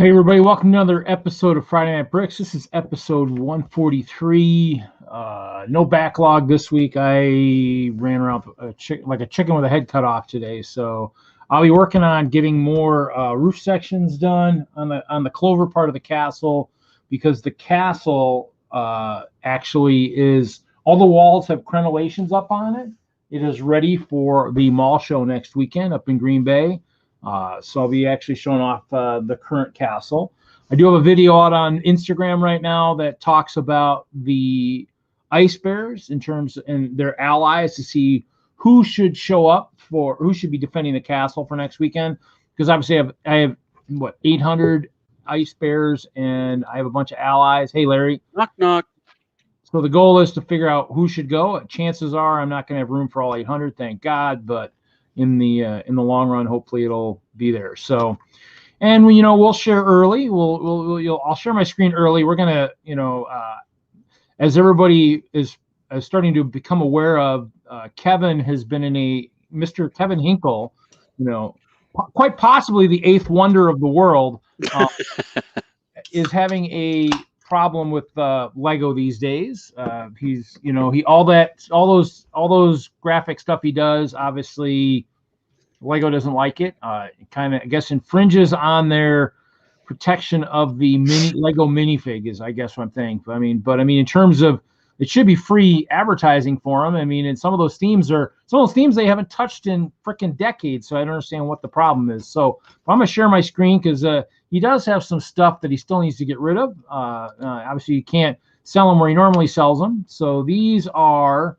Hey everybody, welcome to another episode of Friday Night Bricks. This is episode 143. No backlog this week. I ran around like a chicken with a head cut off today, so I'll be working on getting more roof sections done on the clover part of the castle, because the castle actually is, all the walls have crenellations up on it. It is ready for the mall show next weekend up in Green Bay. So I'll be actually showing off the current castle. I do have a video out on Instagram right now that talks about the ice bears in terms and their allies, to see who should show up for, who should be defending the castle for next weekend. Because obviously I have what, 800 ice bears, and I have a bunch of allies. Hey Larry. Knock knock. So the goal is to figure out who should go. Chances are I'm not going to have room for all 800, thank God, but in the long run, hopefully it'll be there. So, and we'll share early. I'll share my screen early. We're gonna, as everybody is starting to become aware of, Kevin has been in Mr. Kevin Hinkle, quite possibly the eighth wonder of the world, is having a problem with Lego these days. He's all those graphic stuff he does, obviously Lego doesn't like it. It kind of, I guess, infringes on their protection of the Lego minifig, is I guess what I'm saying. But I mean in terms of, it should be free advertising for them. I mean, and some of those themes they haven't touched in freaking decades, so I don't understand what the problem is. So I'm gonna share my screen, because he does have some stuff that he still needs to get rid of. Obviously, you can't sell them where he normally sells them. So these are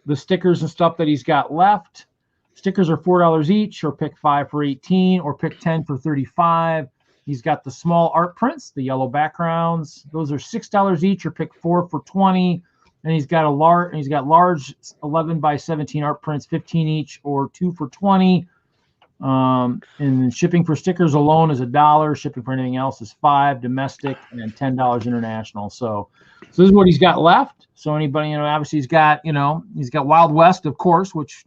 the stickers and stuff that he's got left. Stickers are $4 each, or pick 5 for $18, or pick 10 for $35. He's got the small art prints, the yellow backgrounds. Those are $6 each, or pick 4 for $20. And he's got large 11 by 17 art prints, 15 each, or 2 for $20. And shipping for stickers alone is $1. Shipping for anything else is $5 domestic, and then $10 international. So this is what he's got left. So anybody, obviously he's got Wild West, of course, which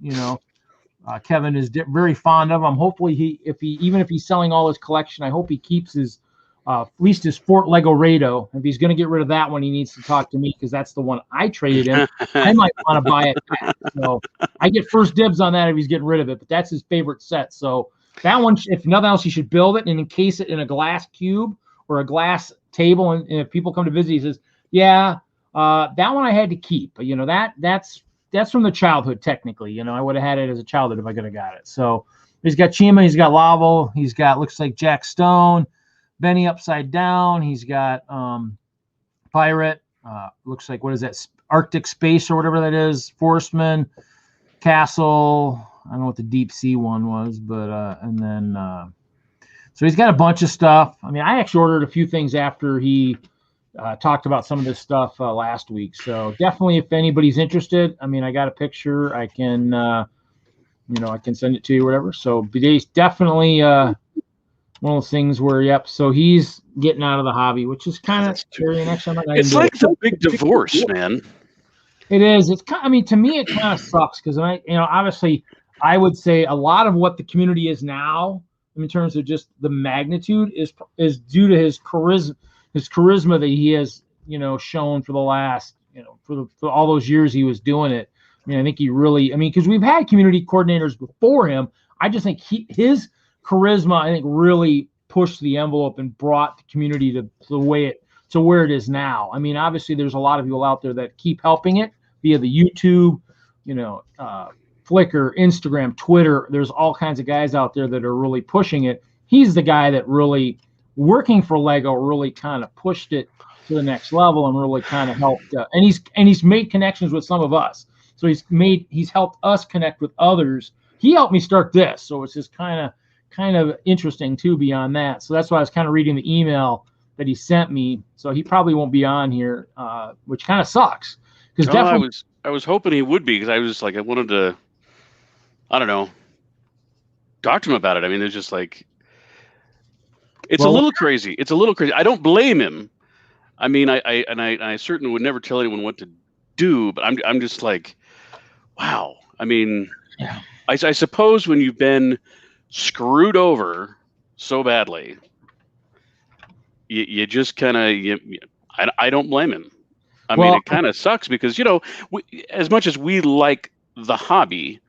Kevin is very fond of. Hopefully even if he's selling all his collection, I hope he keeps his at least his Fort Lego Rado. If he's going to get rid of that one, he needs to talk to me, because that's the one I traded in. I might want to buy it back. So I get first dibs on that if he's getting rid of it, but that's his favorite set. So that one, if nothing else, he should build it and encase it in a glass cube or a glass table. And if people come to visit, he says, yeah, that one I had to keep. But, that's from the childhood, technically. I would have had it as a childhood if I could have got it. So he's got Chima, he's got Lavo, he's got, looks like Jack Stone, Benny Upside Down, he's got Pirate, looks like, what is that, Arctic Space or whatever that is, Forestman, Castle, I don't know what the Deep Sea one was, but and then so he's got a bunch of stuff. I mean, I actually ordered a few things after he talked about some of this stuff last week. So definitely, if anybody's interested, I mean, I got a picture, I can I can send it to you or whatever. So Bidet's definitely one of those things where, yep, so he's getting out of the hobby, which is kind of scary. It's like the big divorce, man. It is. It's kind of, I mean, to me, it kind of sucks, because obviously, I would say a lot of what the community is now, in terms of just the magnitude, is due to his charisma that he has, shown for the last, for all those years he was doing it. I mean, I think he really, because we've had community coordinators before him. I just think his charisma, I think, really pushed the envelope and brought the community to where it is now. I mean, obviously, there's a lot of people out there that keep helping it via the YouTube, Flickr, Instagram, Twitter. There's all kinds of guys out there that are really pushing it. He's the guy that really, working for Lego, really kind of pushed it to the next level and really kind of helped. And he's made connections with some of us. So he's helped us connect with others. He helped me start this, so it's just kind of interesting too beyond that. So that's why I was kind of reading the email that he sent me. So he probably won't be on here, which kind of sucks. Because I was hoping he would be, because I was like, I wanted to, I don't know, talk to him about it. I mean, it's just like, it's a little crazy. It's a little crazy. I don't blame him. I mean, I certainly would never tell anyone what to do, but I'm just like, wow. I mean, yeah. I suppose when you've been screwed over so badly, you just kind of I don't blame him. I Well, mean, it kind of sucks because, you know, as much as we like the hobby,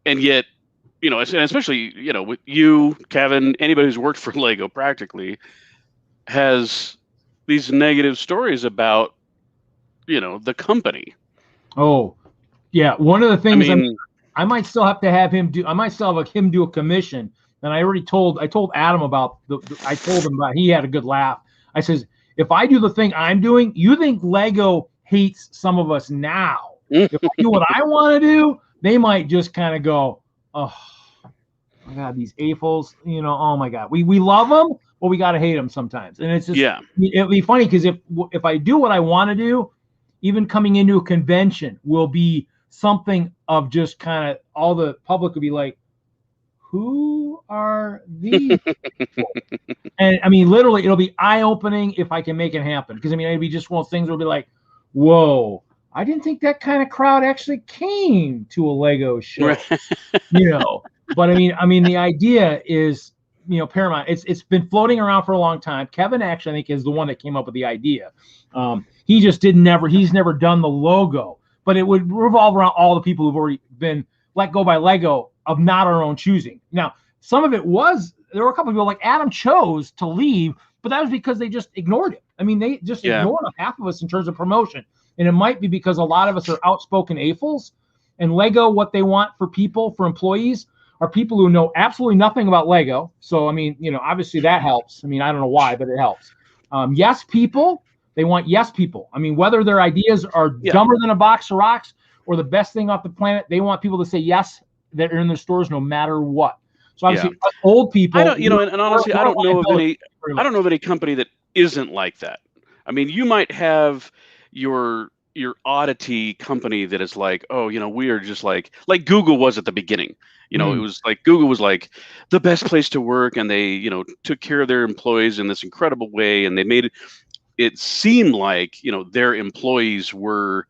and yet, you know, and especially, you know, with you, Kevin, anybody who's worked for Lego practically has these negative stories about, you know, the company. Oh, yeah. One of the things, I mean, I might still have to have him do. I might still have him do a commission. And I told Adam about I told him about. He had a good laugh. I says, if I do the thing I'm doing, you think Lego hates some of us now? If I do what I want to do, they might just kind of go, oh my God, these AFOLs, you know, oh my God, we love them, but we got to hate them sometimes. And it's just, yeah, it'll be funny because if I do what I want to do, even coming into a convention will be something of just kind of all the public will be like, who are these people? And I mean, literally, it'll be eye-opening if I can make it happen. Because I mean, it'll be just one of those things where it'll be like, whoa, I didn't think that kind of crowd actually came to a Lego show, you know. But I mean, the idea is, you know, paramount. It's been floating around for a long time. Kevin actually, I think, is the one that came up with the idea. He just he's never done the logo, but it would revolve around all the people who've already been let go by Lego of not our own choosing. Now, some of it was, there were a couple of people like Adam chose to leave, but that was because they just ignored it. I mean, they just ignored half of us in terms of promotion. And it might be because a lot of us are outspoken AFOLs, and Lego, what they want for people, for employees, are people who know absolutely nothing about Lego. So, I mean, you know, obviously that helps. I mean, I don't know why, but it helps. Yes people, they want yes people. I mean, whether their ideas are dumber than a box of rocks or the best thing off the planet, they want people to say yes that are in their stores no matter what. So obviously, old people. I don't, you know, and honestly, I don't know of any company that isn't like that. I mean, you might have your oddity company that is like, oh, you know, we are just like Google was at the beginning. You know, it was like Google was like the best place to work, and they, you know, took care of their employees in this incredible way, and they made it seem like, you know, their employees were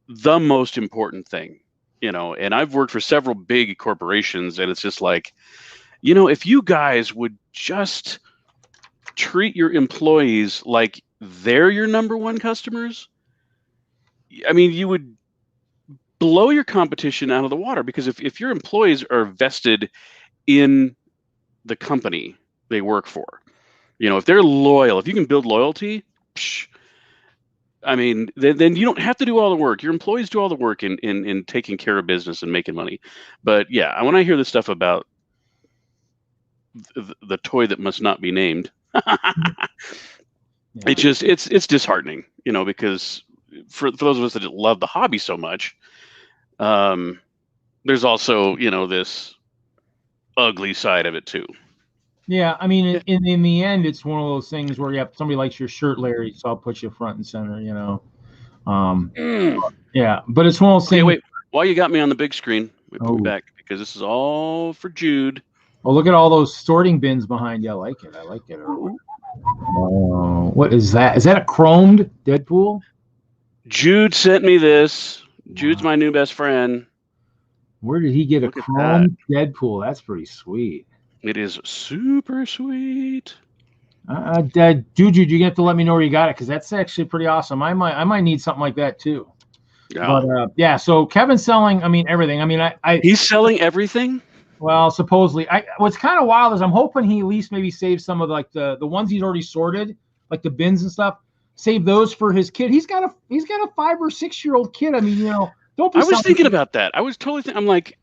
the most important thing. You know, and I've worked for several big corporations, and it's just like, you know, if you guys would just treat your employees like they're your number one customers, I mean, you would blow your competition out of the water, because if your employees are vested in the company they work for, you know, if they're loyal, if you can build loyalty, I mean, then you don't have to do all the work. Your employees do all the work in taking care of business and making money. But yeah, when I hear this stuff about the toy that must not be named, it's disheartening, you know, because for those of us that love the hobby so much, there's also, you know, this ugly side of it too. Yeah, I mean, in the end, it's one of those things where somebody likes your shirt, Larry, so I'll put you front and center, you know. Yeah, but it's one of those things. Wait, while you got me on the big screen, we put me back, because this is all for Jude. Oh, look at all those sorting bins behind you. I like it. What is that? Is that a chromed Deadpool? Jude sent me this. Jude's my new best friend. Where did he get a chromed Deadpool? That's pretty sweet. It is super sweet. Juju, you have to let me know where you got it, because that's actually pretty awesome. I might need something like that too. Yeah. But yeah, so Kevin's selling, I mean, everything. I mean, he's selling everything. Well, supposedly. What's kind of wild is I'm hoping he at least maybe saves some of like the ones he's already sorted, like the bins and stuff. Save those for his kid. He's got a 5 or 6 year old kid. I mean, you know, don't be. I was thinking about that. I was totally I'm like,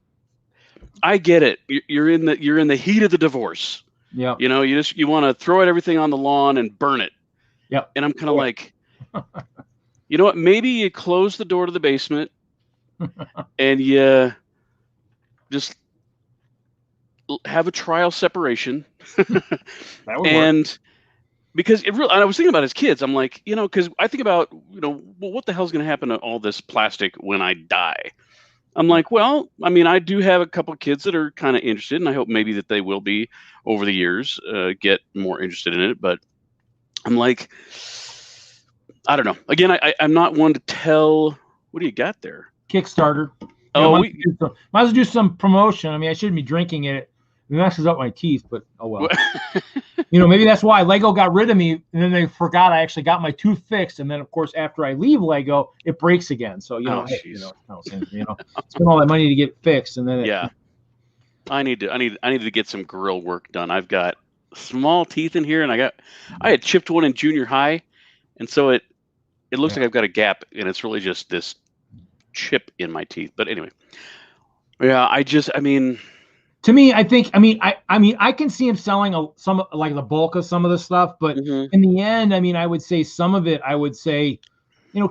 I get it. You're in the heat of the divorce. Yeah. You know, you want to throw everything on the lawn and burn it. Yeah. And I'm kind of like, you know what? Maybe you close the door to the basement and you just have a trial separation. That would and work. Because I was thinking about his kids. I'm like, you know, because I think about, you know, well, what the hell's going to happen to all this plastic when I die? I'm like, well, I mean, I do have a couple of kids that are kind of interested, and I hope maybe that they will be over the years, get more interested in it. But I'm like, I don't know. Again, I'm not one to tell. What do you got there? Kickstarter. Oh, might as well do some promotion. I mean, I shouldn't be drinking it. It messes up my teeth, but oh well. You know, maybe that's why Lego got rid of me, and then they forgot I actually got my tooth fixed, and then of course after I leave Lego, it breaks again. So hey, spend all that money to get it fixed, and then I need to get some grill work done. I've got small teeth in here, and I had chipped one in junior high, and so it looks like I've got a gap, and it's really just this chip in my teeth. But anyway, to me, I think, I can see him selling some, like the bulk of some of the stuff, but in the end, I would say some of it,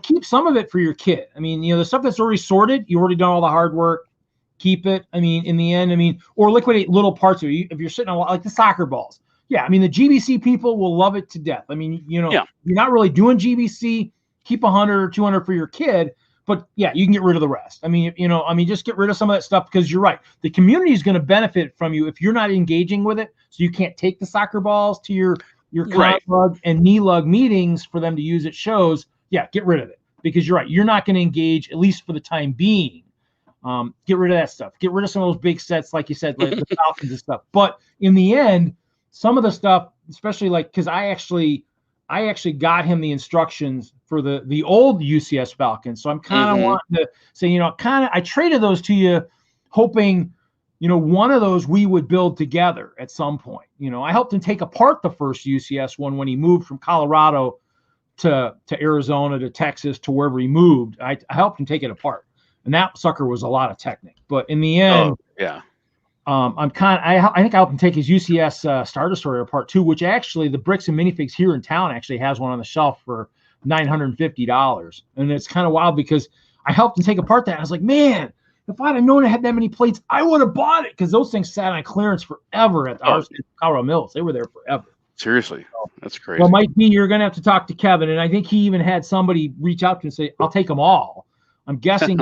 keep some of it for your kid. The stuff that's already sorted, you already done all the hard work, keep it. In the end, or liquidate little parts of it. If you're sitting on like the soccer balls. Yeah. The GBC people will love it to death. You're not really doing GBC, keep 100 or 200 for your kid. But yeah, you can get rid of the rest. Just get rid of some of that stuff, because you're right. The community is going to benefit from you if you're not engaging with it. So you can't take the soccer balls to your CMF and NILTC meetings for them to use at shows. Yeah, get rid of it, because you're right. You're not going to engage, at least for the time being. Get rid of that stuff. Get rid of some of those big sets, like you said, like the Falcons and stuff. But in the end, some of the stuff, especially because I actually got him the instructions for the old UCS Falcons. So I'm kind of wanting to say, I traded those to you, hoping, one of those we would build together at some point. I helped him take apart the first UCS one when he moved from Colorado to Arizona to Texas to wherever he moved. I helped him take it apart, and that sucker was a lot of technique. But in the end, I think I helped him take his UCS Star Destroyer apart too, which actually the Bricks and Minifigs here in town actually has one on the shelf for $950. And it's kind of wild, because I helped him take apart that. I was like, man, if I'd have known I had that many plates, I would have bought it, because those things sat on clearance forever at the Colorado Mills. They were there forever. Seriously, that's crazy. Well, Mike B, you're going to have to talk to Kevin, and I think he even had somebody reach out to him and say, I'll take them all. I'm guessing.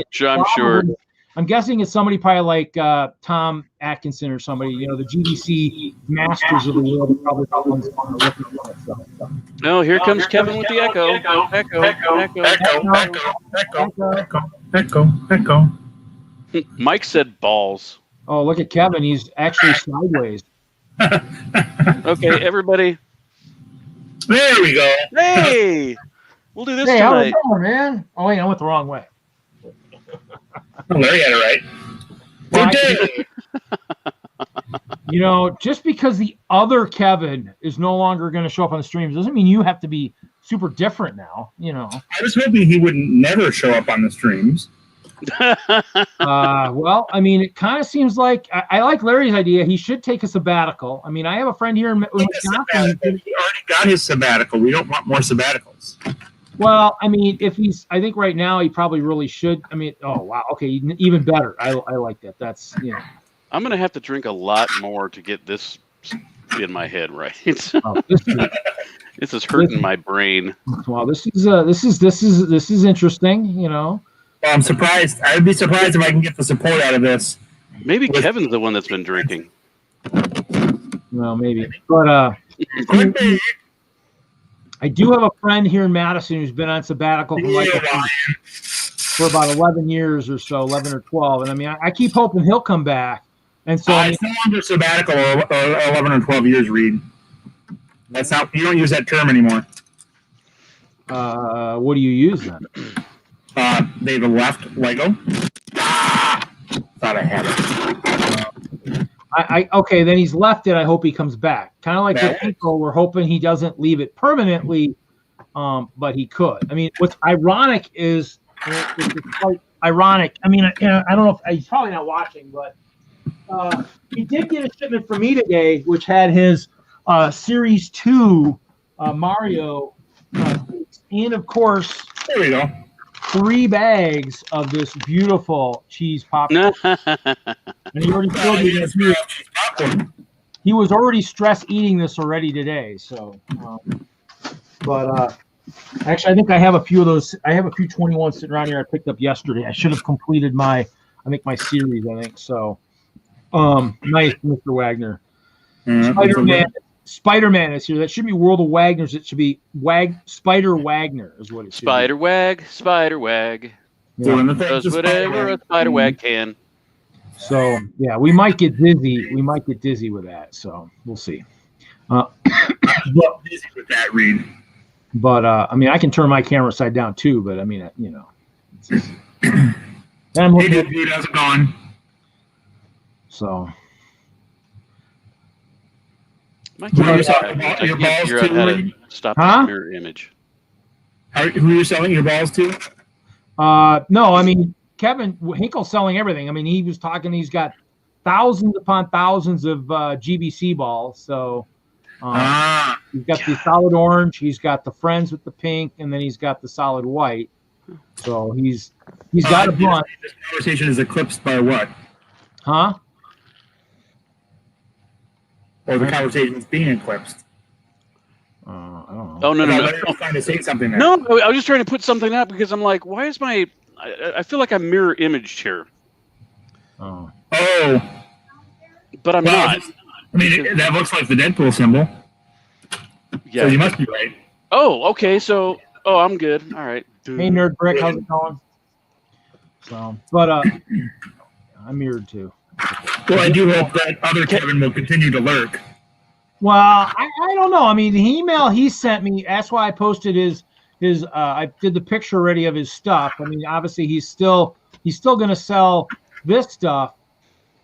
I'm guessing it's somebody probably like Tom Atkinson or somebody, the GBC masters of the world. Are probably looking at stuff. No, here comes Kevin with the echo. Echo. Mike said balls. Oh, look at Kevin. He's actually sideways. Okay, everybody. There we go. Hey, we'll do this tonight. How's it going, man? Oh, wait, I went the wrong way. Oh, Larry had it right. Well, just because the other Kevin is no longer going to show up on the streams doesn't mean you have to be super different now. I was hoping he would never show up on the streams. Well, it kind of seems like I like Larry's idea. He should take a sabbatical. I have a friend here in Wisconsin. He already got his sabbatical. We don't want more sabbaticals. Well, I think right now he probably really should. Oh, wow. Okay, even better. I like that. That's, I'm going to have to drink a lot more to get this in my head right. This is hurting my brain. Wow, this is interesting, Well, I'm surprised. I would be surprised if I can get the support out of this. Maybe Kevin's the one that's been drinking. Well, maybe. But I do have a friend here in Madison who's been on sabbatical for about 11 years or so, 11 or 12. And I keep hoping he'll come back. And so it's no longer sabbatical or 11 or 12 years, Reed. That's how you don't use that term anymore. What do you use then? They've left Lego. Thought I had it. Okay, then he's left it. I hope he comes back. Kind of like with Hinkle, we're hoping he doesn't leave it permanently, but he could. What's ironic is, it's quite ironic. I don't know if he's probably not watching, but he did get a shipment from me today, which had his Series 2 Mario, and of course, there we go. 3 bags of this beautiful cheese popcorn. And he already told me that he was already stress eating this already today. So, actually, I think I have a few of those. I have a few 21s sitting around here I picked up yesterday. I should have completed my series, I think. So, nice, Mr. Wagner. Spider-Man is here. That should be World of Wagners. It should be Spider Wagner is what it should be. Spider Wag. Yeah. Does whatever a Spider Wag can. So, yeah, we might get dizzy. We might get dizzy with that. So, we'll see. I'm busy with that, Reed. But I mean, I can turn my camera side down too. But I mean, you know. Then I'm Hey, looking dude, how's it going? so. My Who are you camera's selling back. I your can't balls figure out to, how to Reed? stop Huh? this mirror image. Who are you selling your balls to? No, I mean, Kevin Hinkle's selling everything. I mean, he was talking. He's got thousands upon thousands of GBC balls. So he's got the solid orange. He's got the Friends with the pink, and then he's got the solid white. So he's got a bunch. This conversation is eclipsed by what? Huh? Or the conversation is being eclipsed? I don't know. Oh, no. I was trying to say something there. No, I was just trying to put something up because I'm like, why is my... I feel like I'm mirror imaged here. Oh. But I'm not. I mean, that looks like the Deadpool symbol. Yeah. So you must be right. Oh, okay. So, I'm good. All right. Hey, Nerd Brick, how's it going? So, but I'm mirrored too. Well, I do hope that other Kevin will continue to lurk. Well, I don't know. I mean, the email he sent me, that's why I posted his I did the picture already of his stuff. I mean, obviously he's still going to sell this stuff.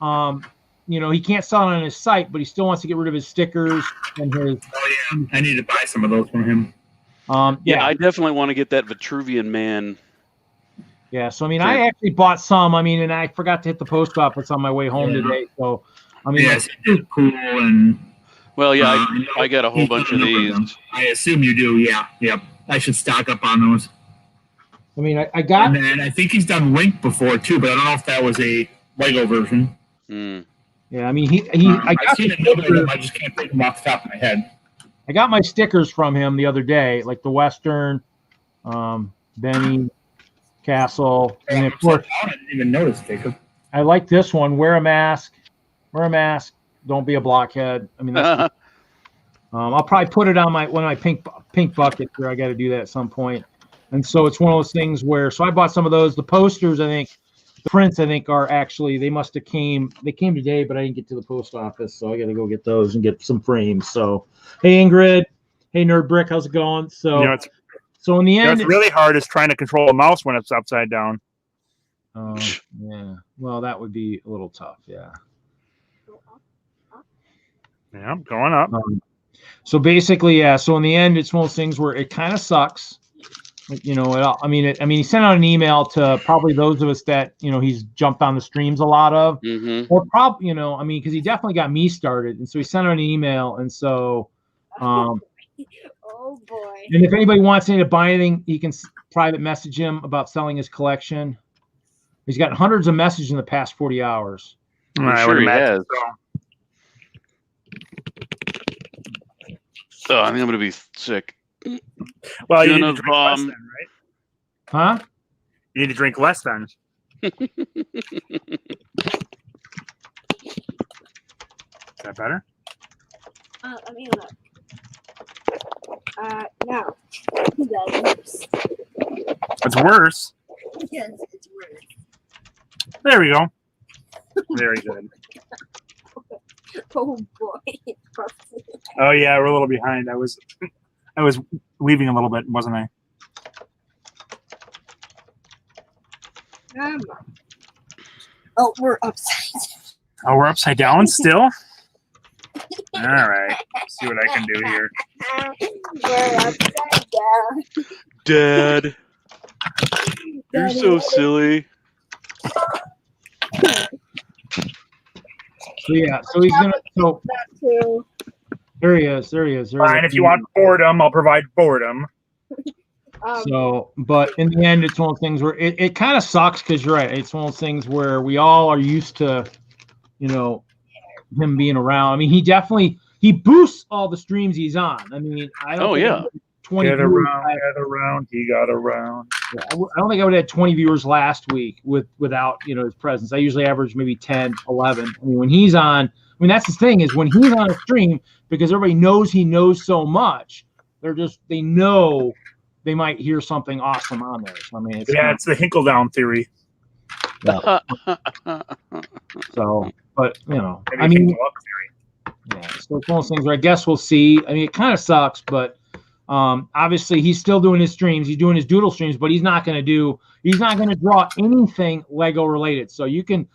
You know, he can't sell it on his site, but he still wants to get rid of his stickers and his. Oh yeah, I need to buy some of those from him. Yeah, I definitely want to get that Vitruvian Man. Yeah, so I mean, I actually bought some. I mean, and I forgot to hit the post office on my way home today. So, I mean, yes, it's cool and. Well, yeah, I got a whole bunch of these. I assume you do. Yeah, yep. I should stock up on those. I mean, I got. And then I think he's done Link before too, but I don't know if that was a Lego version. Yeah, I mean, I've seen another of them. I just can't think of them off the top of my head. I got my stickers from him the other day, like the Western, Benny, Castle, and of course, I didn't even notice sticker. I like this one. Wear a mask. Wear a mask. Don't be a blockhead. I mean, that's, I'll probably put it on one of my pink buckets where I got to do that at some point. And so it's one of those things where, so I bought some of those. The posters, I think, the prints, I think, are actually, they must have came today, but I didn't get to the post office. So I got to go get those and get some frames. So, hey, Ingrid. Hey, Nerd Brick. How's it going? So, so in the end, it's really hard is trying to control a mouse when it's upside down. Oh, yeah. Well, that would be a little tough. Yeah. Yeah, going up. So basically, yeah. So in the end, it's one of those things where it kind of sucks. You know, I mean, he sent out an email to probably those of us that, you know, he's jumped on the streams a lot of, or probably, you know, I mean, because he definitely got me started, and so he sent out an email, and so, oh boy. And if anybody wants to buy anything, he can private message him about selling his collection. He's got hundreds of messages in the past 40 hours. I'm sure he has. Oh, I think I'm going to be sick. Well, you need to drink less then, right? Huh? You need to drink less then. Is that better? Let me look. No. That's worse. It's worse. Yes, it's worse. There we go. Very good. Oh boy. Oh yeah, we're a little behind. I was leaving a little bit, wasn't I? Oh, we're upside down. Oh, we're upside down still? All right. Let's see what I can do here. We're upside down. Dad. You're so silly. So yeah, so he's gonna. So That too. there he is. There he is. Fine, if you want boredom, I'll provide boredom. So, but in the end, it's one of those things where it kind of sucks because you're right. It's one of those things where we all are used to, you know, him being around. I mean, he boosts all the streams he's on. I mean, I don't. Oh yeah. 20 Get around, he got around. Yeah, I don't think I would have had 20 viewers last week without, you know, his presence. I usually average maybe 10, 11. I mean, when he's on, I mean, that's the thing is when he's on a stream, because everybody knows he knows so much, they know they might hear something awesome on there. So, I mean, it's the Hinkle down theory. Yeah. So, but, you know, Maybe I mean, Hinkle up theory. Yeah, so it's one of those things where I guess we'll see. I mean, it kind of sucks, but obviously he's still doing his streams. He's doing his doodle streams, but he's not going to draw anything Lego related. So you can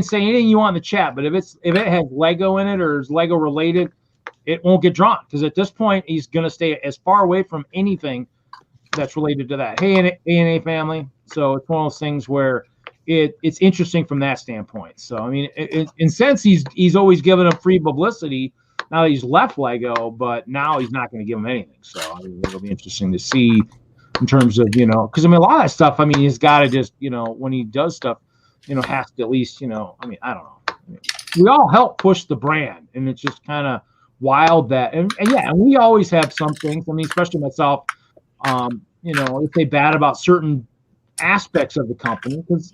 say anything you want in the chat, but if it has Lego in it or is Lego related, it won't get drawn, because at this point he's going to stay as far away from anything that's related to that. Hey, A&A family. So it's one of those things where it's interesting from that standpoint. So I mean, in sense, he's always given him free publicity. Now that he's left Lego, but now he's not going to give him anything. So I mean, it'll be interesting to see in terms of, because I mean, a lot of that stuff, I mean, he's got to just, when he does stuff, has to at least, I mean, I don't know. I mean, we all help push the brand, and it's just kind of wild that, and yeah, and we always have some things. I mean, especially myself, if they bad about certain aspects of the company, because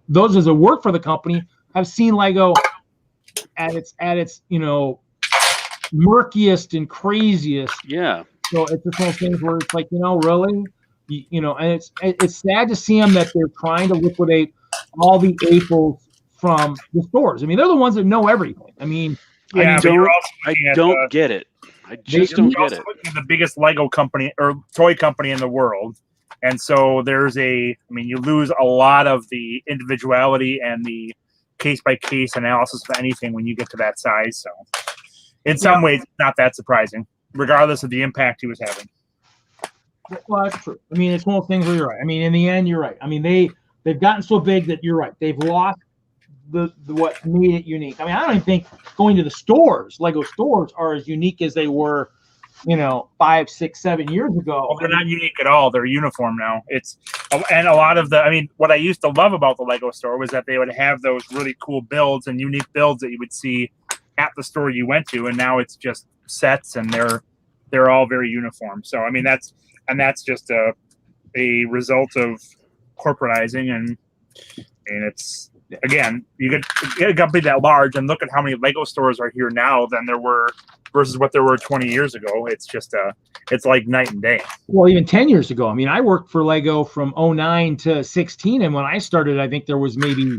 those as a work for the company have seen Lego at its murkiest and craziest. Yeah. So it's just one of those things where it's like, really, and it's sad to see them that they're trying to liquidate all the AFOLs from the stores. I mean, they're the ones that know everything. I mean, yeah, I don't get it. I just don't get it. The biggest Lego company or toy company in the world. And so you lose a lot of the individuality and the case-by-case analysis of anything when you get to that size. So in some ways, it's not that surprising, regardless of the impact he was having. Well, that's true. I mean, it's one of those things where you're right. I mean, in the end, you're right. I mean, they've gotten so big that you're right. They've lost the what made it unique. I mean, I don't even think going to the stores, Lego stores, are as unique as they were 5, 6, 7 years ago. Well, they're not unique at all. They're uniform now. And a lot of what I used to love about the Lego store was that they would have those really cool builds and unique builds that you would see at the store you went to, and now it's just sets, and they're all very uniform. So I mean, that's just a result of corporatizing, and it's, again, you get a company that large, and look at how many Lego stores are here now than there were versus what there were 20 years ago. It's just it's like night and day. Well, even 10 years ago. I mean, I worked for Lego from 09 to 16, and when I started, I think there was maybe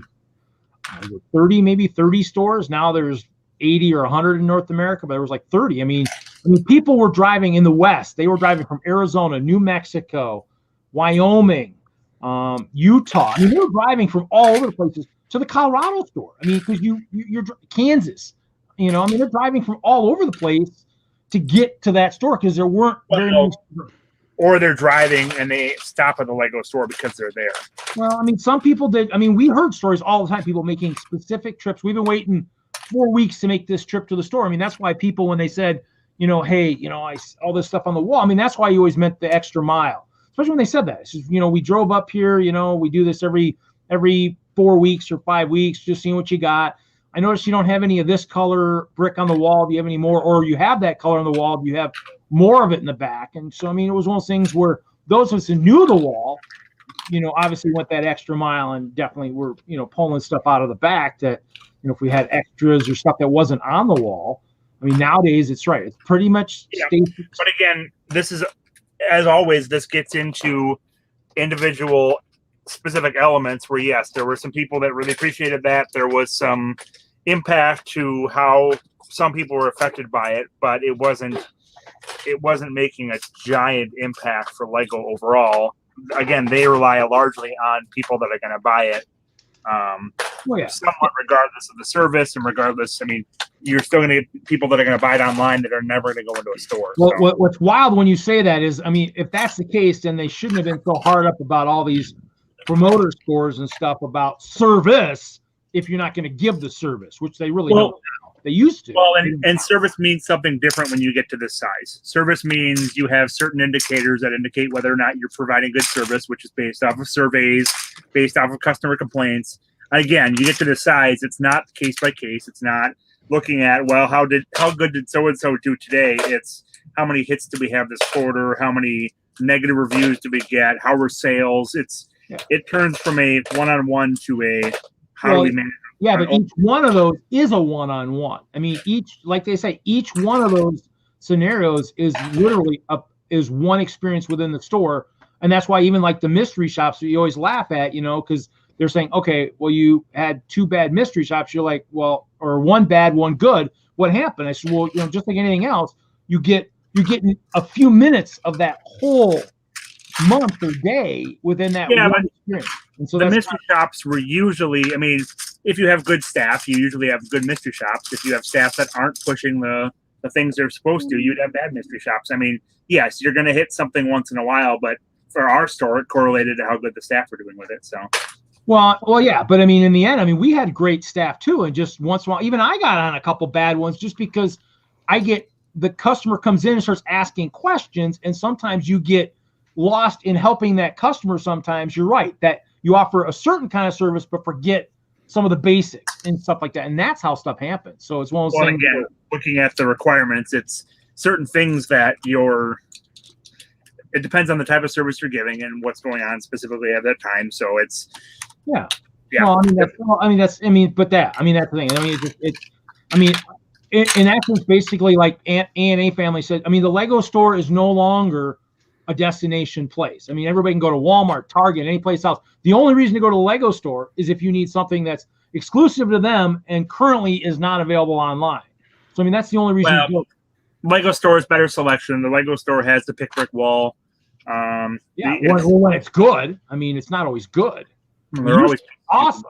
30 stores. Now there's 80 or 100 in North America, but there was like 30. I mean, people were driving in the West. They were driving from Arizona, New Mexico, Wyoming, Utah. I mean, they were driving from all over the places to the Colorado store. I mean, because you're Kansas. I mean, they're driving from all over the place to get to that store because there weren't very many stores. Or they're driving and they stop at the Lego store because they're there. Well, I mean, some people did. I mean, we heard stories all the time, people making specific trips. We've been waiting 4 weeks to make this trip to the store. I mean, that's why people, when they said, hey, all this stuff on the wall, I mean, that's why you always meant the extra mile, especially when they said that. It's just, we drove up here, we do this every 4 weeks or 5 weeks, just seeing what you got. I noticed you don't have any of this color brick on the wall. Do you have any more? Or you have that color on the wall. Do you have more of it in the back? And so, I mean, it was one of those things where those of us who knew the wall, obviously went that extra mile and definitely were, pulling stuff out of the back that, if we had extras or stuff that wasn't on the wall. I mean, nowadays it's right. It's pretty much. Yeah. But again, this is, as always, this gets into individual specific elements where, yes, there were some people that really appreciated that. There was some impact to how some people were affected by it, but it wasn't making a giant impact for Lego overall. Again, they rely largely on people that are going to buy it. Somewhat regardless of the service, and regardless, I mean, you're still going to get people that are going to buy it online that are never going to go into a store. Well, so. What's wild when you say that is, I mean, if that's the case, then they shouldn't have been so hard up about all these promoter scores and stuff about service if you're not going to give the service, which they really don't now. They used to. Well, and service means something different when you get to this size. Service means you have certain indicators that indicate whether or not you're providing good service, which is based off of surveys, based off of customer complaints. Again, you get to this size, it's not case by case. It's not looking at, well, how good did so-and-so do today? It's how many hits did we have this quarter? How many negative reviews did we get? How were sales? It turns from a one-on-one to a how do we manage. Yeah, but each one of those is a one-on-one. I mean, like they say, each one of those scenarios is literally is one experience within the store. And that's why even like the mystery shops that you always laugh at, because they're saying, okay, well, you had 2 bad mystery shops. You're like, well, or one bad, one good. What happened? I said, well, just like anything else, you're getting a few minutes of that whole month or day within that one experience. And so the mystery shops were usually, I mean, if you have good staff, you usually have good mystery shops. If you have staff that aren't pushing the things they're supposed to, you'd have bad mystery shops. I mean, yes, you're going to hit something once in a while, but for our store, it correlated to how good the staff were doing with it. So, well, yeah, but I mean, in the end, I mean, we had great staff too, and just once in a while, even I got on a couple bad ones just because the customer comes in and starts asking questions, and sometimes you get lost in helping that customer. Sometimes you're right that you offer a certain kind of service, but forget some of the basics and stuff like that, and that's how stuff happens. So it's one of those things. Again, looking at the requirements, it's certain things that it depends on the type of service you're giving and what's going on specifically at that time. So it's yeah. Well, that's the thing. In essence, basically, like A&A Family said, I mean, the Lego store is no longer a destination place. I mean, everybody can go to Walmart, Target, any place else. The only reason to go to the Lego store is if you need something that's exclusive to them and currently is not available online. So, I mean, that's the only reason. Well, Lego store is better selection. The Lego store has the pick brick wall. When it's good. I mean, it's not always good. They're always awesome.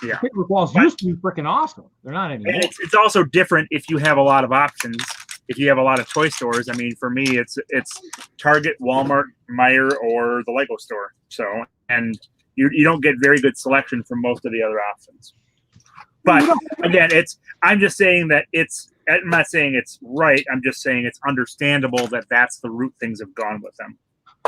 Yeah, the pick brick walls used to be freaking awesome. They're not anymore. It's also different if you have a lot of options. If you have a lot of toy stores, I mean, for me, it's Target, Walmart, Meijer, or the Lego store. So, and you don't get very good selection from most of the other options. But again, I'm just saying that I'm not saying it's right. I'm just saying it's understandable that that's the route things have gone with them.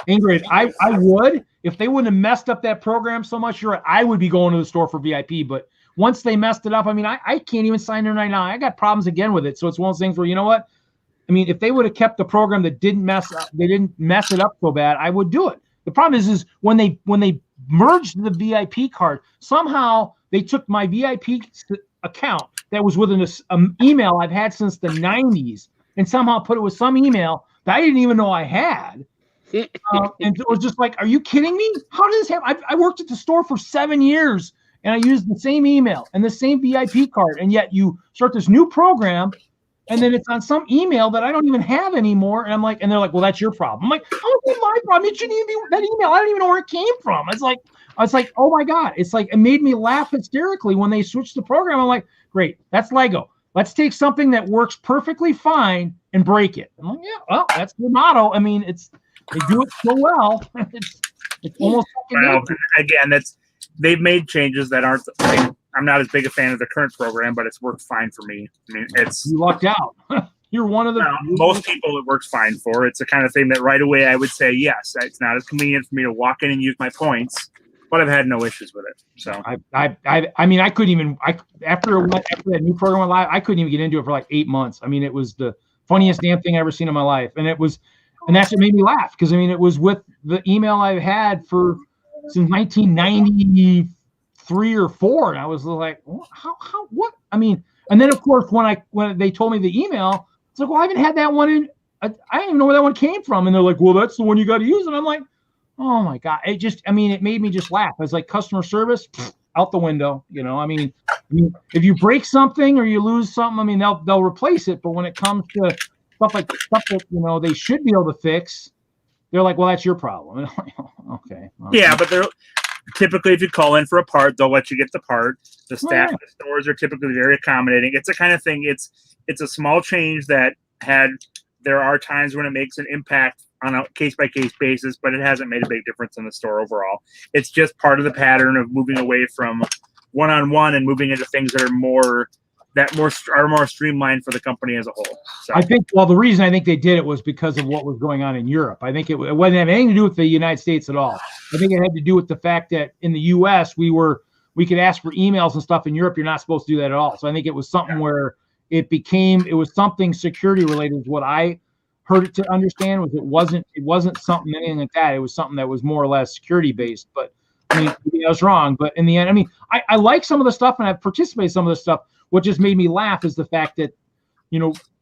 Ingrid, I would, if they wouldn't have messed up that program so much, I would be going to the store for VIP. But once they messed it up, I mean, I can't even sign in right now. I got problems again with it. So it's one of those things where, you know what? I mean, if they would have kept the program that didn't mess it up so bad, I would do it. The problem is when they merged the VIP card, somehow they took my VIP account that was within an email I've had since the 90s and somehow put it with some email that I didn't even know I had. And it was just like, are you kidding me? How does this happen? I worked at the store for 7 years and I used the same email and the same VIP card. And yet you start this new program and then it's on some email that I don't even have anymore. And I'm like, and they're like, well, that's your problem. I'm like, how is it my problem? It shouldn't even be that email. I don't even know where it came from. I was like, oh my God. It's like, it made me laugh hysterically when they switched the program. I'm like, great, that's Lego. Let's take something that works perfectly fine and break it. I'm like, yeah, well, that's the motto. I mean, they do it so well. It's almost again, they've made changes that aren't. I'm not as big a fan of the current program, but it's worked fine for me. I mean, you lucked out. You're one of the most people it works fine for. It's the kind of thing that right away I would say yes. It's not as convenient for me to walk in and use my points, but I've had no issues with it. So I mean, I couldn't even. After that new program went live, I couldn't even get into it for like 8 months. I mean, it was the funniest damn thing I ever seen in my life, and that's what made me laugh because I mean, it was with the email I've had since 1993 or 4, and I was like, what? I mean, and then of course when they told me the email, it's like, well, I haven't had that one in. I don't even know where that one came from, and they're like, well, that's the one you got to use, and I'm like, oh my God, it made me just laugh. I was like, customer service out the window, you know. I mean, if you break something or you lose something, I mean, they'll replace it, but when it comes to stuff that they should be able to fix, they're like, well, that's your problem. And I'm like, oh, okay. Yeah, but they're typically, if you call in for a part, they'll let you get the part. The staff at the stores are typically very accommodating. It's the kind of thing. It's a small change that there are times when it makes an impact on a case-by-case basis, but it hasn't made a big difference in the store overall. It's just part of the pattern of moving away from one-on-one and moving into things that are more streamlined for the company as a whole. So. I think, well, the reason I think they did it was because of what was going on in Europe. I think it wasn't have anything to do with the United States at all. I think it had to do with the fact that in the U.S. we could ask for emails and stuff. In Europe, you're not supposed to do that at all. So I think it was something where it was something security related. What I heard it to understand was it wasn't something anything like that. It was something that was more or less security based. But I mean, I was wrong. But in the end, I mean, I like some of the stuff and I've participated in some of the stuff. What just made me laugh is the fact that,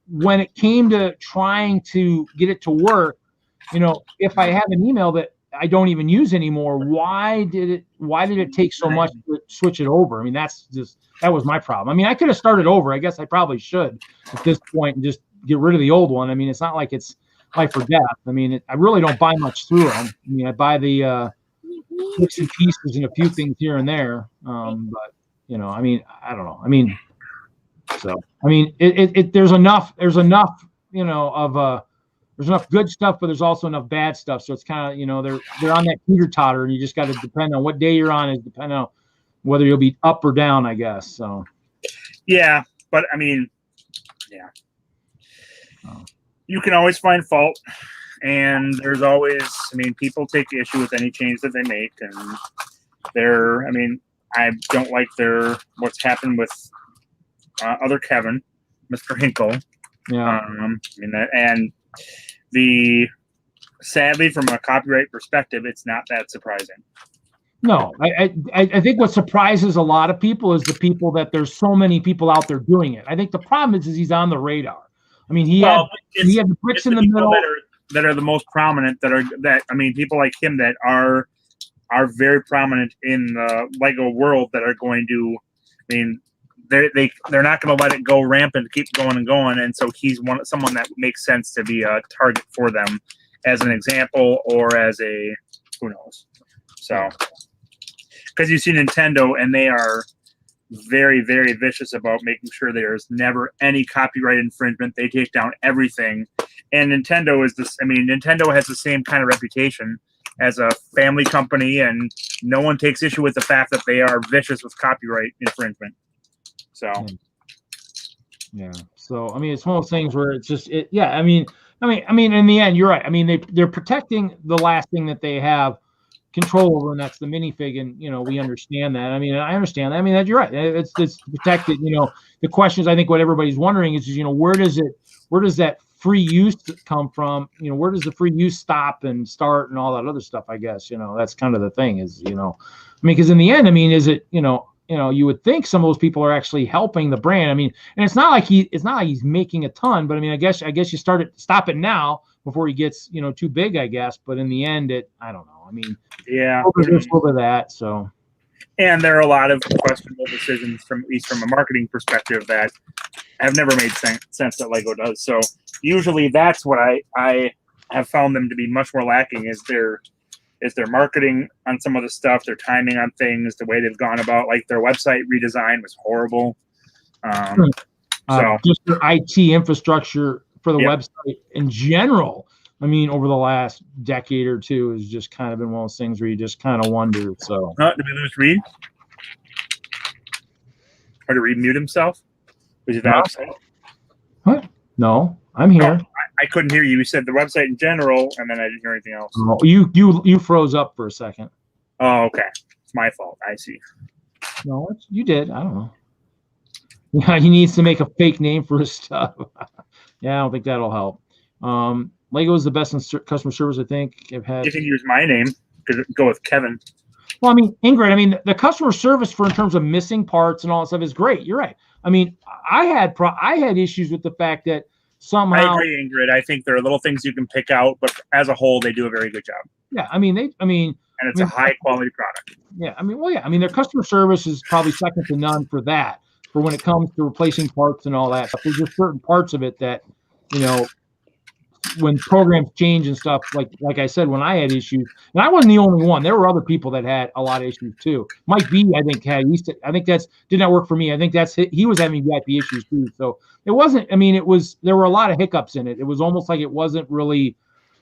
when it came to trying to get it to work, if I have an email that I don't even use anymore. Why did it take so much to switch it over? I mean, that was my problem. I mean, I could have started over. I guess I probably should at this point and just get rid of the old one. I mean, it's not like it's life or death. I mean, I really don't buy much through them. I mean, I buy the bits and pieces and a few things here and there. But you know, I mean, I don't know. I mean, so I mean, there's enough, you know, of there's enough good stuff, but there's also enough bad stuff. So it's kind of, you know, they're on that teeter totter, and you just got to depend on what day you're on, is depend on whether you'll be up or down, I guess. So yeah, but I mean, yeah, you can always find fault, and there's always, I mean, people take issue with any change that they make, and I mean, I don't like what's happened with other Kevin, Mr. Hinkle. yeah, I mean that, and sadly, from a copyright perspective, it's not that surprising. no, I think what surprises a lot of people is the people that there's so many people out there doing it. I think the problem is he's on the radar. I mean, he had the bricks in the middle that are the most prominent. I mean, people like him that are very prominent in the Lego world that are going to, I mean, they're not going to let it go rampant, keep going and going, and so he's someone that makes sense to be a target for them, as an example or as a who knows. So, because you see Nintendo, and they are very, very vicious about making sure there's never any copyright infringement. They take down everything, and Nintendo is this. I mean, Nintendo has the same kind of reputation as a family company, and no one takes issue with the fact that they are vicious with copyright infringement. So, yeah. So I mean, it's one of those things where it's just yeah. I mean, in the end, you're right. I mean, they're protecting the last thing that they have control over, and that's the minifig. And you know, we understand that. I mean, I understand that. I mean, that you're right. It's protected. You know, the question is, I think what everybody's wondering is, you know, where does that free use come from? You know, where does the free use stop and start and all that other stuff? I guess, you know, that's kind of the thing is, you know, I mean, because in the end, I mean, is it, you know, you would think some of those people are actually helping the brand. I mean, and it's not like he's making a ton, but I mean, I guess you stop it now before he gets, you know, too big, I guess. But in the end, I don't know. I mean, yeah, over that. So, and there are a lot of questionable decisions at least from a marketing perspective that have never made sense that Lego does. So usually that's what I have found them to be much more lacking is their marketing on some of the stuff, their timing on things, the way they've gone about, like their website redesign was horrible. So just their IT infrastructure for the website in general, I mean, over the last decade or two has just kind of been one of those things where you just kind of wonder. So did we lose Reed? Or did Reed mute himself? Was he that upset? What? No, I'm here. Oh, I couldn't hear you. You said the website in general, and then I didn't hear anything else. Oh, you froze up for a second. Oh, okay. It's my fault. I see. No, you did. I don't know. Yeah, he needs to make a fake name for his stuff. Yeah, I don't think that'll help. Lego is the best in customer service, I think. I've had. You can use my name. Could go with Kevin. Well, I mean, Ingrid, I mean, the customer service in terms of missing parts and all that stuff is great. You're right. I mean, I had issues with the fact that somehow. I agree, Ingrid. I think there are little things you can pick out, but as a whole, they do a very good job. Yeah, and it's a high quality product. Yeah, I mean, their customer service is probably second to none for that. For when it comes to replacing parts and all that stuff, there's just certain parts of it that, you know, when programs change and stuff, like I said, when I had issues, and I wasn't the only one. There were other people that had a lot of issues too. Mike B, I think did not work for me. I think he was having VIP issues too. So it wasn't. I mean, there were a lot of hiccups in it. It was almost like it wasn't really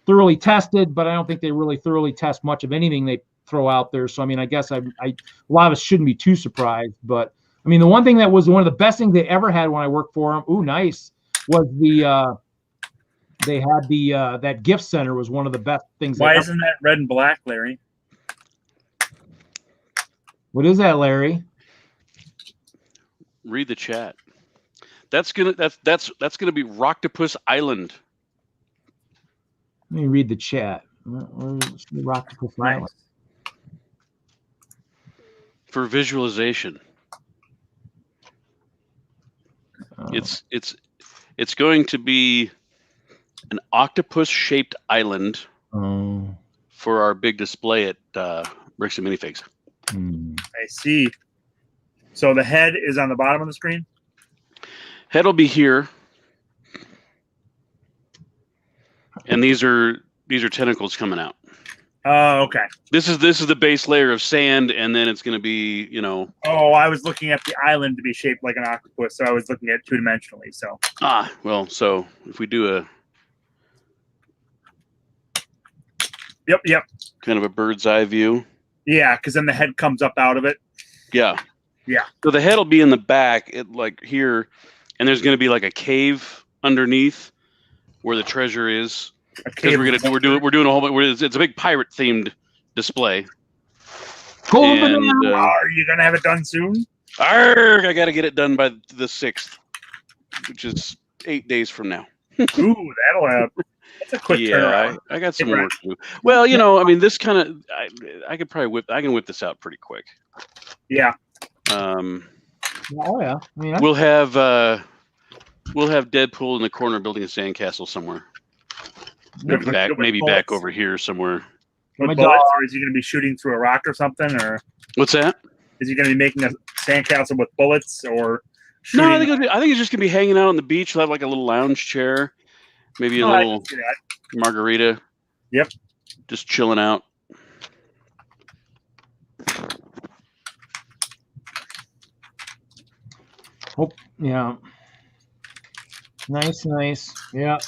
thoroughly tested, but I don't think they really thoroughly test much of anything they throw out there. So I mean, I guess a lot of us shouldn't be too surprised. But I mean, the one thing that was one of the best things they ever had when I worked for them, was they had that gift center was one of the best things. Why isn't that red and black, Larry? What is that, Larry? Read the chat. That's gonna be Rocktopus Island. Let me read the chat. Where's the Rocktopus Island? For visualization. It's going to be an octopus-shaped island for our big display at Bricks and Minifigs. I see. So the head is on the bottom of the screen? Head will be here. And these are tentacles coming out. Oh, okay. This is the base layer of sand, and then it's going to be, you know. Oh, I was looking at the island to be shaped like an octopus, so I was looking at it 2-dimensionally. So. Well, so if we do a. Yep. Kind of a bird's eye view. Yeah, because then the head comes up out of it. Yeah. Yeah. So the head will be in the back, like here, and there's going to be like a cave underneath where the treasure is. Because we're doing a whole bunch. It's a big pirate themed display. Cool. Are you gonna have it done soon? I got to get it done by the 6th, which is 8 days from now. Ooh, that'll have. That's a quick turnaround. I got some work to do. Well, you know, I mean, this kind of I could probably whip this out pretty quick. Yeah. Oh yeah. I mean, we'll have Deadpool in the corner building a sandcastle somewhere. Maybe back over here somewhere. With bullets, or is he going to be shooting through a rock or something? Or what's that? Is he going to be making a sandcastle with bullets or? No, I think he's just going to be hanging out on the beach. He'll have like a little lounge chair, maybe a little margarita. Yep. Just chilling out. Oh yeah. Nice. Yeah.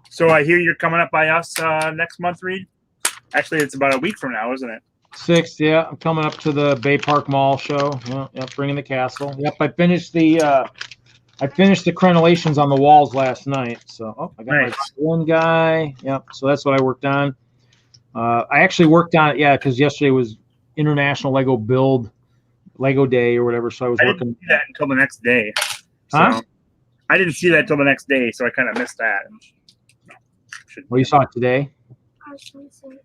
So I hear you're coming up by us next month, Reed. Actually, it's about a week from now, isn't it? 6th, yeah. I'm coming up to the Bay Park Mall show. Yep, bringing the castle. Yep, I finished the crenellations on the walls last night. So I got my one guy. Yep. So that's what I worked on. I actually worked on it, because yesterday was International Lego Day or whatever. So I was working. Didn't see that until the next day. So Huh? I didn't see that until the next day, so I kind of missed that. Well, you saw it today?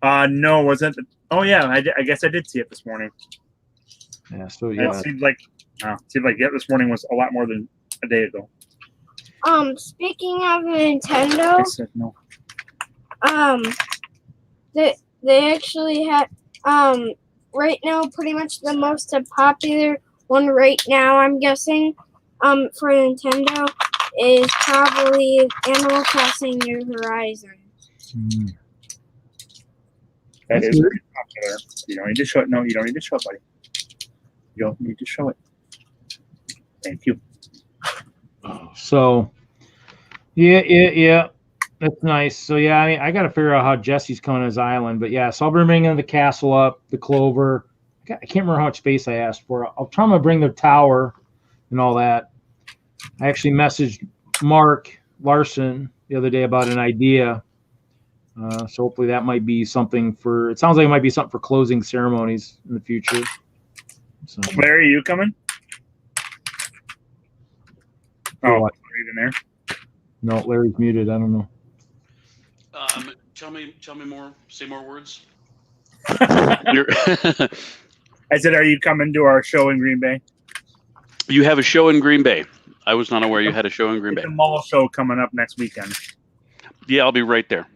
No, wasn't it? Oh yeah, I guess I did see it this morning. Yeah. So yeah. It seemed like this morning was a lot more than a day ago. Speaking of Nintendo, I said no. they actually had right now pretty much the most popular one right now, I'm guessing, for Nintendo is probably Animal Crossing New Horizons. That is pretty popular. You don't need to show it. No, you don't need to show it, buddy. You don't need to show it. Thank you. So, yeah. That's nice. So, yeah, I mean, I got to figure out how Jesse's coming to his island. But, yeah, so I'll be bringing the castle up, the clover. I can't remember how much space I asked for. I'll try to bring the tower and all that. I actually messaged Mark Larson the other day about an idea. So hopefully that might be something it sounds like it might be something for closing ceremonies in the future. So, Larry, are you coming? Oh, what? even there? No, Larry's muted. I don't know. Tell me more. Say more words. I said, are you coming to our show in Green Bay? You have a show in Green Bay. I was not aware you had a show in Green Bay. The mall show coming up next weekend. Yeah, I'll be right there.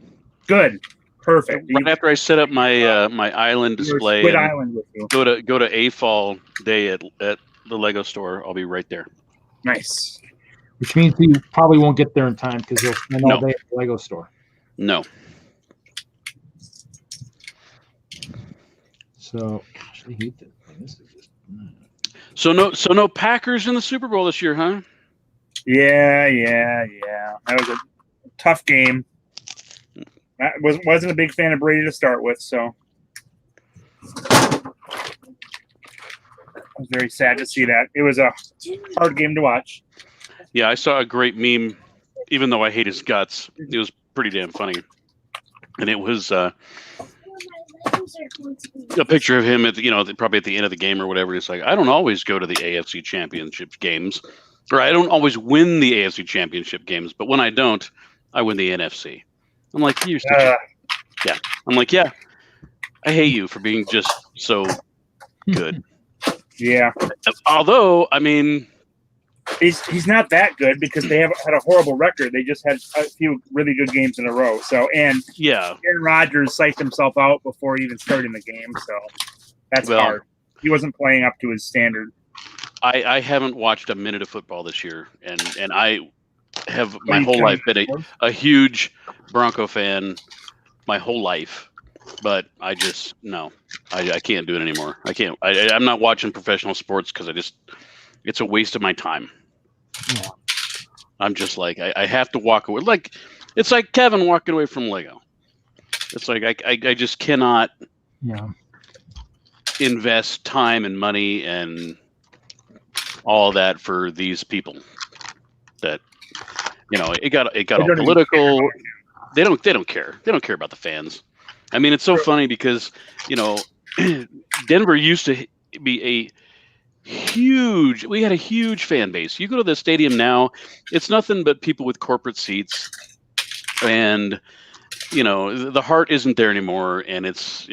Good. Perfect. Right after I set up my my island display, Squid Island with you. go to AFOL Day at the Lego store. I'll be right there. Nice. Which means you probably won't get there in time because you'll spend all day at the Lego store. No. So, gosh, I hate this. This is just. So no Packers in the Super Bowl this year, huh? Yeah. That was a tough game. I wasn't a big fan of Brady to start with, so I was very sad to see that. It was a hard game to watch. Yeah, I saw a great meme, even though I hate his guts. It was pretty damn funny. And it was a picture of him at probably at the end of the game or whatever. It's like, I don't always go to the AFC Championship games, or I don't always win the AFC Championship games, but when I don't, I win the NFC. I'm like, yeah. I'm like, yeah. I hate you for being just so good. Yeah. Although, I mean, He's not that good because they haven't had a horrible record. They just had a few really good games in a row. So and Yeah, Aaron Rodgers psyched himself out before even starting the game. So that's hard. He wasn't playing up to his standard. I haven't watched a minute of football this year, and I have my whole life been a huge Bronco fan my whole life, but I just I can't do it anymore. I can't. I'm not watching professional sports because it's a waste of my time. Yeah. I'm just like I have to walk away. Like it's like Kevin walking away from Lego. It's like I just cannot invest time and money and all that for these people that it got all political. They don't care. They don't care about the fans. I mean, it's so funny because Denver used to be we had a huge fan base. You go to the stadium now, it's nothing but people with corporate seats, and the heart isn't there anymore. And it's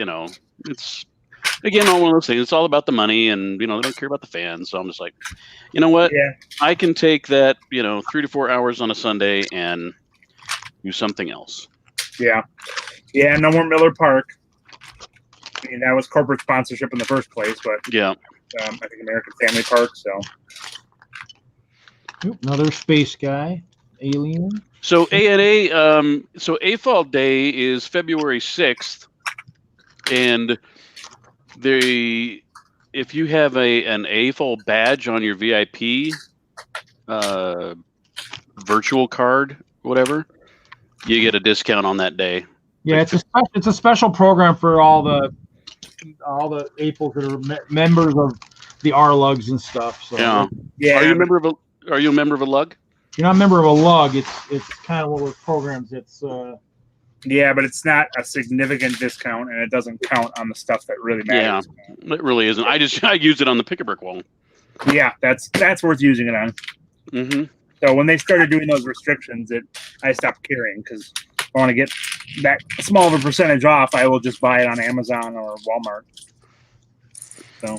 again, all one of those things. It's all about the money, and they don't care about the fans. So I'm just like, you know what? Yeah. I can take that 3 to 4 hours on a Sunday and do something else. Yeah. No more Miller Park. I mean, that was corporate sponsorship in the first place, but yeah, I think American Family Park. So Another space guy, alien. So ANA, so AFOL Day is February 6th, and if you have an AFOL badge on your VIP virtual card, whatever, you get a discount on that day. Yeah, it's a special program for all the AFOLs that are members of the RLUGs and stuff. So yeah. Are you a member of a lug? If you're not a member of a lug, it's kind of one of those programs. It's yeah, but it's not a significant discount, and it doesn't count on the stuff that really matters. Yeah, it really isn't. I use it on the pick-a-brick wall. Yeah, that's worth using it on. Mm-hmm. So when they started doing those restrictions, I stopped caring because if I want to get that small of a percentage off, I will just buy it on Amazon or Walmart. So,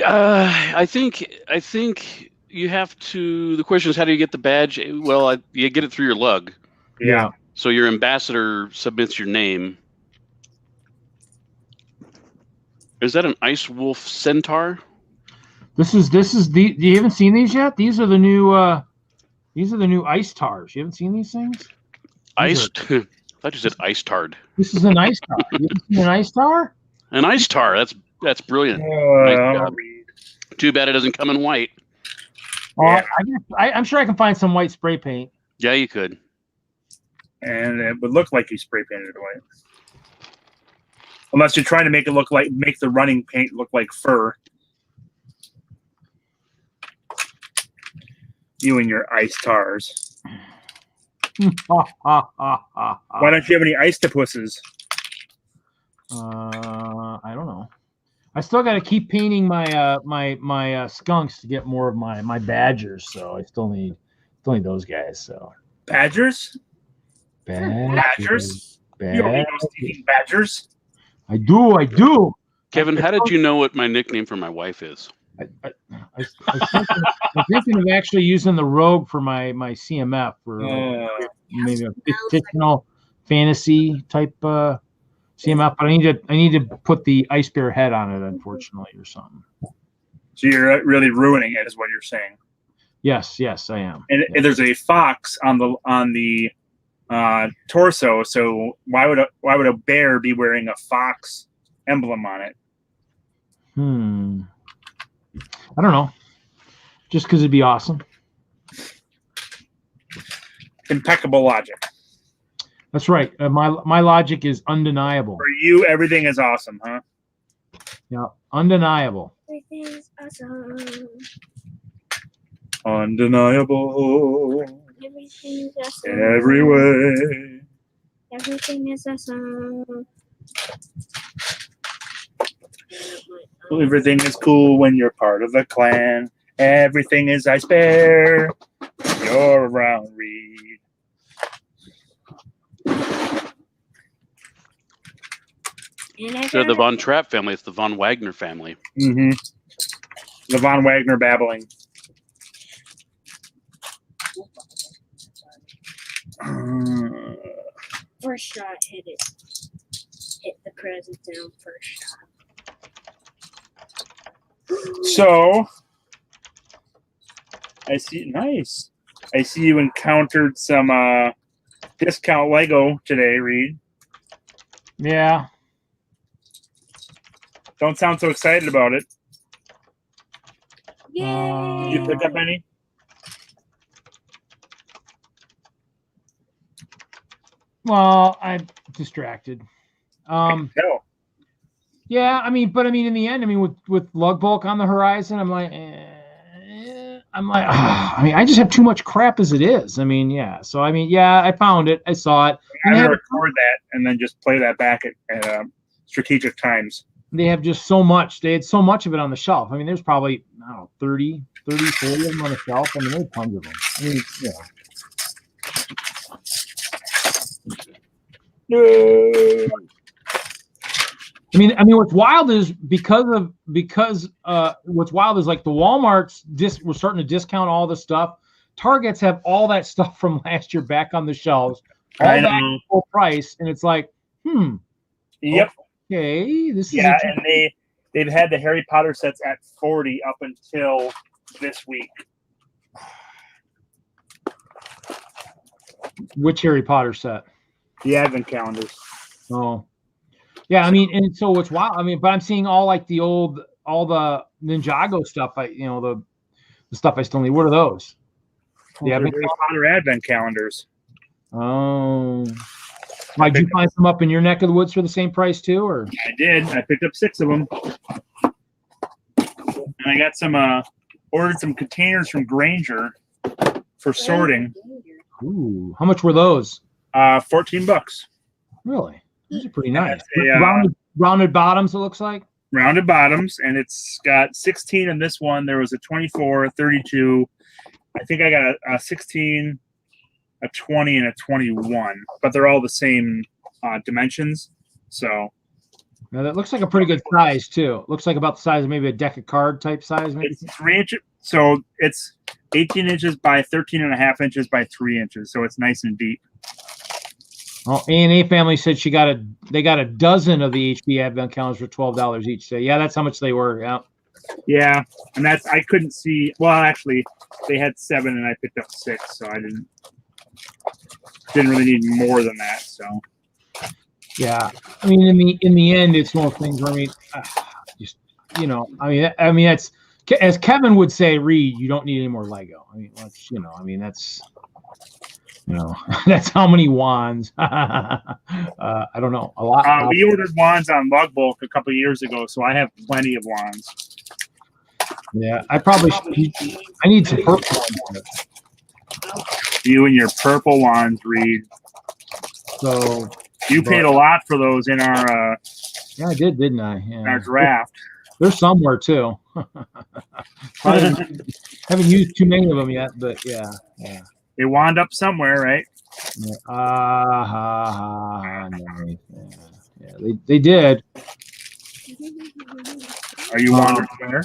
I think you have to. The question is, how do you get the badge? Well, you get it through your lug. Yeah. So your ambassador submits your name. Is that an Ice Wolf Centaur? This is you haven't seen these yet? These are the new ice tars. You haven't seen these things? I thought you said ice tard. This is an ice tar. You haven't seen an ice tar? An ice tar. That's brilliant. Nice job. Too bad it doesn't come in white. I'm sure I can find some white spray paint. Yeah, you could. And it would look like you spray painted it white. Unless you're trying to make the running paint look like fur. You and your ice tars. Why don't you have any ice-topusses? I don't know. I still got to keep painting my my skunks to get more of my badgers. So I still need those guys. So badgers. Badgers. You don't need no stinking badgers. I do. Kevin, how did you know what my nickname for my wife is? I'm thinking of actually using the Rogue for my CMF for maybe a fictional fantasy type CMF, but I need to put the Ice Bear head on it, unfortunately, or something. So you're really ruining it, is what you're saying. Yes, I am. And there's a fox on the torso. So why would a bear be wearing a fox emblem on it? I don't know. Just because it'd be awesome. Impeccable logic. That's right. My logic is undeniable. For you, everything is awesome, huh? Yeah, undeniable. Everything is awesome. Undeniable. Everything is awesome. In every way. Everything is awesome. Everything is cool when you're part of the clan. Everything is Ice Bear. You're around, Reed. They're the Von Trapp family. It's the Von Wagner family. Mm-hmm. The Von Wagner babbling. First shot, hit it. Hit the present down first shot. So, I see. Nice. I see you encountered some discount Lego today, Reed. Yeah. Don't sound so excited about it. Yay! Did you pick up any? Well, I'm distracted. No. Yeah, I mean, in the end, I mean, with lug bulk on the horizon, I'm like, I mean, I just have too much crap as it is. I mean, yeah. So, I mean, yeah, I found it. I saw it. I'm going to record that and then just play that back at strategic times. They have just so much. They had so much of it on the shelf. I mean, there's probably, I don't know, 30, 40 of them on the shelf. I mean, there's tons of them. I mean, yeah. I mean, what's wild is what's wild is like the Walmarts we're starting to discount all the stuff. Targets have all that stuff from last year back on the shelves, all that at full price, and it's like, Yep. Okay, this is and they've had the Harry Potter sets at 40 up until this week. Which Harry Potter set? The Advent calendars. Oh, yeah. I mean, and so what's wild? I mean, but I'm seeing all like all the Ninjago stuff. The stuff I still need. What are those? The Harry Potter Advent calendars. Oh, did you find some up in your neck of the woods for the same price too, or? I did. I picked up 6 of them, and I got some. Ordered some containers from Grainger for sorting. Ooh, how much were those? $14. Really? Those are pretty nice. Rounded bottoms, it looks like. Rounded bottoms, and it's got 16 in this one. There was a 24, 32. I think I got a 16, a 20, and a 21, but they're all the same dimensions. So now that looks like a pretty good size too. It looks like about the size of maybe a deck of card type size. Maybe. It's 3 inches, so it's 18 inches by 13.5 inches by 3 inches. So it's nice and deep. Well, A&A family said they got a dozen of the HB Advent calendars for $12 each. So yeah, that's how much they were. Yeah. Yeah, and I couldn't see. Well, actually, they had 7, and I picked up 6, so I didn't really need more than that. So. Yeah, I mean, in the end, it's one of those things where I mean, that's as Kevin would say, Reed, you don't need any more Lego. I mean, that's how many wands. I don't know, a lot. We ordered wands on Lug Bulk a couple of years ago, so I have plenty of wands. Yeah, I need some purple ones. You and your purple wands, Reed. So. You paid a lot for those in our yeah, I did, didn't I? Yeah. Our draft. There's somewhere too. Haven't used too many of them yet, but yeah. They wound up somewhere, right? Nice. Yeah, they did. Are you wondering where?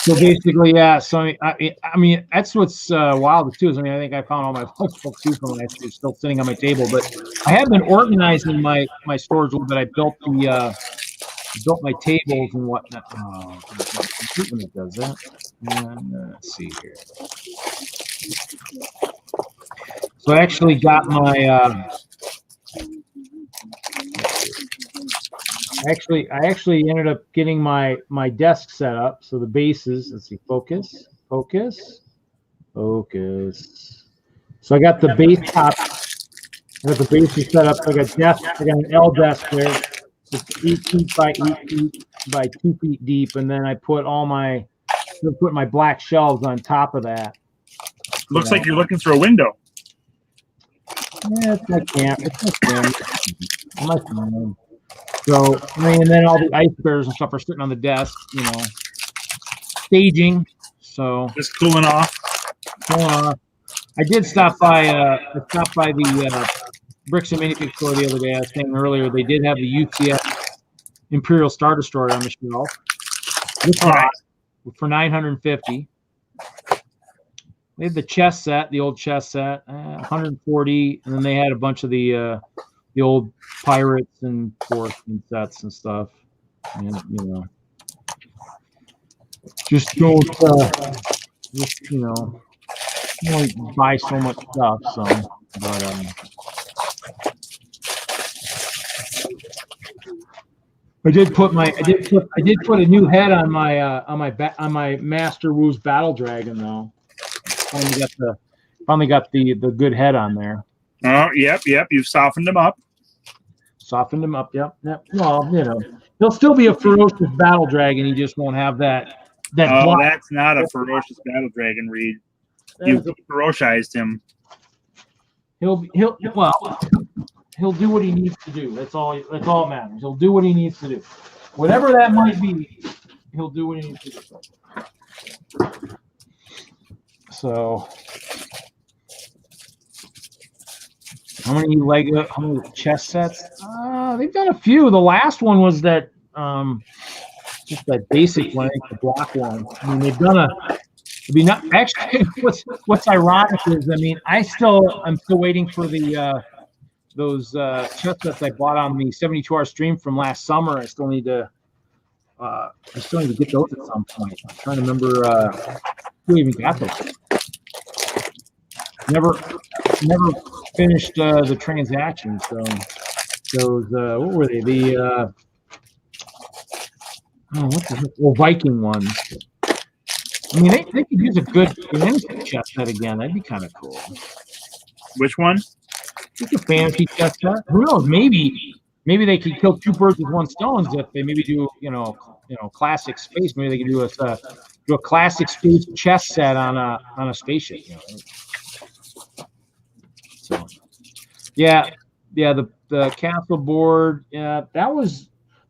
So basically, yeah. So I mean, that's what's wild too. Is I think I found all my books too from last year still sitting on my table. But I have been organizing my storage a little bit. I built my tables and whatnot. Oh, when it does that. And, let's see here. So I actually got my. I actually ended up getting my desk set up. So the bases, let's see, focus. So I got the base top. I got the bases set up. So I got desk. I got an L desk there. It's 8 feet by 8 feet by 2 feet deep, and then I put my black shelves on top of that. Looks like you're looking through a window. Yeah, it's my camp. On my phone. So, I mean, and then all the ice bears and stuff are sitting on the desk, staging. So just cooling off. I did stop by the Bricks and Minifig store the other day. I was saying earlier they did have the UCF Imperial Star Destroyer on the shelf. for $950. They had the chess set, the old chess set, $140, and then they had a bunch of the old pirates and porcelain sets and stuff. And you know, just don't, just you know, you only buy so much stuff. So, but I did put a new head on my Master Wu's Battle Dragon though. Finally got the good head on there. Oh, yep. You've softened him up. Yep. Well, you know, he'll still be a ferocious battle dragon. He just won't have that. Oh, block. that's not a ferocious battle dragon, Reed. You ferocized him. He'll do what he needs to do. That's all that matters. He'll do what he needs to do. Whatever that might be, he'll do what he needs to do. So, how many chess sets? They've done a few. The last one was that just that basic one, I think the block one. I mean, they've done actually. What's ironic is, I mean, I'm still waiting for those chess sets I bought on the 72-hour stream from last summer. I still need to get those at some point. I'm trying to remember who even got those. Never finished the transaction. So those what were they? The what the heck? Well, Viking ones. I mean, they could use a good chess set again. That'd be kind of cool. Which one? Just a fantasy chess set. Who knows? Maybe they could kill two birds with one stone if they maybe do classic space. Maybe they could do a classic space chess set on a spaceship. You know? So yeah, the castle board. Yeah,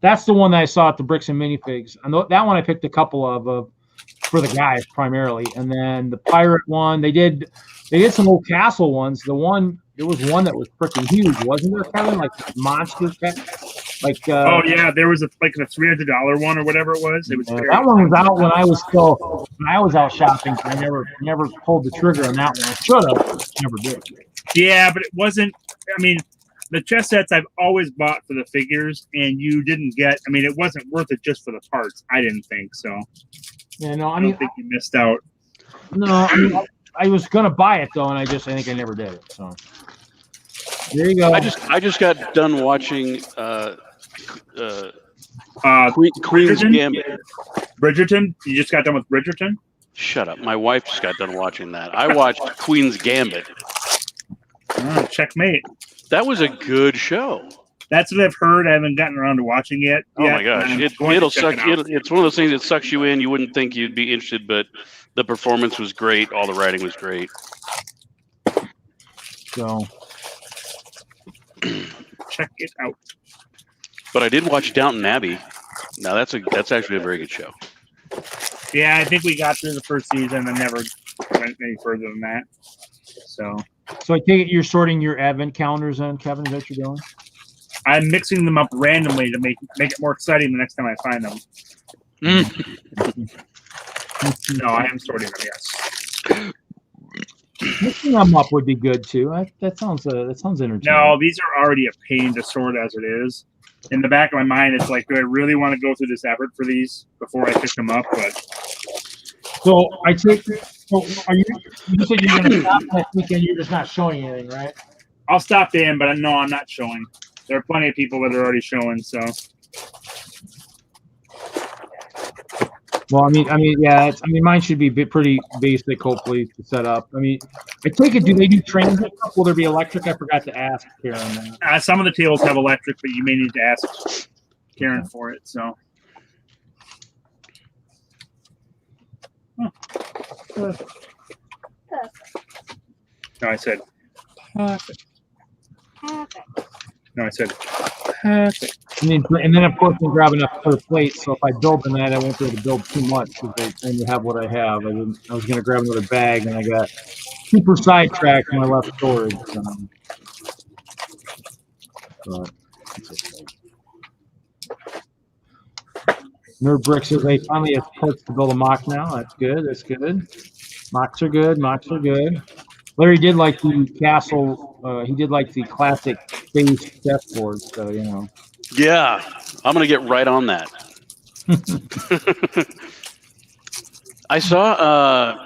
that's the one that I saw at the Bricks and Minifigs. I know that one I picked a couple of for the guys primarily, and then the pirate one. They did some old castle ones. There was one that was freaking huge, wasn't there, Kevin? Like monster, like. Oh yeah, there was like the $300 one or whatever it was. It was that one was out when I was out shopping. I never pulled the trigger on that one. I should have, never did. Yeah, but it wasn't. I mean, the chess sets I've always bought for the figures, and you didn't get. I mean, it wasn't worth it just for the parts. I didn't think so. Yeah, no, I don't think you missed out. No, I mean, I was gonna buy it though, and I think I never did it. So there you go. I just got done watching Queen's Gambit. Bridgerton? You just got done with Bridgerton? Shut up. My wife just got done watching that. I watched Queen's Gambit. Oh, checkmate. That was a good show. That's what I've heard. I haven't gotten around to watching it. Oh my gosh. It'll suck. It's one of those things that sucks you in. You wouldn't think you'd be interested, but the performance was great. All the writing was great. So check it out. But I did watch Downton Abbey. Now that's actually a very good show. Yeah, I think we got through the first season and never went any further than that. So I take it you're sorting your advent calendars then, Kevin, is that what you're doing? I'm mixing them up randomly to make it more exciting the next time I find them. No, I am sorting them, yes. Mixing them up would be good too. That sounds entertaining. No, these are already a pain to sort as it is. In the back of my mind, it's like, do I really want to go through this effort for these before I pick them up? But so I take. So are you? You said you're going to stop next weekend. You're just not showing anything, right? I'll stop in, but no, I'm not showing. There are plenty of people that are already showing. So. Well, I mean, yeah. Mine should be pretty basic, hopefully, to set up. I mean, I take it. Do they do transit? Will there be electric? I forgot to ask Karen. Some of the tables have electric, but you may need to ask Karen for it. So. Perfect. No, I said perfect. No, I said perfect. And then of course I'm grabbing enough per plate. So if I build the night, I won't be able to build too much because I only have what I have. I was going to grab another bag, and I got super sidetracked when I left storage. But it's okay. Nerd Bricks says they finally have parts to build a mock now. That's good. That's good. Mocks are good. Mocks are good. Larry did like the castle. He did like the classic space chessboard. So you know. Yeah, I'm gonna get right on that. I saw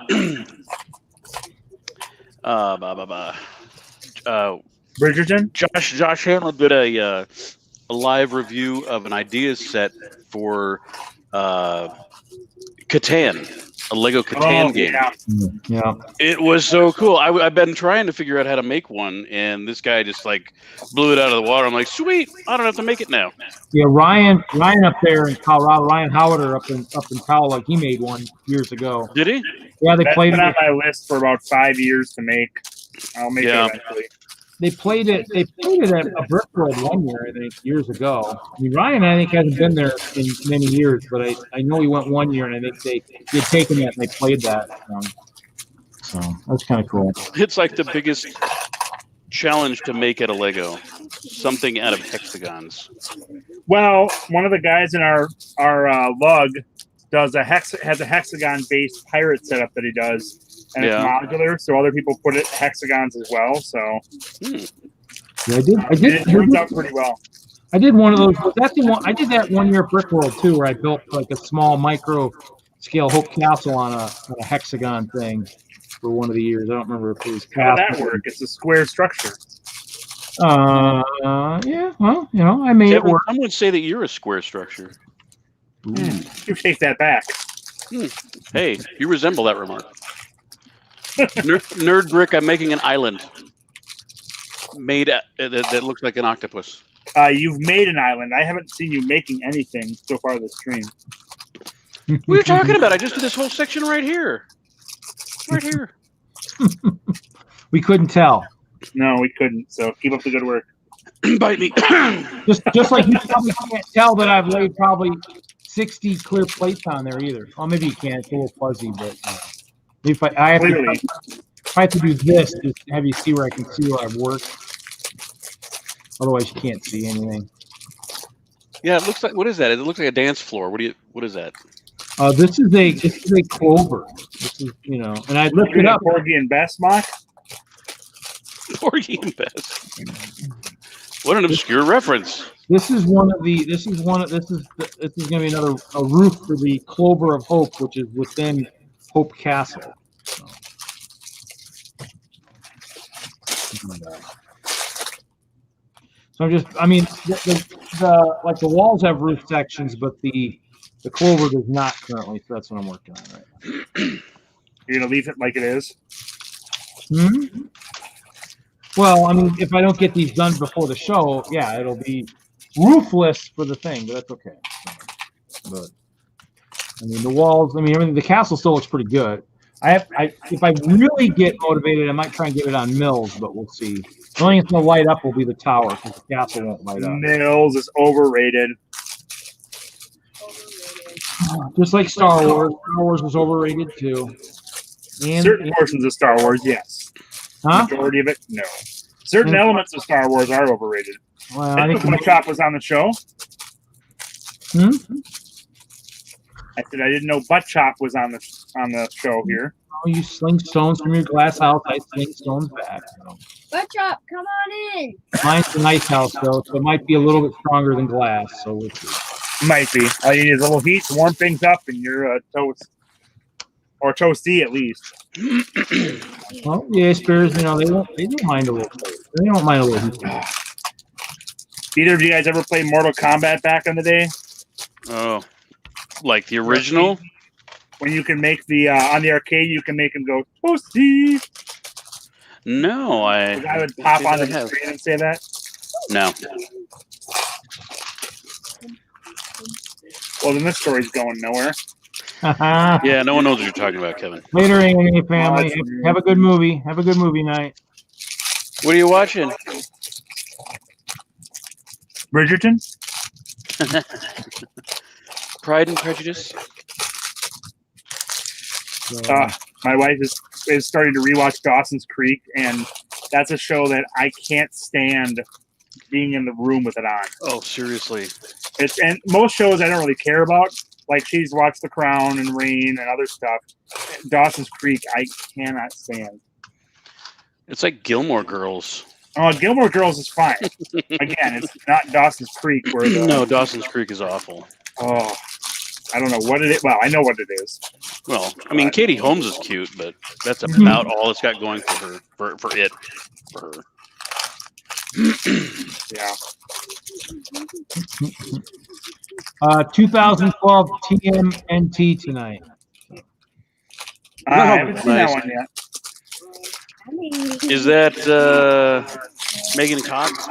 Bridgerton. Josh Hanlon did a live review of an ideas set for Catan, a Lego Catan game. Yeah. It was so cool. I've been trying to figure out how to make one, and this guy just like blew it out of the water. I'm like, sweet, I don't have to make it now. Yeah, Ryan up there in Colorado, Ryan Howard up in Powell, he made one years ago. Did he? Yeah, they That's played been it. on my list for about 5 years to make. I'll make it eventually. They played it at a Brickworld 1 year, I think, years ago. I mean, Ryan, I think, hasn't been there in many years, but I know he went 1 year, and I think they had taken that and they played that. So that's kind of cool. It's like the biggest challenge to make at a Lego, something out of hexagons. Well, one of the guys in our lug has a hexagon-based pirate setup that he does. And it's modular, so other people put it hexagons as well. So yeah, I did. It turns out pretty well. I did one of those. Was that the one? I did that 1 year at Brickworld too, where I built like a small micro scale Hope Castle on a hexagon thing for one of the years. I don't remember if it was. How did that work? It's a square structure. Yeah. Well, you know, I made it work. Some would say that you're a square structure. You take that back. Hey, you resemble that remark. Nerd Brick, I'm making an island made that looks like an octopus. You've made an island. I haven't seen you making anything so far this stream. What are you talking about? I just did this whole section right here. Right here. We couldn't tell. No, we couldn't. So keep up the good work. Bite me. just like you probably can't tell that I've laid probably 60 clear plates on there either. Well, maybe you can. It's a little fuzzy, but if I have to do this to have you see where I can see where I've worked. Otherwise, you can't see anything. Yeah, it looks like, what is that? It looks like a dance floor. What is that? This is a clover. This is, you know, and I looked it up. Porgy and Bess mock. Porgy and Bess. What an obscure reference. This is going to be another roof for the Clover of Hope, which is within Hope Castle. So I mean, the walls have roof sections, but the Clover does not currently. So that's what I'm working on right now. You're gonna leave it like it is. Well, I mean, if I don't get these done before the show, yeah, it'll be roofless for the thing, but that's okay. But I mean, the walls. I mean, the castle still looks pretty good. If I really get motivated, I might try and get it on Mills, but we'll see. The only thing that's gonna light up will be the tower because the castle won't light up. Mills is overrated. Just like Star Wars. Star Wars was overrated too. Certain portions of Star Wars, yes. Majority of it, no. Certain elements of Star Wars are overrated. Well, I think Buttchop was on the show. I said I didn't know Buttchop was on the show here. Oh, you sling stones from your glass house. I sling stones back. So. Buttchop, come on in. Mine's a nice house though, so it might be a little bit stronger than glass. So we'll see. Might be. All you need is a little heat to warm things up, and you're toast. Or toasty at least. Well, yeah, Spears, you know, they don't mind a little. They don't mind a little heat. Either of you guys ever play Mortal Kombat back in the day? Oh, like the original? When you can make the on the arcade, you can make them go toasty. No, I would pop on the screen and say that. No. Well, then this story's going nowhere. Yeah, no one knows what you're talking about, Kevin. Later, Amy family. Have a good movie. Have a good movie night. What are you watching? Bridgerton? Pride and Prejudice? My wife is starting to rewatch Dawson's Creek, and that's a show that I can't stand being in the room with it on. Oh, seriously. And most shows I don't really care about, like she's watched The Crown and Rain and other stuff. Dawson's Creek, I cannot stand. It's like Gilmore Girls. Oh, Gilmore Girls is fine. Again, it's not Dawson's Creek where the No, Dawson's Creek is awful. oh, I don't know what it is. Well, I know what it is. Well, I mean, Katie Holmes is cute, but that's about all it's got going for her. For her. Yeah. 2012 TMNT tonight. I haven't seen that Nice. one yet. Is that Megan Fox?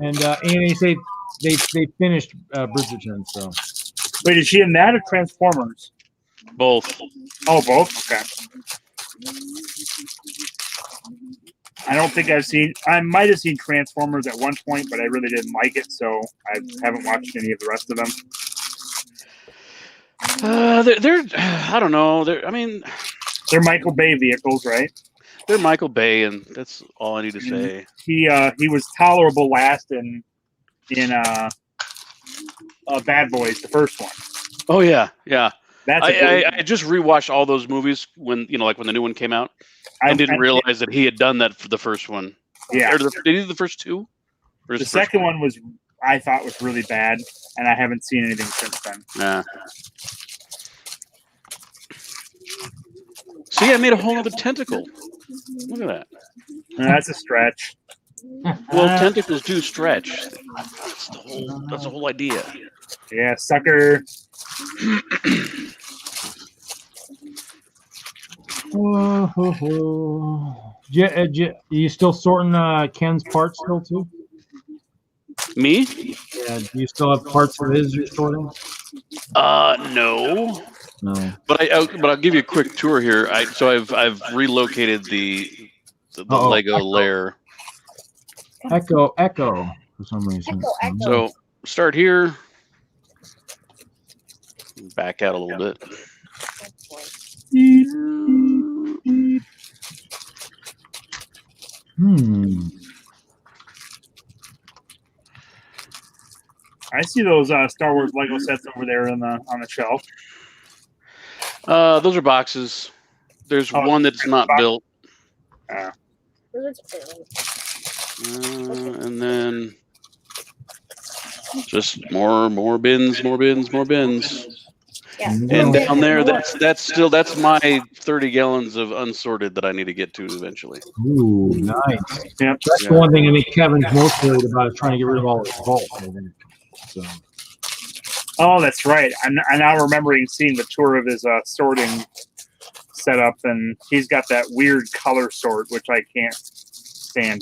And they say they finished Bridgerton. So Wait, is she in that or Transformers? Both. Oh, both? Okay. I don't think I've seen. I might have seen Transformers at one point, but I really didn't like it, so I haven't watched any of the rest of them. They're I don't know. They're Michael Bay vehicles, right? They're Michael Bay, and that's all I need to say. He was tolerable last in Bad Boys, the first one. Oh yeah. That's I just rewatched all those movies when like when the new one came out. I didn't realize that he had done that for the first one. Yeah. Did he do the first two? Or The second one was, I thought, was really bad, and I haven't seen anything since then. Nah. See, I made a whole other tentacle. Look at that. That's a stretch. Well, tentacles do stretch. That's the whole idea. Yeah, sucker. You still sorting Ken's parts still too? Me? Yeah. Do you still have parts of his you're sorting? No. No. But I'll give you a quick tour here. I've relocated the Lego layer. Echo for some reason. Echo. So start here. Back out a little bit. I see those Star Wars Lego sets over there on the shelf. Those are boxes. There's one that's not built. And then just more bins. Yeah. And down there, that's my 30 gallons of unsorted that I need to get to eventually. Ooh, nice. Yep. That's the one thing I think Kevin's most worried about is trying to get rid of all his vault. I think. So. Oh, that's right. I'm now remembering seeing the tour of his sorting setup, and he's got that weird color sort, which I can't stand.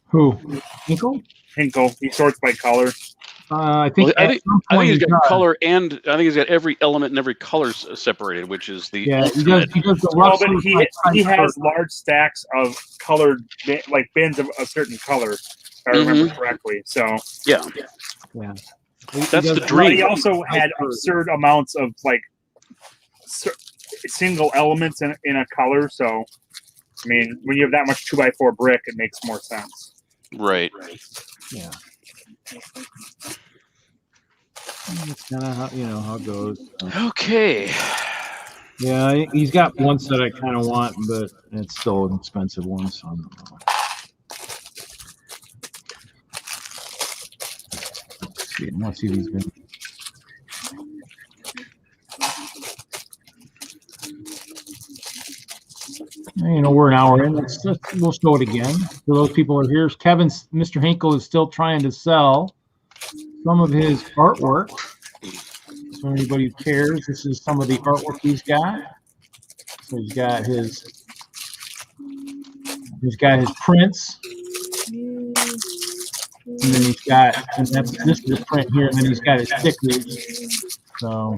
Who? Hinkle? Hinkle. He sorts by color. I think he's got color, and I think he's got every element and every color separated, which is the he does the well, but he has large stacks of colored like bins of a certain color, if I remember correctly. So yeah. That's the dream. But he also had absurd amounts of like single elements in a color. So I mean, when you have that much 2x4 brick, it makes more sense. Right. Yeah. That's kind of how it goes. So. Okay. Yeah, he's got one set I kind of want, but it's still an expensive one, so I don't know. Let's see these bins. We're an hour in. We'll show it again. For those people who are here, Mr. Hinkle is still trying to sell some of his artwork. So anybody who cares, this is some of the artwork he's got. So he's got his prints. And then he's got, this is a print here, and then he's got his stickers. So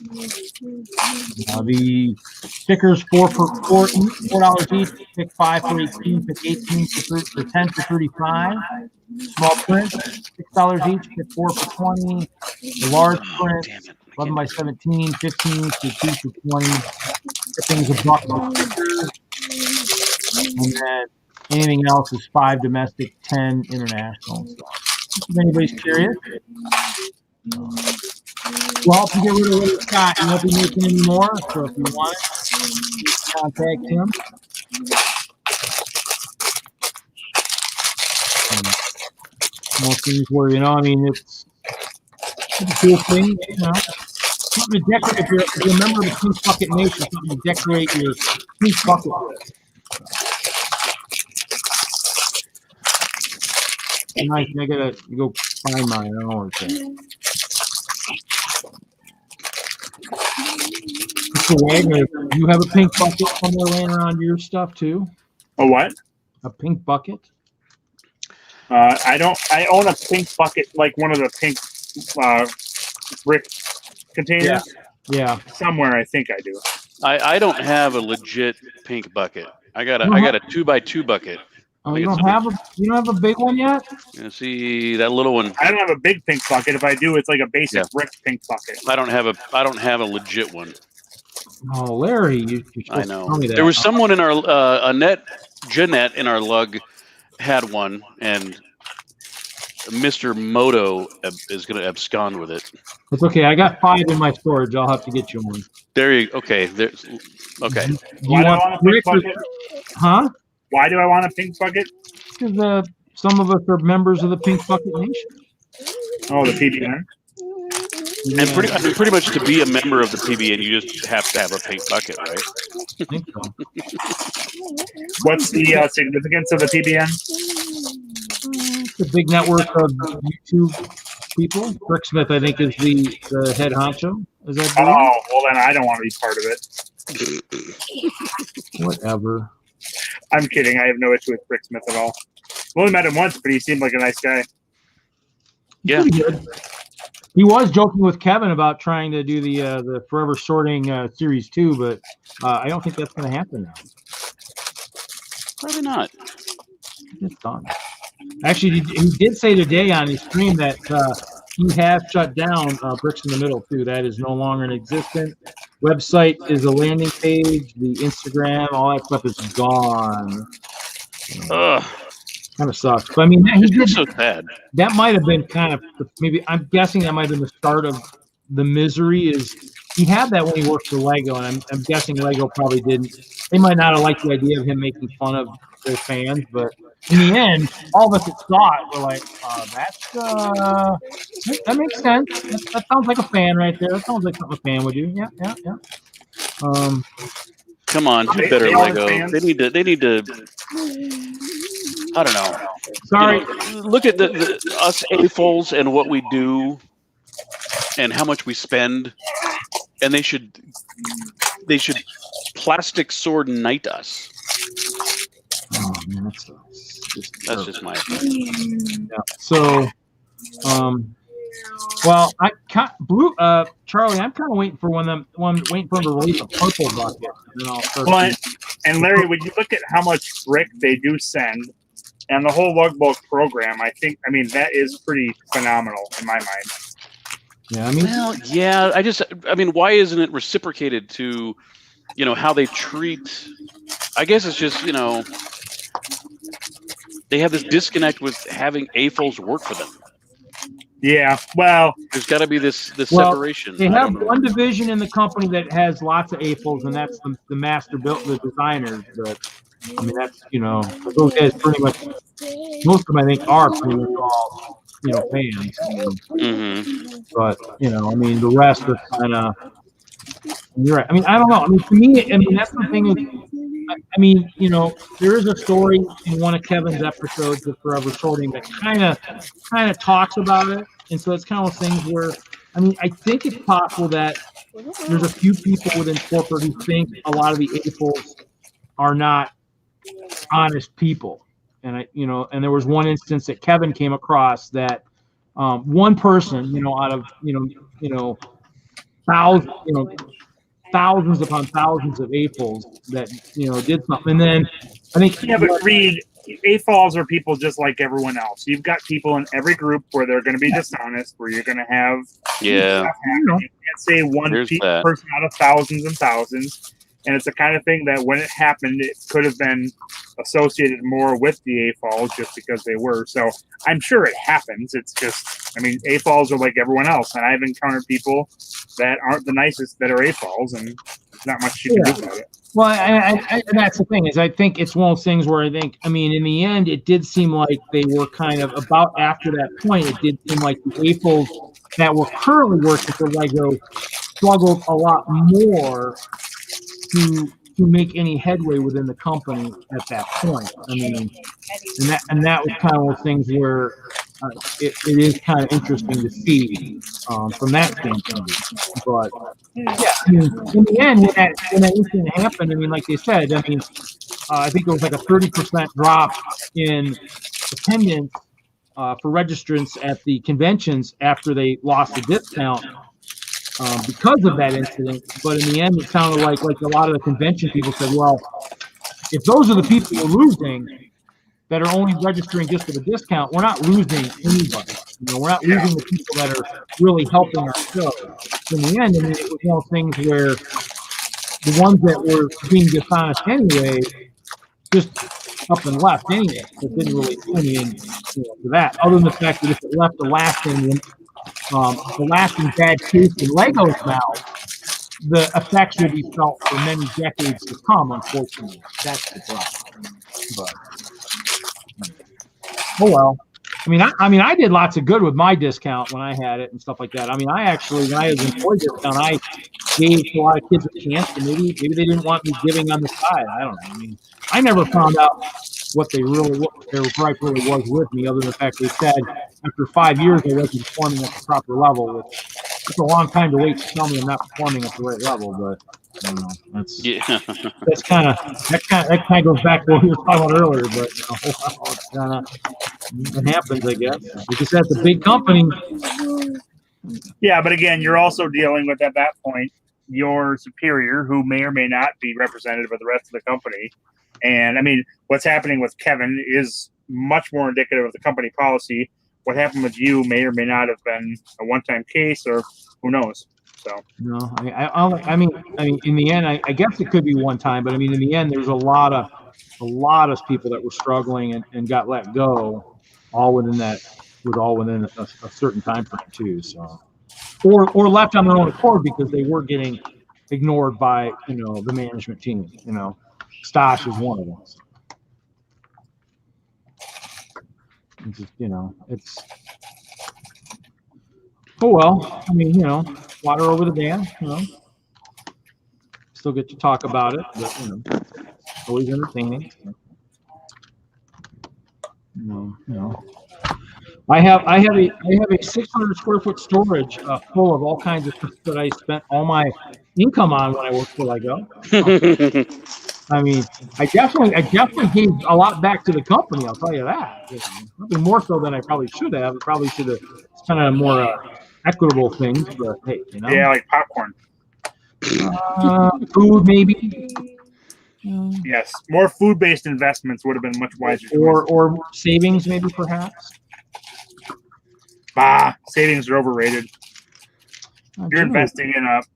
the stickers $4 each. Pick 5 for 18. Pick 18 for 10 for 35. Small print $6 each. Pick 4 for 20. The large print 11 by 17, 15 for 2 for 20. Everything's $1. And then anything else is 5 domestic, 10 international. So if anybody's curious, We'll help you get rid of Little Scott. He won't be making any more, so if you want it, contact him. Most things where, you know, I mean, it's a cool thing, you know. Something to decorate, if you're a member of the Pink Bucket Nation, something to decorate your Pink Bucket with. Nice, I gotta go find mine. I don't know where it's at. Mr. Wagner, do you have a pink bucket somewhere laying around your stuff too? A what? A pink bucket? I don't. I own a pink bucket, like one of the pink brick containers. Yeah. Somewhere, I think I do. I don't have a legit pink bucket. I got a 2x2 bucket. Oh, you don't have a big one yet? You see that little one? I don't have a big pink bucket. If I do, it's like a basic brick pink bucket. I don't have a legit one. Oh, Larry, you're I supposed know. to tell me that. There was someone in our Jeanette in our lug had one, and Mr. MOTO is going to abscond with it. It's okay. I got 5 in my storage. I'll have to get you one. There you okay. There's okay. Why do I want a pink bucket? Huh? Why do I want a pink bucket? Because some of us are members of the Pink Bucket Nation. Oh, the PBN. Yeah. And pretty much to be a member of the PBN, you just have to have a pink bucket, right? I think so. What's the significance of the PBN? It's a big network of YouTube people. Bricksmith, I think, is the head honcho. Is that big? Oh, well then I don't want to be part of it. Whatever. I'm kidding. I have no issue with Bricksmith at all. I've only met him once, but he seemed like a nice guy. Yeah. Pretty good. He was joking with Kevin about trying to do the Forever Sorting Series 2, but I don't think that's going to happen now. Probably not. It's done. Actually, he did say today on his stream that he has shut down Bricks in the Middle, too. That is no longer in existence. Website is a landing page. The Instagram, all that stuff is gone. Ugh. Kind of sucks. But I mean, he did. So sad. That might have been kind of maybe. I'm guessing that might have been the start of the misery. Is he had that when he worked for Lego, and I'm guessing Lego probably didn't. They might not have liked the idea of him making fun of their fans, but in the end, all of us that saw it were like, that makes sense. That sounds like a fan right there. That sounds like something a fan would do. Yeah. Come on, do better, Lego. They need to. I don't know. Sorry. You know, look at us AFOLs and what we do, and how much we spend, and they should plastic sword knight us. Oh man, That's just my opinion. Yeah. So, well, Charlie, I'm kind of waiting for them to release a purple bucket, and then I'll start. And Larry, when you look at how much brick they do send, and the whole lug bulk program, I mean that is pretty phenomenal in my mind. Yeah, I mean, well, yeah. I mean, why isn't it reciprocated to, how they treat? I guess it's just, they have this disconnect with having AFOLs work for them. Yeah, well, there's got to be this separation. They have one division in the company that has lots of AFOLs, and that's the master built, the designers. But I mean, that's those guys pretty much. Most of them, I think, are pretty much all fans. Mm-hmm. But I mean, the rest are kind of. You're right. I mean, I don't know. I mean, to me, I mean, that's the thing is. I mean, there is a story in one of Kevin's episodes of Forever Sorting that kind of talks about it, and so it's kind of things where, I mean, I think it's possible that there's a few people within corporate who think a lot of the AFOLs are not honest people, and and there was one instance that Kevin came across that one person, out of thousands upon thousands of AFOLs that did something, and then I think but Reed, AFOLs are people just like everyone else. You've got people in every group where they're going to be dishonest, where you're going to have you can't say one person out of thousands and thousands. And it's the kind of thing that when it happened, it could have been associated more with the AFOLs just because they were. So I'm sure it happens. It's just, I mean, AFOLs are like everyone else. And I've encountered people that aren't the nicest that are AFOLs, and there's not much you can do about it. Well, and that's the thing is I think it's one of those things where I think, I mean, in the end, it did seem like they were kind of about after that point, it did seem like the AFOLs that were currently working for Lego struggled a lot more to make any headway within the company at that point. I mean, and that was kind of one of those things where it is kind of interesting to see from that standpoint. But yeah, I mean, in the end, when that incident happened, I mean, like they said, I mean, I think it was like a 30% drop in attendance for registrants at the conventions after they lost the discount. Because of that incident, but in the end, it sounded like a lot of the convention people said, well, if those are the people we're losing that are only registering just for the discount, we're not losing anybody. You know, we're not losing the people that are really helping our show. In the end, I mean, it was one of those things where the ones that were being dishonest anyway just up and left anyway. It didn't really do anything to that, other than the fact that if it left a lasting bad taste in Lego's mouth, the effects will be felt for many decades to come, unfortunately. That's the problem. But, oh well. I mean, I did lots of good with my discount when I had it and stuff like that. I mean, I actually, when I was employee discount, I gave a lot of kids a chance, and maybe they didn't want me giving on the side. I don't know. I mean, I never found out what their price really was with me, other than the fact they said after 5 years I wasn't performing at the proper level. Which it's a long time to wait to tell me I'm not performing at the right level, but I don't know. That kind of goes back to what we were talking about earlier. But you know, it happens, I guess. Because that's a big company. Yeah, but again, you're also dealing with at that point your superior, who may or may not be representative of the rest of the company. And I mean, what's happening with Kevin is much more indicative of the company policy. What happened with you may or may not have been a one-time case, or who knows. So no, I mean, in the end, I guess it could be one time, but I mean, in the end, there's a lot of people that were struggling and got let go, all within a certain time frame too. So, or left on their own accord because they were getting ignored by the management team. Stash is one of them. It's just, it's, oh well. I mean, water over the dam. Still get to talk about it, but always entertaining. I have a 600 square foot storage full of all kinds of stuff that I spent all my income on when I worked for Lego. I mean, I definitely gave a lot back to the company. I'll tell you that. Nothing more so than I probably should have. I probably should have spent on more equitable things. But hey, yeah, like popcorn, food maybe. Yes, more food-based investments would have been much wiser. Or savings maybe perhaps. Savings are overrated. You're investing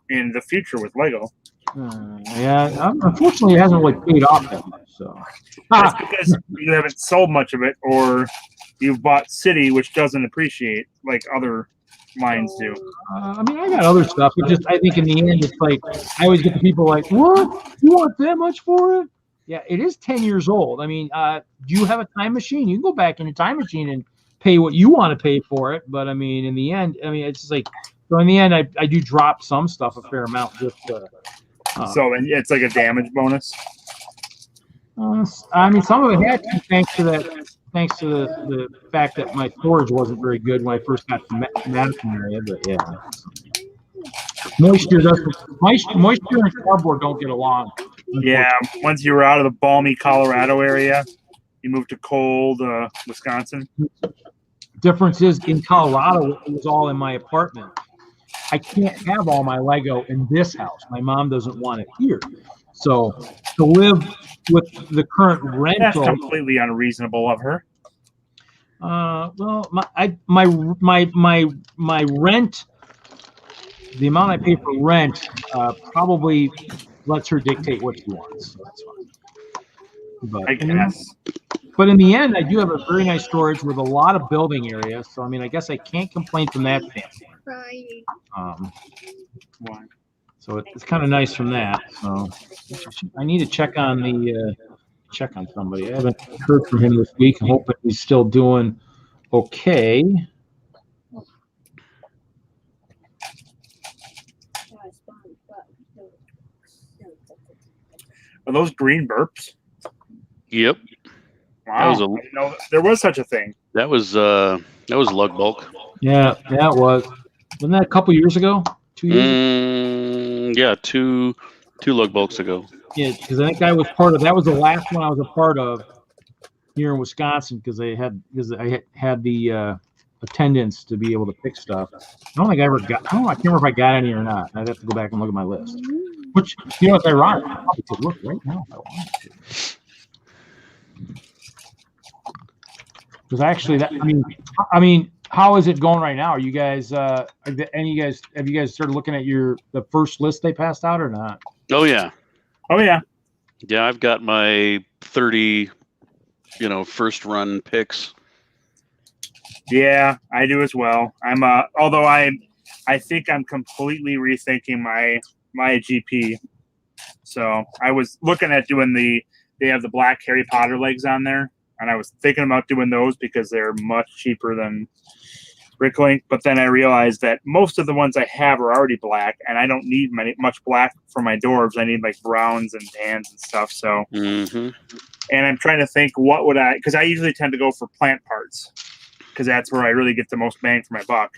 in the future with Lego. Yeah, unfortunately, it hasn't really paid off that much. So that's because you haven't sold much of it, or you've bought City, which doesn't appreciate like other lines do. I mean, I got other stuff. It just, I think in the end, it's like I always get the people like, "What? You want that much for it?" Yeah, it is 10 years old. I mean, do you have a time machine? You can go back in a time machine and pay what you want to pay for it. But I mean, in the end, it's just like, so in the end, I do drop some stuff a fair amount just. So it's like a damage bonus. I mean, some of it had to, thanks to the fact that my storage wasn't very good when I first got to Madison area. But yeah, moisture and cardboard don't get along. Yeah, once you were out of the balmy Colorado area, you moved to cold Wisconsin. Difference is in Colorado, it was all in my apartment. I can't have all my Lego in this house. My mom doesn't want it here. So to live with the current rental, that's completely unreasonable of her. Well, my rent, the amount I pay for rent, probably lets her dictate what she wants. So that's fine. But I guess. But in the end, I do have a very nice storage with a lot of building area. So I mean, I guess I can't complain from that standpoint. So it's kind of nice from that. So I need to check on somebody. I haven't heard from him this week. I'm hoping he's still doing okay. Are those green burps? Yep. Wow. I didn't know there was such a thing. That was lug bulk. Yeah, it was. Wasn't that a couple years ago? 2 years? Yeah, two lug bulks ago. Yeah, because I think I was part of that. Was the last one I was a part of here in Wisconsin because I had the attendance to be able to pick stuff. I don't think I ever got. I can't remember if I got any or not. I'd have to go back and look at my list. Which, you know, it's ironic. I probably could look right now if I wanted to. Because actually, I mean, how is it going right now? Are you guys, have you guys started looking at the first list they passed out or not? Oh yeah. Yeah, I've got my 30, first run picks. Yeah, I do as well. I'm although I think I'm completely rethinking my GP. So I was looking at doing they have the black Harry Potter legs on there, and I was thinking about doing those because they're much cheaper than Bricklink. But then I realized that most of the ones I have are already black, and I don't need much black for my dwarves. I need like browns and tans and stuff. So, and I'm trying to think because I usually tend to go for plant parts because that's where I really get the most bang for my buck.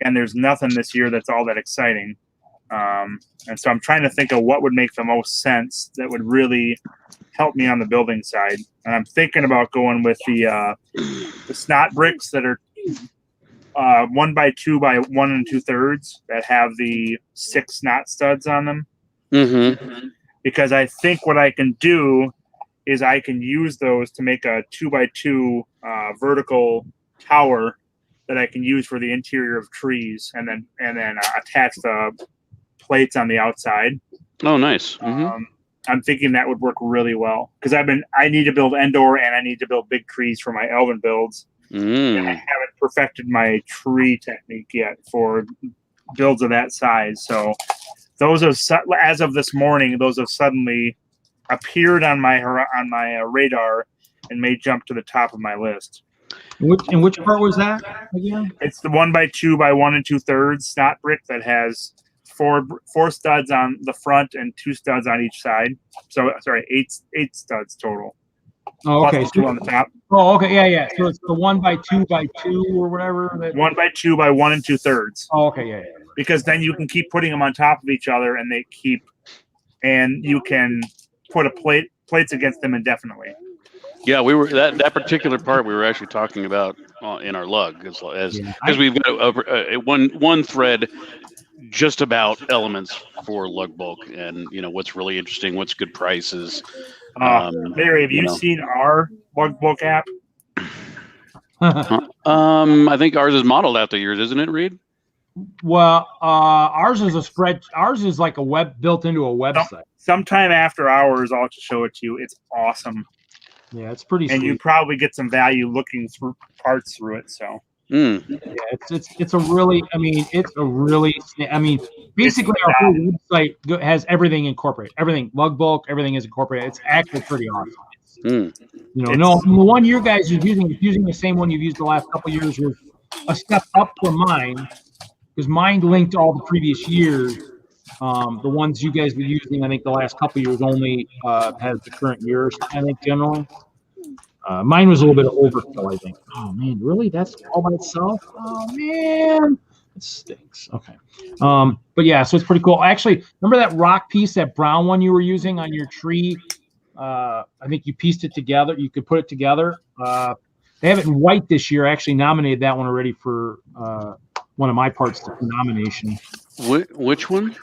And there's nothing this year that's all that exciting. And so I'm trying to think of what would make the most sense that would really help me on the building side. And I'm thinking about going with the snot bricks that are 1x2 by 1 2/3 that have the 6 snot studs on them. Because I think what I can do is I can use those to make a 2x2 vertical tower that I can use for the interior of trees, and then attach the plates on the outside. Oh, nice. I'm thinking that would work really well because I need to build Endor and I need to build big trees for my Elven builds. And I haven't perfected my tree technique yet for builds of that size. So those have, as of this morning, those have suddenly appeared on my radar and may jump to the top of my list. Which part was that again? It's the 1x2 by 1 2/3 snot brick that has four studs on the front and 2 studs on each side. So sorry, eight studs total. Oh, okay. Plus 2 on the top. Oh, okay, yeah. So it's the 1x2 or whatever. 1x2 by 1 2/3. Oh, okay, yeah. Because then you can keep putting them on top of each other, and you can put plates against them indefinitely. Yeah, we were that particular part we were actually talking about in our lug because we've got one thread just about elements for lug bulk and what's really interesting, what's good prices. Mary, have you seen our lug bulk app? I think ours is modeled after yours, isn't it, Reed? Well, ours is ours is like a web built into a website. Sometime after hours, I'll just show it to you. It's awesome. Yeah, it's pretty. And sweet. you probably get some value looking through parts through it. So. Yeah, it's a really. Basically, our whole website has everything incorporated. Everything lug bulk, everything is incorporated. It's actually pretty awesome. The one you guys are using the same one you've used the last couple of years was a step up from mine because mine linked all the previous years. The ones you guys were using, I think the last couple of years only has the current year, I think, generally. Mine was a little bit of overkill, I think. Oh, man, really? That's all by itself? Oh, man. It stinks. Okay. But, yeah, so it's pretty cool. Actually, remember that rock piece, that brown one you were using on your tree? I think you pieced it together. You could put it together. They have it in white this year. I actually nominated that one already for one of my parts for nomination. Which one?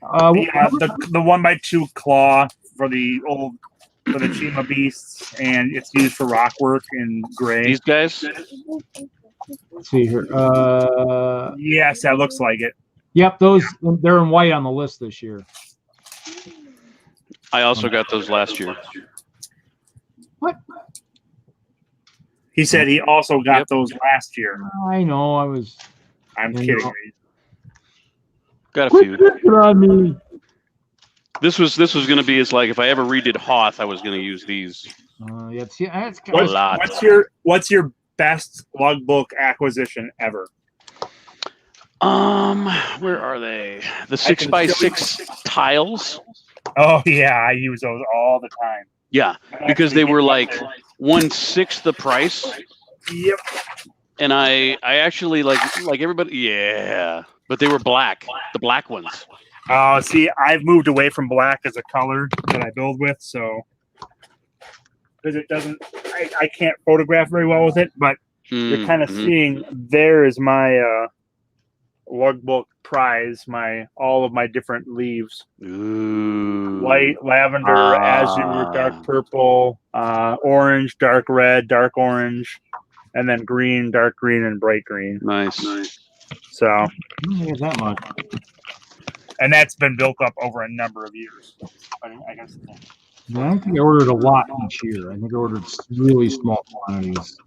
The 1x2 claw for the Chima beasts, and it's used for rock work in gray. These guys? Let's see here. Yes, that looks like it. Yep, they're in white on the list this year. I also got those last year. What? He said he also got those last year. I know. I'm kidding. Got a few. On me. This was going to be like if I ever redid Hoth, I was going to use these. Yeah, see, that's A lot. What's your best logbook acquisition ever? Where are they? The 6x6 tiles. Oh yeah, I use those all the time. Yeah, because they were like 1/6 the price. Yep. And I actually like everybody. Yeah, but they were black. The black ones. See, I've moved away from black as a color that I build with, so because it doesn't, I can't photograph very well with it, but you're kind of seeing there is my logbook prize, all of my different leaves. Ooh. White, lavender, azure, dark purple, orange, dark red, dark orange, and then green, dark green, and bright green. Nice. So I don't think it's that much. and that's been built up over a number of years. I guess. I don't think I ordered a lot each year. I think I ordered really small quantities.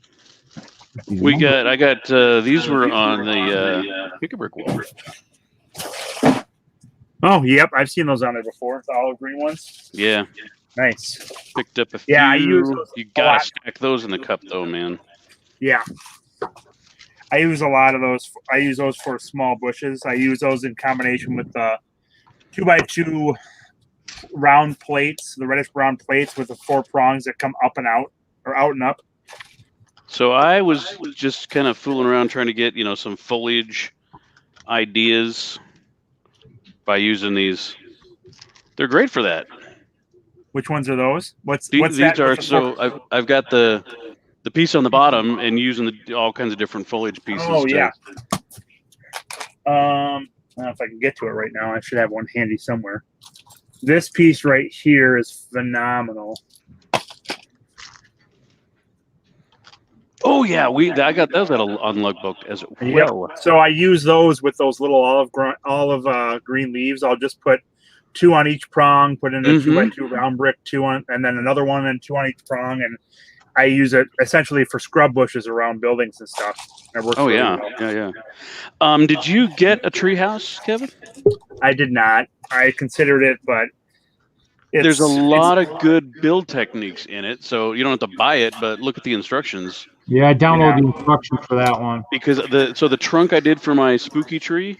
I got these were on the Pick-a-Brick wall. Oh, yep, I've seen those on there before. The olive green ones. Yeah. Nice. Picked up a few. Yeah, I use those you gotta stack those in the cup though, man. Yeah. I use a lot of those. I use those for small bushes. I use those in combination with the 2x2 round plates, the reddish brown plates with the 4 prongs that come up and out, or out and up. So I was just kind of fooling around trying to get, some foliage ideas by using these. They're great for that. Which ones are those? What's these that? are so I've got the piece on the bottom and using all kinds of different foliage pieces. Oh yeah. I don't know if I can get to it right now. I should have one handy somewhere. This piece right here is phenomenal. Oh yeah, I got those on logbook as well. Yep. So I use those with those little olive green leaves. I'll just put 2 on each prong, put in a 2x2 round brick, 2 on, and then another one and 2 on each prong, and I use it essentially for scrub bushes around buildings and stuff. It works really well. Yeah. Did you get a treehouse, Kevin? I did not. I considered it, but there's a lot of good build techniques in it, so you don't have to buy it, but look at the instructions. Yeah, I downloaded the instructions for that one. Because the trunk I did for my spooky tree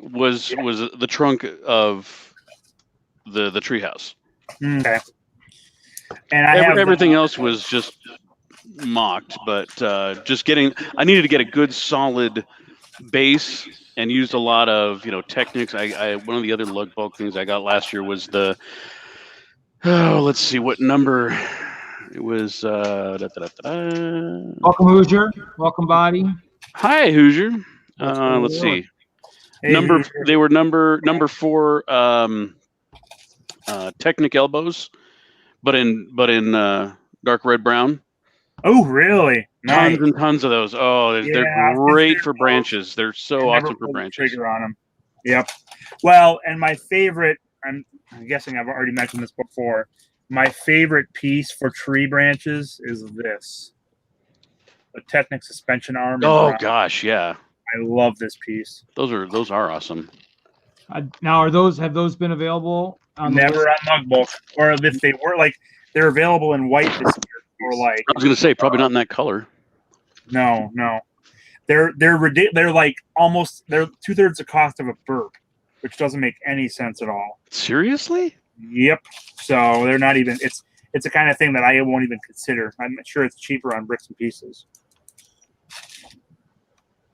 was the trunk of the treehouse. Okay. And everything else was just mocked, but I needed to get a good solid base and used a lot of techniques. I one of the other logbook things I got last year was let's see what number it was. Welcome Hoosier. Welcome Body. Hi Hoosier. Let's see. Hey, they were number 4 Technic elbows, but in dark red brown. Oh really? Nice. Tons and tons of those. Oh, they're great for branches. They're so awesome for branches. Trigger on them. Yep. Well, and my favorite, I'm guessing I've already mentioned this before. My favorite piece for tree branches is this, the Technic suspension arm. Oh gosh, yeah. I love this piece. Those are awesome. Now, have those been available? Never on logbook, or if they were, they're available in white this year. Or I was gonna say probably not in that color. No, they're like almost 2/3 the cost of a burp, which doesn't make any sense at all. Seriously? Yep. So they're not even. It's the kind of thing that I won't even consider. I'm sure it's cheaper on Bricks and Pieces.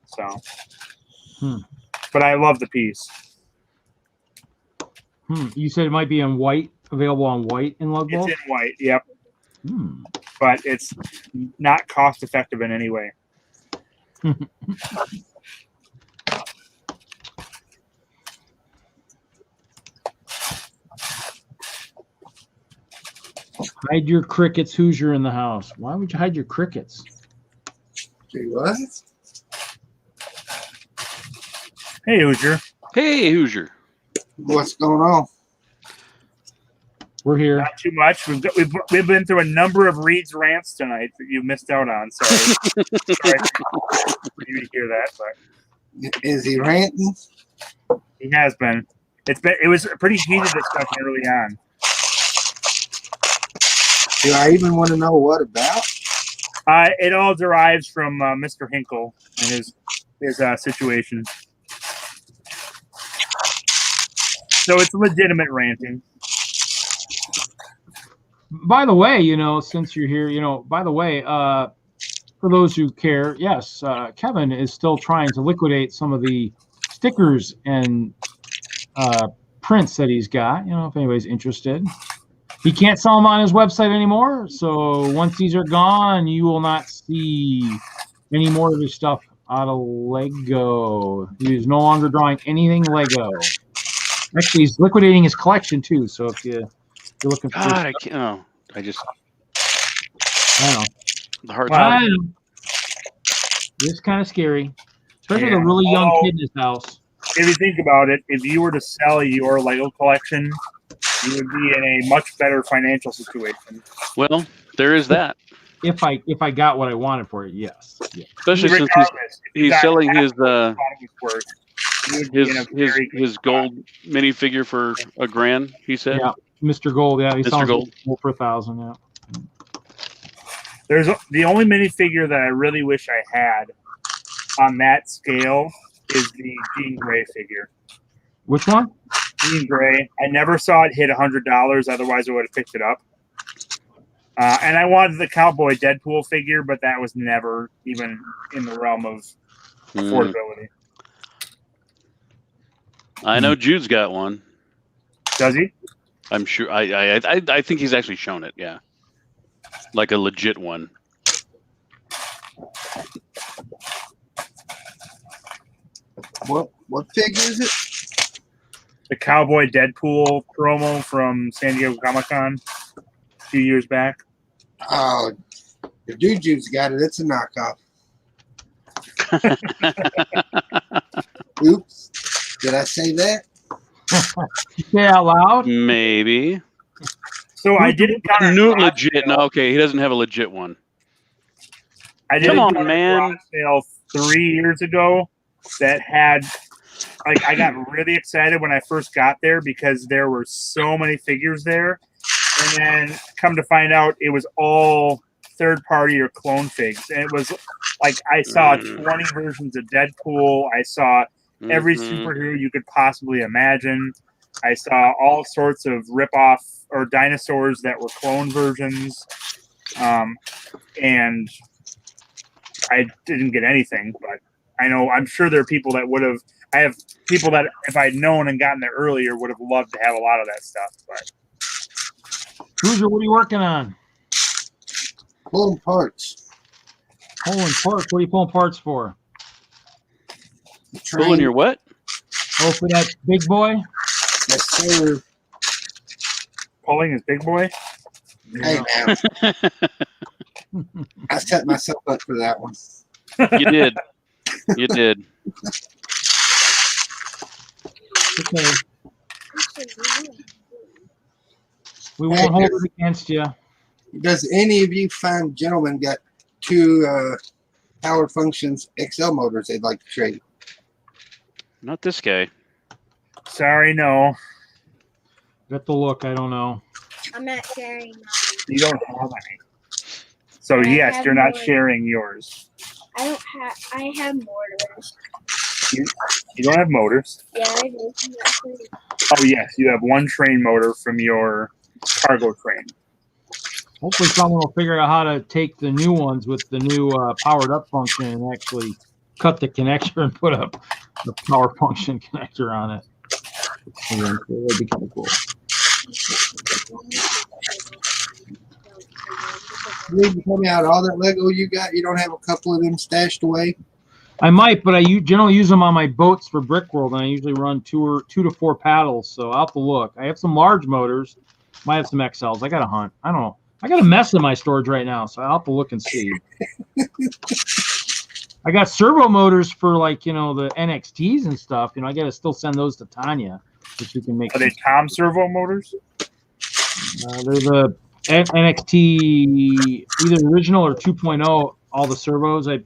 So, but I love the piece. You said it might be in white, available on white in logbook? It's in white. Yep. But it's not cost effective in any way. Hide your crickets, Hoosier, in the house. Why would you hide your crickets? What? Hey, Hoosier. Hey, Hoosier. What's going on? We're here. Not too much. We've been through a number of Reed's rants tonight that you missed out on. Sorry, sorry for you to hear that, but Is he ranting? he has been. It was a pretty heated discussion early on. Do I even want to know what about? It all derives from Mr. Hinkle and his situation. So it's legitimate ranting. By the way, since you're here, by the way, for those who care, yes, Kevin is still trying to liquidate some of the stickers and prints that he's got, if anybody's interested. He can't sell them on his website anymore, so once these are gone, you will not see any more of his stuff out of Lego. He is no longer drawing anything Lego. Actually, he's liquidating his collection, too, so if you're looking for... God, I can't... Oh, I don't know. The heart's I know. It's kind of scary, especially with a really young kid in his house. If you think about it, if you were to sell your Lego collection, you would be in a much better financial situation. Well, there is that. If I got what I wanted for it, yes. Yeah. Especially since he's selling his gold minifigure for $1,000. He said. Yeah, Mr. Gold. Yeah, he's Mr. selling Gold for $1,000. Yeah. There's the only minifigure that I really wish I had on that scale is the Jean Grey figure. Which one? Jean Grey. I never saw it hit $100. Otherwise, I would have picked it up. And I wanted the Cowboy Deadpool figure, but that was never even in the realm of affordability. I know Jude's got one. Does he? I'm sure. I think he's actually shown it. Yeah, like a legit one. What figure is it? The Cowboy Deadpool promo from San Diego Comic-Con a few years back. Oh, the Juju's got it. It's a knockoff. Oops. Did I say that? Say out loud? Maybe. So I didn't new legit. No, okay, he doesn't have a legit one. I did Come a on, man. sale 3 years ago that had, like, I got really excited when I first got there because there were so many figures there. And then come to find out it was all third party or clone figs. And it was like I saw 20 versions of Deadpool. I saw every superhero you could possibly imagine. I saw all sorts of rip-off or dinosaurs that were clone versions. And I didn't get anything, but I'm sure there are people that would have. I have people that if I'd known and gotten there earlier would have loved to have a lot of that stuff. But Hoosier, what are you working on? Pulling parts. Pulling parts? What are you pulling parts for? Pulling your what? Oh, for that big boy? Yes, sir. Pulling his big boy? Hey, man. I set myself up for that one. You did. You did. Okay. We won't hold it against you. Does any of you fine gentlemen got 2 Power Functions XL motors they'd like to trade? Not this guy. Sorry, no. Got the look. I don't know. I'm not sharing mine. You don't have any. So yes, you're not sharing yours. I have mortars. You don't have motors. Yeah, I do. Oh yes, you have 1 train motor from your cargo train. Hopefully someone will figure out how to take the new ones with the new powered up function and actually cut the connector and put up the power function connector on it. And then, so that'd be kind of cool. You need to tell me out all that Lego you got. You don't have a couple of them stashed away? I might, but I generally use them on my boats for Brick World, and I usually run 2 to 4 paddles, so I'll have to look. I have some large motors. Might have some XLs. I got to hunt. I don't know. I got a mess in my storage right now, so I'll have to look and see. I got servo motors for, like, the NXTs and stuff. I got to still send those to Tanya, so she can make. Are they Tom servo motors? They're the NXT, either original or 2.0. All the servos. I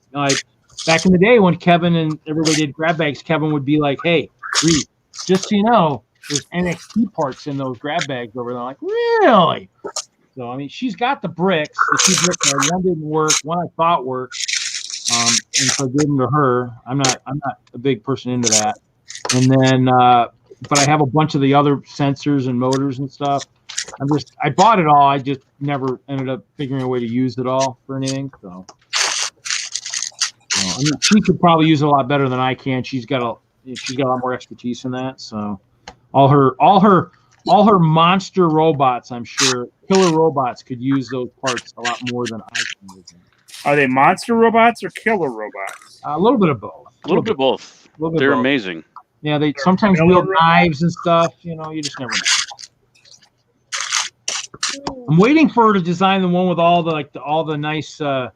back in the day when Kevin and everybody did grab bags, Kevin would be like, "Hey, Reed, just so you know, there's NXT parts in those grab bags over there." I'm like, really? So I mean, she's got the bricks. The 2 bricks, one didn't work. One I thought worked. And so I gave them to her. I'm not a big person into that. And then, but I have a bunch of the other sensors and motors and stuff. I bought it all. I just never ended up figuring a way to use it all for anything. So, I mean, she could probably use it a lot better than I can. She's got a lot more expertise in that. So, all her monster robots, I'm sure, killer robots could use those parts a lot more than I can use them. Are they monster robots or killer robots? A little bit of both. A little bit of both. They're amazing. Yeah, they sometimes wield knives and stuff. You know, you just never know. I'm waiting for her to design the one with all the nice the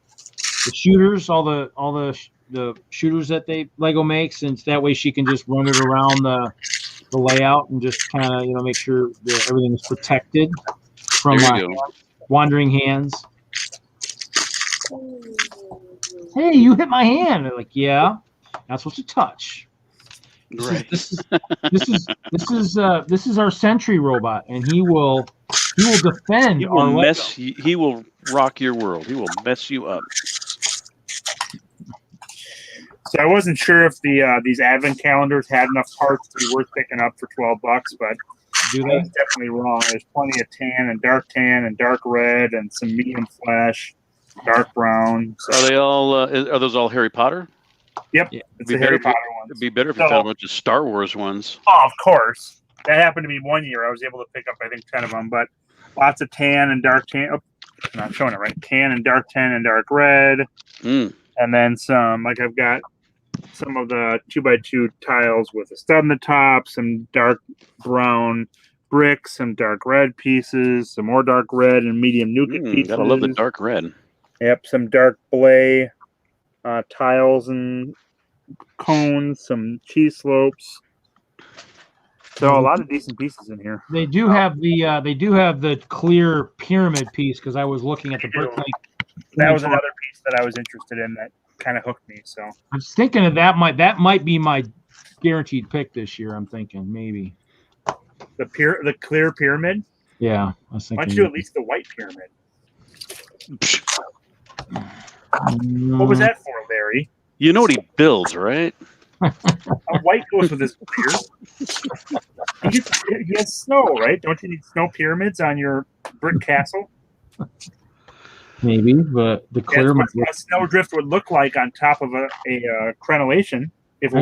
shooters, all the shooters that Lego makes, and that way she can just run it around the layout and just kind of make sure that everything is protected from wandering hands. Hey, you hit my hand. They're like, yeah, not supposed to touch. Right. This is our sentry robot, and he will defend. He will rock your world. He will mess you up. So I wasn't sure if these advent calendars had enough parts to be worth picking up for $12, but I was definitely wrong. There's plenty of tan and dark red and some medium flash, dark brown. So. Are they all? Are those all Harry Potter? Yep, Yeah. it's the Harry Potter ones. It'd be better if you found a bunch of Star Wars ones. Oh, of course. That happened to me one year. I was able to pick up, I think, 10 of them, but lots of tan and dark tan. Oh, I'm not showing it right. Tan and dark red. And then some, like I've got some of the 2x2 tiles with a stud in the top, some dark brown bricks, some dark red pieces, some more dark red and medium nougat pieces. Gotta love the dark red. Yep, some dark blay tiles and cones, some cheese slopes. So a lot of decent pieces in here. They do have the clear pyramid piece because I was looking at the brick link. That was another piece that I was interested in that kind of hooked me. So I was thinking of that might be my guaranteed pick this year. I'm thinking maybe the clear pyramid. Yeah, I was thinking. Why don't you do at least the white pyramid? What was that for, Larry? You know what he builds, right? A white goes with his beard. He has snow, right? Don't you need snow pyramids on your brick castle? Maybe, but the clear. That's what a snowdrift would look like on top of a crenellation. If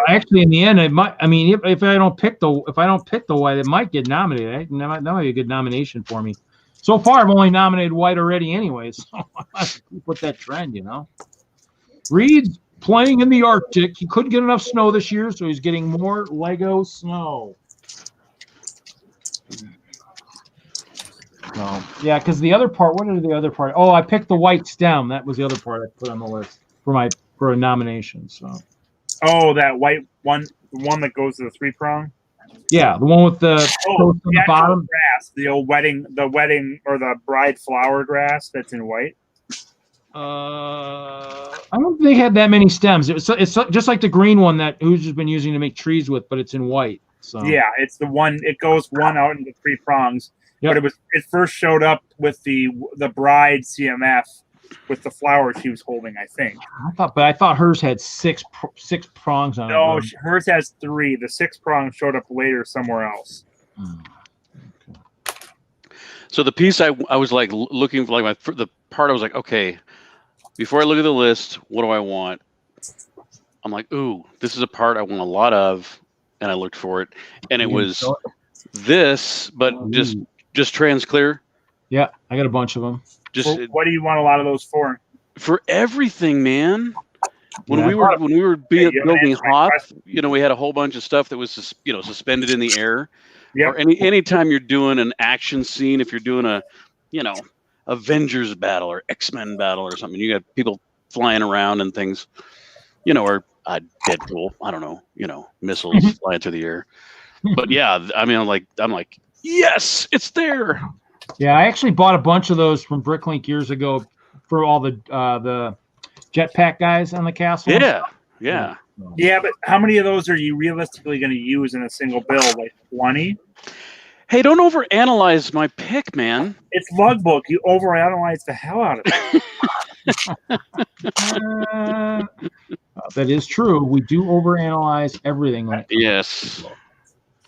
actually, in the end, it might. I mean, if I don't pick the white, it might get nominated. That might be a good nomination for me. So far, I've only nominated white already, anyways. So I put that trend, Reed's playing in the Arctic. He couldn't get enough snow this year, so he's getting more Lego snow. Yeah, because the other part. What are the other part? Oh, I picked the white stem. That was the other part I put on the list for a nomination. So. Oh, that white one, the one that goes to the 3-prong. Yeah, the one with the on the bottom grass, the wedding or the bride flower grass that's in white. I don't think they had that many stems. It's just like the green one that Hoosier's been using to make trees with, but it's in white. So yeah, it's the one. It goes one out into 3 prongs. Yep. But it first showed up with the bride CMF with the flowers she was holding, I think. I thought hers had six prongs on it. No, hers has 3. The 6 prongs showed up later somewhere else. Okay. So the piece I was like looking for, like the part I was like, okay, before I look at the list, what do I want? I'm like, ooh, this is a part I want a lot of, and I looked for it, and it was this, but just trans clear. Yeah, I got a bunch of them. What do you want a lot of those for? For everything, man. When we were building Hoth, we had a whole bunch of stuff that was suspended in the air. Yep. Or anytime you're doing an action scene, if you're doing a Avengers battle or X-Men battle or something, you got people flying around and things, or Deadpool, I don't know, missiles flying through the air. But yeah, I mean, I'm like, yes, it's there. Yeah, I actually bought a bunch of those from Bricklink years ago for all the jetpack guys on the castle. Yeah, yeah. Yeah, but how many of those are you realistically going to use in a single build? Like 20? Hey, don't overanalyze my pick, man. It's logbook. You overanalyze the hell out of it. That is true. We do overanalyze everything. Yes.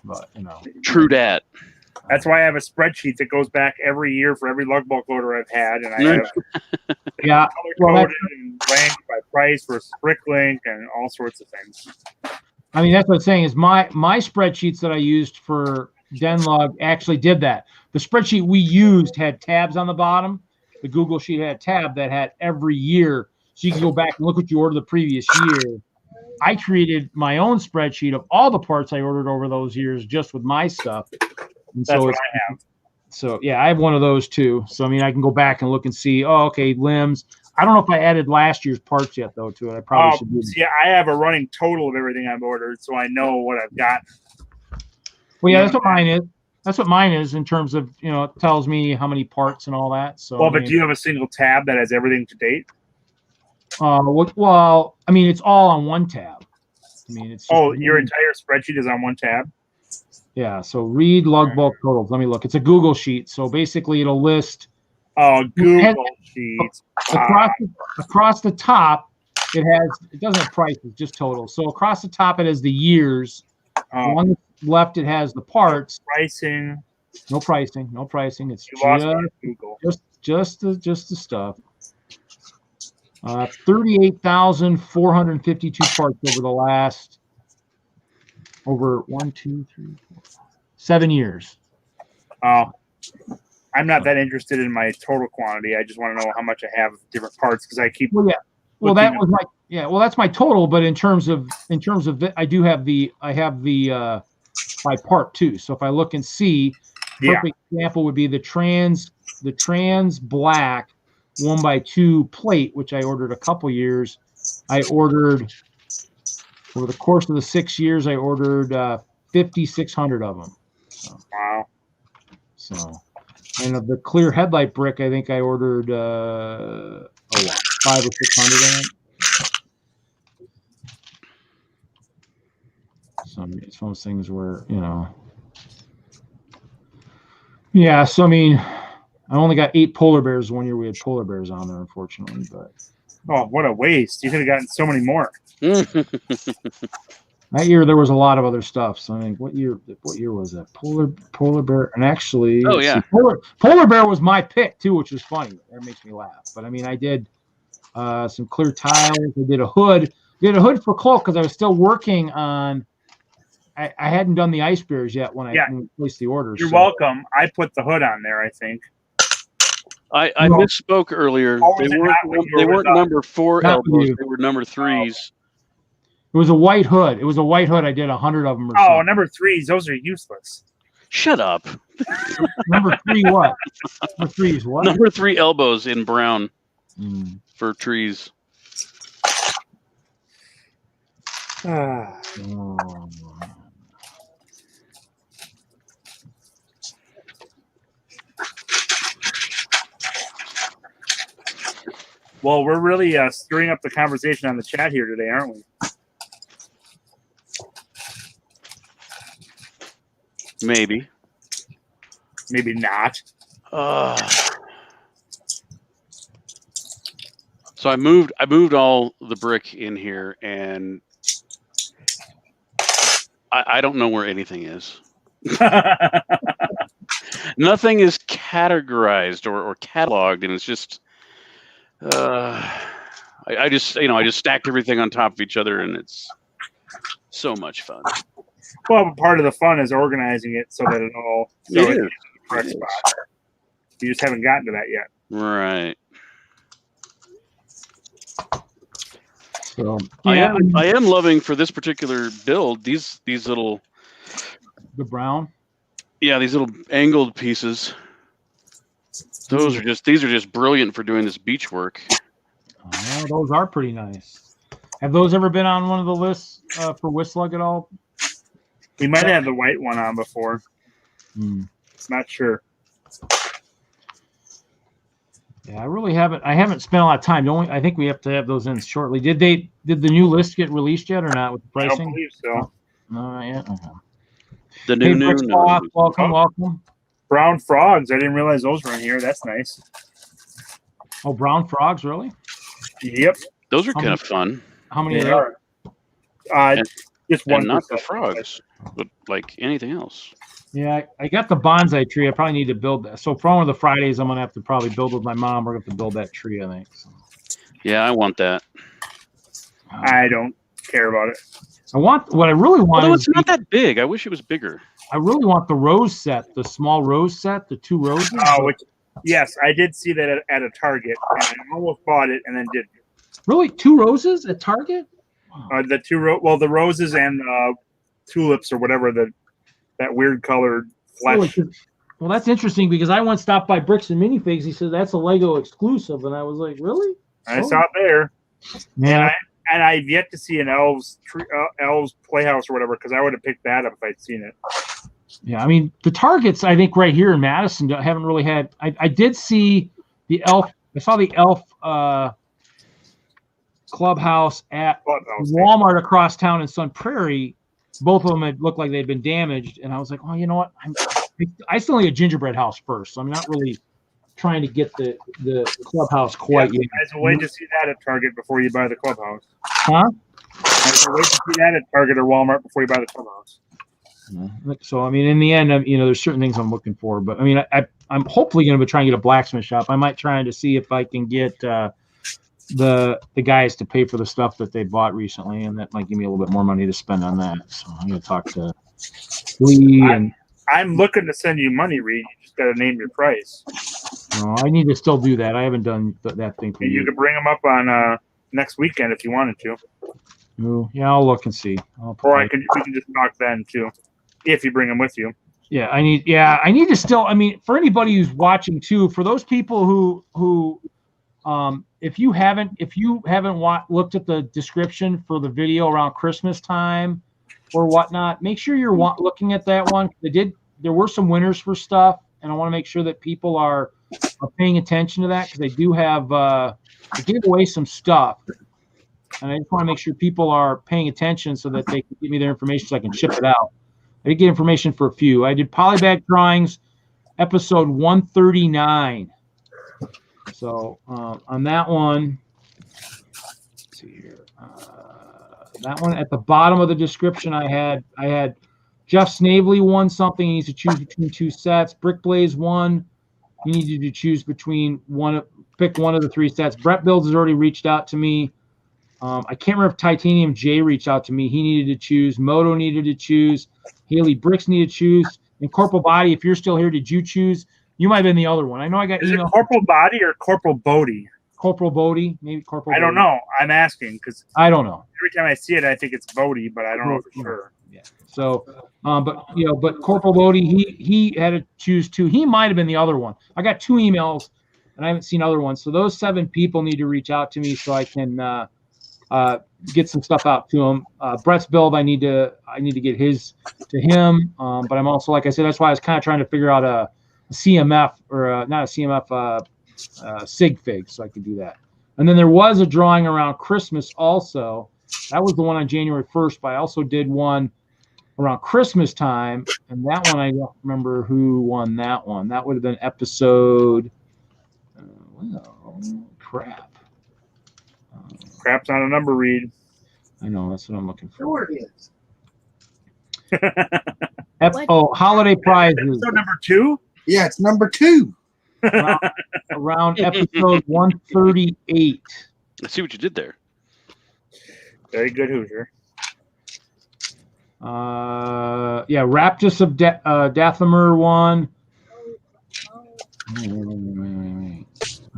But, you know. True dat. That's why I have a spreadsheet that goes back every year for every logbook order I've had, and I have yeah, color-coded and ranked by price versus Bricklink and all sorts of things. I mean, that's what I'm saying is my spreadsheets that I used for DENLUG actually did that. The spreadsheet we used had tabs on the bottom. The Google sheet had a tab that had every year, so you can go back and look what you ordered the previous year. I created my own spreadsheet of all the parts I ordered over those years just with my stuff. And That's so what I have. So yeah, I have one of those too. So I mean, I can go back and look and see. Oh, okay, limbs. I don't know if I added last year's parts yet though to it. I probably should do. Yeah, I have a running total of everything I've ordered, so I know what I've got. Well, yeah, that's what mine is. That's what mine is in terms of, you know, it tells me how many parts and all that. So Well, I mean, but do you have a single tab that has everything to date? Well, I mean, it's all on one tab. I mean, it's just your entire spreadsheet is on one tab? Yeah, so read logbook totals. Let me look. It's a Google sheet. So basically it'll list Google Sheets. Across the top, it doesn't have prices, just totals. So across the top it has the years. On the left it has the parts. Pricing. No pricing. It's just the stuff. 38,452 parts over the last over 7 years. Oh, I'm not that interested in my total quantity. I just want to know how much I have of different parts because I keep. Well, yeah. Well, that's my total. But in terms of I have the by part too. So if I look and see, perfect example would be the trans black 1x2 plate, which I ordered a couple years. I ordered over the course of the 6 years. I ordered 5,600 of them. So, wow. So, and of the clear headlight brick, I think I ordered 500 or 600 of them. So it's one of those things where, you know. Yeah, so I mean, I only got 8 polar bears one year. We had polar bears on there, unfortunately. But what a waste! You could have gotten so many more. That year there was a lot of other stuff. So I think what year was that? Polar bear, and actually, polar bear was my pick too, which was funny. That makes me laugh. But I mean, I did some clear tiles. I did a hood. Did a hood for cloak because I was still working on. I hadn't done the ice bears yet when I placed the orders. You're welcome. I put the hood on there, I think. I misspoke earlier. They weren't number 4 elbows. They were number 3s. It was a white hood. It was a white hood. I did 100 of them. Or something. Number 3s. Those are useless. Shut up. Number 3 what? Number 3 is what? Number 3 elbows in brown for trees. Well, we're really stirring up the conversation on the chat here today, aren't we? Maybe. Maybe not. So I moved all the brick in here, and I don't know where anything is. Nothing is categorized or cataloged, and it's just I just stacked everything on top of each other, and it's so much fun. Well, part of the fun is organizing it so that it all in the correct spot. You just haven't gotten to that yet. Right. So I am loving for this particular build these little brown. Yeah, these little angled pieces. These are just brilliant for doing this beach work. Oh, those are pretty nice. Have those ever been on one of the lists for WISLUG at all? We might have the white one on before. Not sure. Yeah, I really haven't. I haven't spent a lot of time. I think we have to have those in shortly. Did the new list get released yet or not with the I pricing? don't believe so. No, yeah. Okay. The Hey, new Bricks Boss, welcome, Oh. welcome. Brown frogs. I didn't realize those were in here. That's nice. Oh, brown frogs, really? Yep. Those are kind of fun. How many They are are. And- Just And one. not the frogs, but like anything else. there? Yeah, I got the bonsai tree. I probably need to build that. So for one of the Fridays, I'm gonna have to probably build with my mom. We're gonna have to build that tree, I think. So, Yeah, I want that. I don't care about it. What I really want Although is it's not that big. I wish it was bigger. I really want the rose set, the small rose set, the 2 roses. Yes, I did see that at a Target, and I almost bought it and then didn't. Really, 2 roses at Target? The roses and tulips or whatever that weird colored flesh. Really? Well, that's interesting because I once stopped by Bricks and Minifigs. He said that's a Lego exclusive, and I was like, really? I saw it there, Yeah. and I've yet to see an Elves Playhouse or whatever because I would have picked that up if I'd seen it. Yeah, I mean the Targets. I think right here in Madison haven't really had. I did see the elf. I saw the elf clubhouse at Walmart across town in Sun Prairie. Both of them had looked like they'd been damaged, and I was like, oh, you know what? I still need a gingerbread house first, so I'm not really trying to get the clubhouse quite yet. There's a way to see that at Target before you buy the clubhouse. Huh? There's a way to see that at Target or Walmart before you buy the clubhouse. So I mean, in the end, there's certain things I'm looking for, but I mean, I'm hopefully going to be trying to get a blacksmith shop. I might try to see if I can get the guys to pay for the stuff that they bought recently, and that might give me a little bit more money to spend on that. So I'm going to talk to Lee and. I'm looking to send you money, Reed. You just got to name your price. No, I need to still do that. I haven't done that thing for And you could bring them up on next weekend if you wanted to. Ooh, yeah, I'll look and see. Or we can just talk then too, if you bring them with you. Yeah, I need to still. I mean, for anybody who's watching too, for those people who if you haven't looked at the description for the video around Christmas time or whatnot, make sure you're looking at that one. There were some winners for stuff, and I want to make sure that people are paying attention to that because they do have they gave away some stuff, and I just want to make sure people are paying attention so that they can give me their information so I can ship it out. I did get information for a few. I did polybag drawings, episode 139. So on that one, let's see here. That one at the bottom of the description, I had Jeff Snavely won something. He needs to choose between 2 sets. Brick Blaze won. You needed to choose between pick one of the 3 sets. Brett Builds has already reached out to me. I can't remember if Titanium J reached out to me. He needed to choose. Moto needed to choose. Hailey Bricks needed to choose. And Corporal Body, if you're still here, did you choose? You might have been the other one. I know I got email. Is it Corporal Body or Corporal Bodie? Corporal Bodie, maybe Corporal. I don't know. I'm asking because I don't know. Every time I see it, I think it's Bodie, but I don't know for sure. Yeah. So, but Corporal Bodie, he had to choose 2. He might have been the other one. I got 2 emails, and I haven't seen other ones. So those 7 people need to reach out to me so I can get some stuff out to them. Brett's build, I need to get his to him. But I'm also, like I said, that's why I was kind of trying to figure out a CMF or not a CMF, sig fig, so I could do that. And then there was a drawing around Christmas also. That was the one on January 1st, but I also did one around Christmas time, and that one I don't remember who won that one. That would have been episode. Crap. Crap's not a number, Reed. I know, that's what I'm looking for. Sure it is. Holiday prizes. Episode number 2? Yeah, it's number 2. Around episode 138. I see what you did there. Very good, Hoosier. Raptus of Dathomir won. Wait.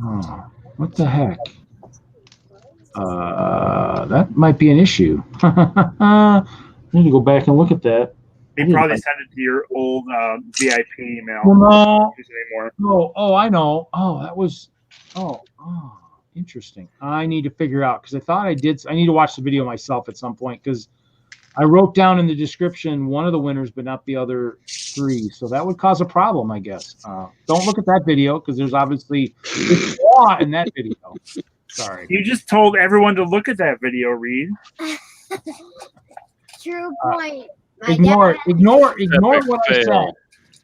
Oh, what the heck? That might be an issue. I need to go back and look at that. They probably sent it to your old VIP email. Well, no. Anymore. No. Oh, I know. Oh, that was. Oh, interesting. I need to figure out because I thought I did. I need to watch the video myself at some point because I wrote down in the description one of the winners, but not the other 3. So that would cause a problem, I guess. Don't look at that video because there's obviously a flaw in that video. Sorry. You just told everyone to look at that video, Reed. True point. Ignore what I fail. said.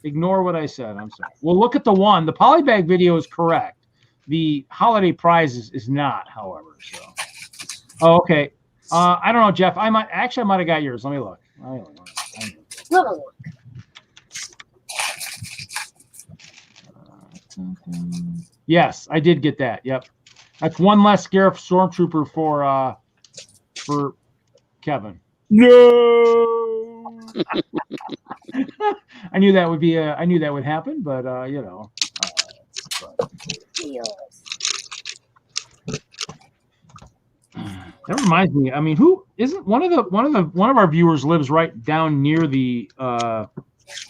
Ignore what I said. I'm sorry. Well, look at the one. The polybag video is correct. The holiday prize is not, however. So, okay. I don't know, Jeff. I might have got yours. Let me look. Yes, I did get that. Yep, that's one less Scarif Stormtrooper for Kevin. No. I knew that would be. I knew that would happen, but you know. That reminds me. I mean, who isn't one of our viewers lives right down near the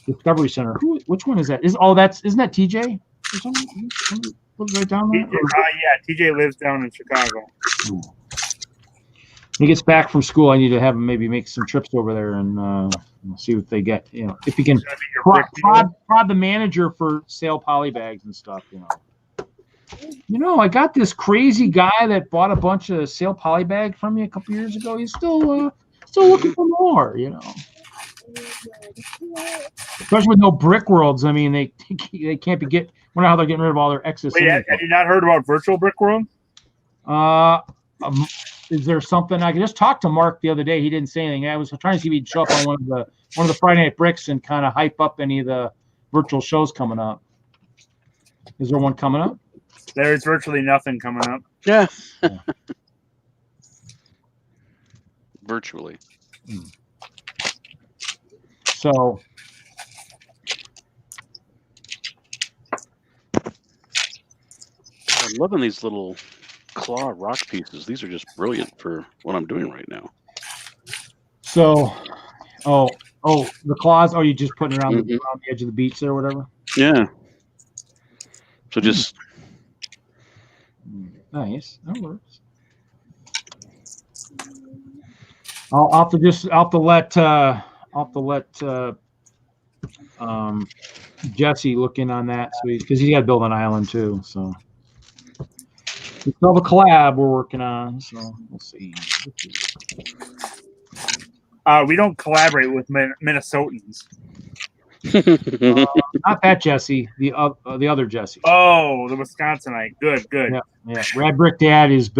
Discovery Center? Which one is that? Isn't that TJ or something? Lives right down there. Yeah, TJ lives down in Chicago. When he gets back from school, I need to have him maybe make some trips over there and see what they get. You know, if he can prod the manager for sale polybags and stuff. You know, I got this crazy guy that bought a bunch of sale polybag from me a couple years ago. He's still looking for more. You know, especially with no brick worlds. I mean, they can't be I wonder how they're getting rid of all their excess. Wait, have you not heard about Virtual Brick World? Is there something I could just talk to Mark the other day? He didn't say anything. I was trying to see if he'd show up on one of the Friday Night Bricks and kind of hype up any of the virtual shows coming up. Is there one coming up? There's virtually nothing coming up. Yeah. Virtually. So. I'm loving these little claw rock pieces. These are just brilliant for what I'm doing right now. So, the claws. Oh, you just putting it around the edge of the beach there or whatever? Yeah. So just. Nice. That works. I'll have to let Jesse look in on that, so because he's got to build an island too. So we still have a collab we're working on. So we'll see. We don't collaborate with Minnesotans. Not that Jesse, the other Jesse. Oh, the Wisconsinite. Good. Yeah. RadBrickDad is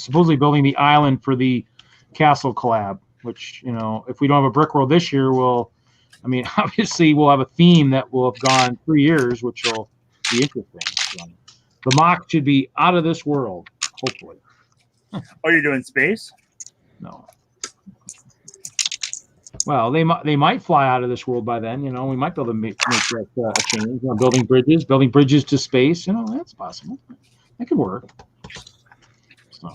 supposedly building the island for the Castle collab. Which, you know, if we don't have a brick world this year, obviously we'll have a theme that will have gone 3 years, which will be interesting. So the mock should be out of this world, hopefully. Oh, you're doing space? No. Well, they might fly out of this world by then. You know, we might be able to make that a change. You know, building bridges to space. You know, that's possible. That could work. So,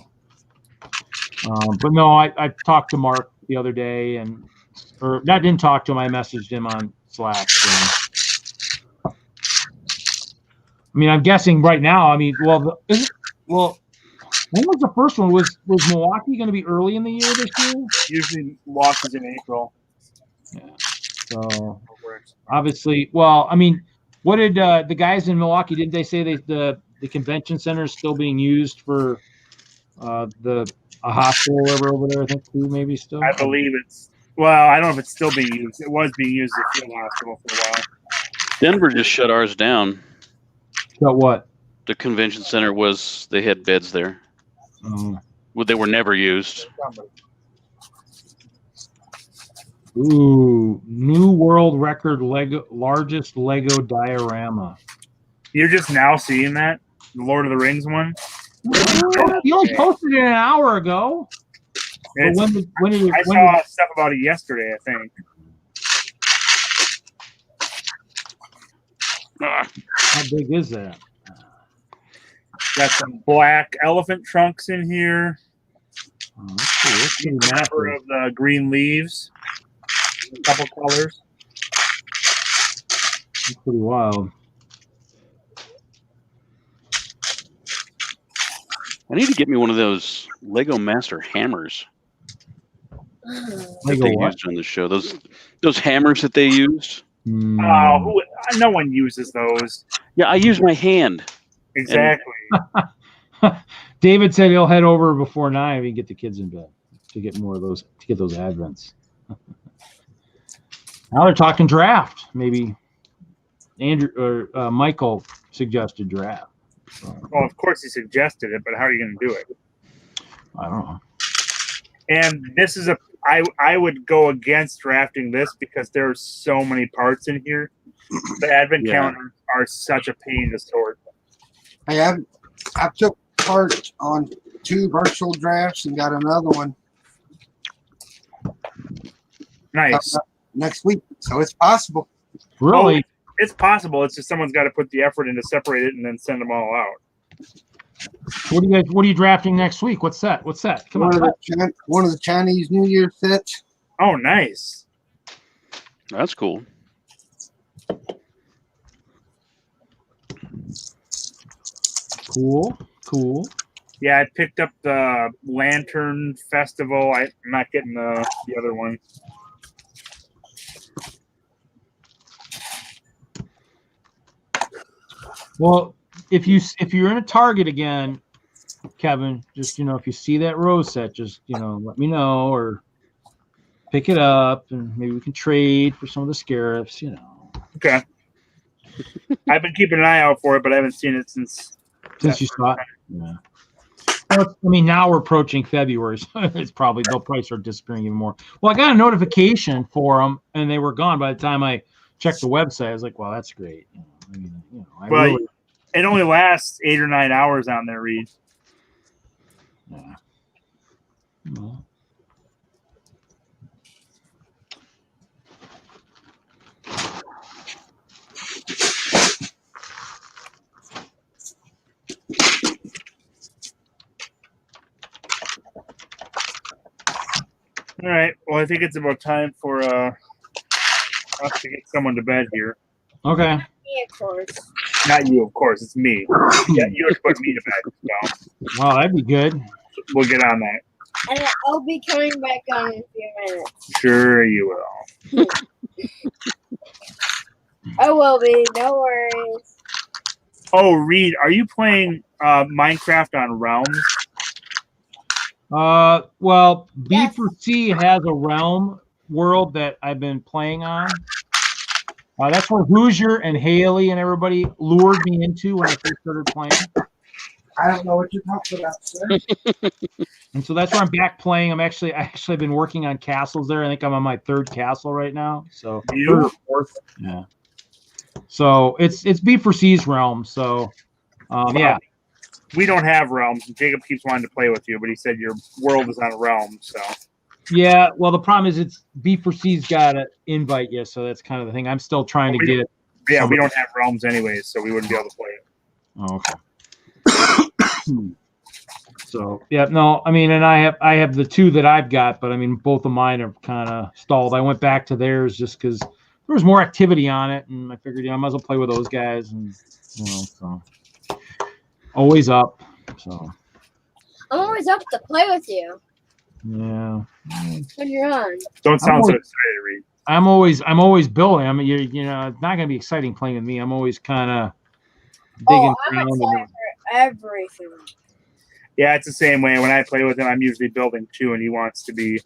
but no, I talked to Mark the other day, I didn't talk to him. I messaged him on Slack. So. I mean, I'm guessing right now. I mean, when was the first one? Was Milwaukee going to be early in the year this year? Usually Milwaukee's in April. Yeah. So obviously, well, I mean, what did the guys in Milwaukee? Didn't they say the convention center is still being used for a hospital or whatever over there? I think too, maybe still. I believe it's. Well, I don't know if it's still being used. It was being used as a field hospital for a while. Denver just shut ours down. Shut what? The convention center they had beds there. They were never used. Ooh, new world record largest Lego diorama. You're just now seeing that? The Lord of the Rings one? You only posted it an hour ago. I saw stuff about it yesterday, I think. How big is that? Got some black elephant trunks in here. Oh, that's cool. That's pretty A number of the green leaves. A couple colors. That's pretty wild. I need to get me one of those Lego Master hammers. that Lego they what? used on the show. Those hammers that they used. Oh, no one uses those. Yeah, I use my hand. Exactly. David said he'll head over before 9 if he can get the kids in bed to get more of those, to get those advents. Now they're talking draft. Maybe Andrew or Michael suggested draft. So, Well, of course he suggested it, but how are you going to do it? I don't know. And this is I would go against drafting this because there's so many parts in here. The advent counters are such a pain to sort. I took part on 2 virtual drafts and got another one Nice. next week. So it's possible. Really? Oh, it's possible. It's just someone's got to put the effort in to separate it and then send them all out. What are you drafting next week? What's that? Come on. One of the Chinese New Year sets. Oh, nice. That's cool. Cool. Yeah, I picked up the Lantern Festival. I'm not getting the other one. Well, if you're in a Target again, Kevin, just if you see that rose set, just let me know or pick it up, and maybe we can trade for some of the scarabs. Okay. I've been keeping an eye out for it, but I haven't seen it since you saw it. Yeah. Well, I mean, now we're approaching February, so they'll probably start disappearing even more. Well, I got a notification for them, and they were gone by the time I checked the website. I was like, "Well, that's great." It only lasts 8 or 9 hours on there, Reed. Yeah. Well. All right. Well, I think it's about time for us to get someone to bed here. Okay. Me, of course. Not you, of course. It's me. Yeah, you have to put me to bed. So Wow, that'd be good. we'll get on that. And I'll be coming back on in a few minutes. Sure, you will. I will be. No worries. Oh, Reed, are you playing Minecraft on Realms? Well, Yes. B4C has a realm world that I've been playing on. That's where Hoosier and Hailey and everybody lured me into when I first started playing. I don't know what you're talking about, sir. And so that's where I'm back playing. I actually been working on castles there. I think I'm on my 3rd castle right now. So You? 3rd or 4th. Yeah. So it's B4C's realm. So yeah. We don't have Realms. Jacob keeps wanting to play with you, but he said your world is on Realms. So Yeah. Well, the problem is it's B4C's got to invite you, so that's kind of the thing. I'm still trying to get it. yeah, we don't have Realms anyways, so we wouldn't be able to play it. Oh, okay. So yeah, no, I mean, and I have the 2 that I've got, but I mean, both of mine are kind of stalled. I went back to theirs just because there was more activity on it, and I figured, I might as well play with those guys, and so always up. So I'm always up to play with you yeah, when you're on. Don't sound so always- excited, Reed. I'm always building. I mean, it's not gonna be exciting playing with me. I'm always kind of digging I'm around. excited for everything. Yeah, it's the same way. When I play with him, I'm usually building too, and he wants to be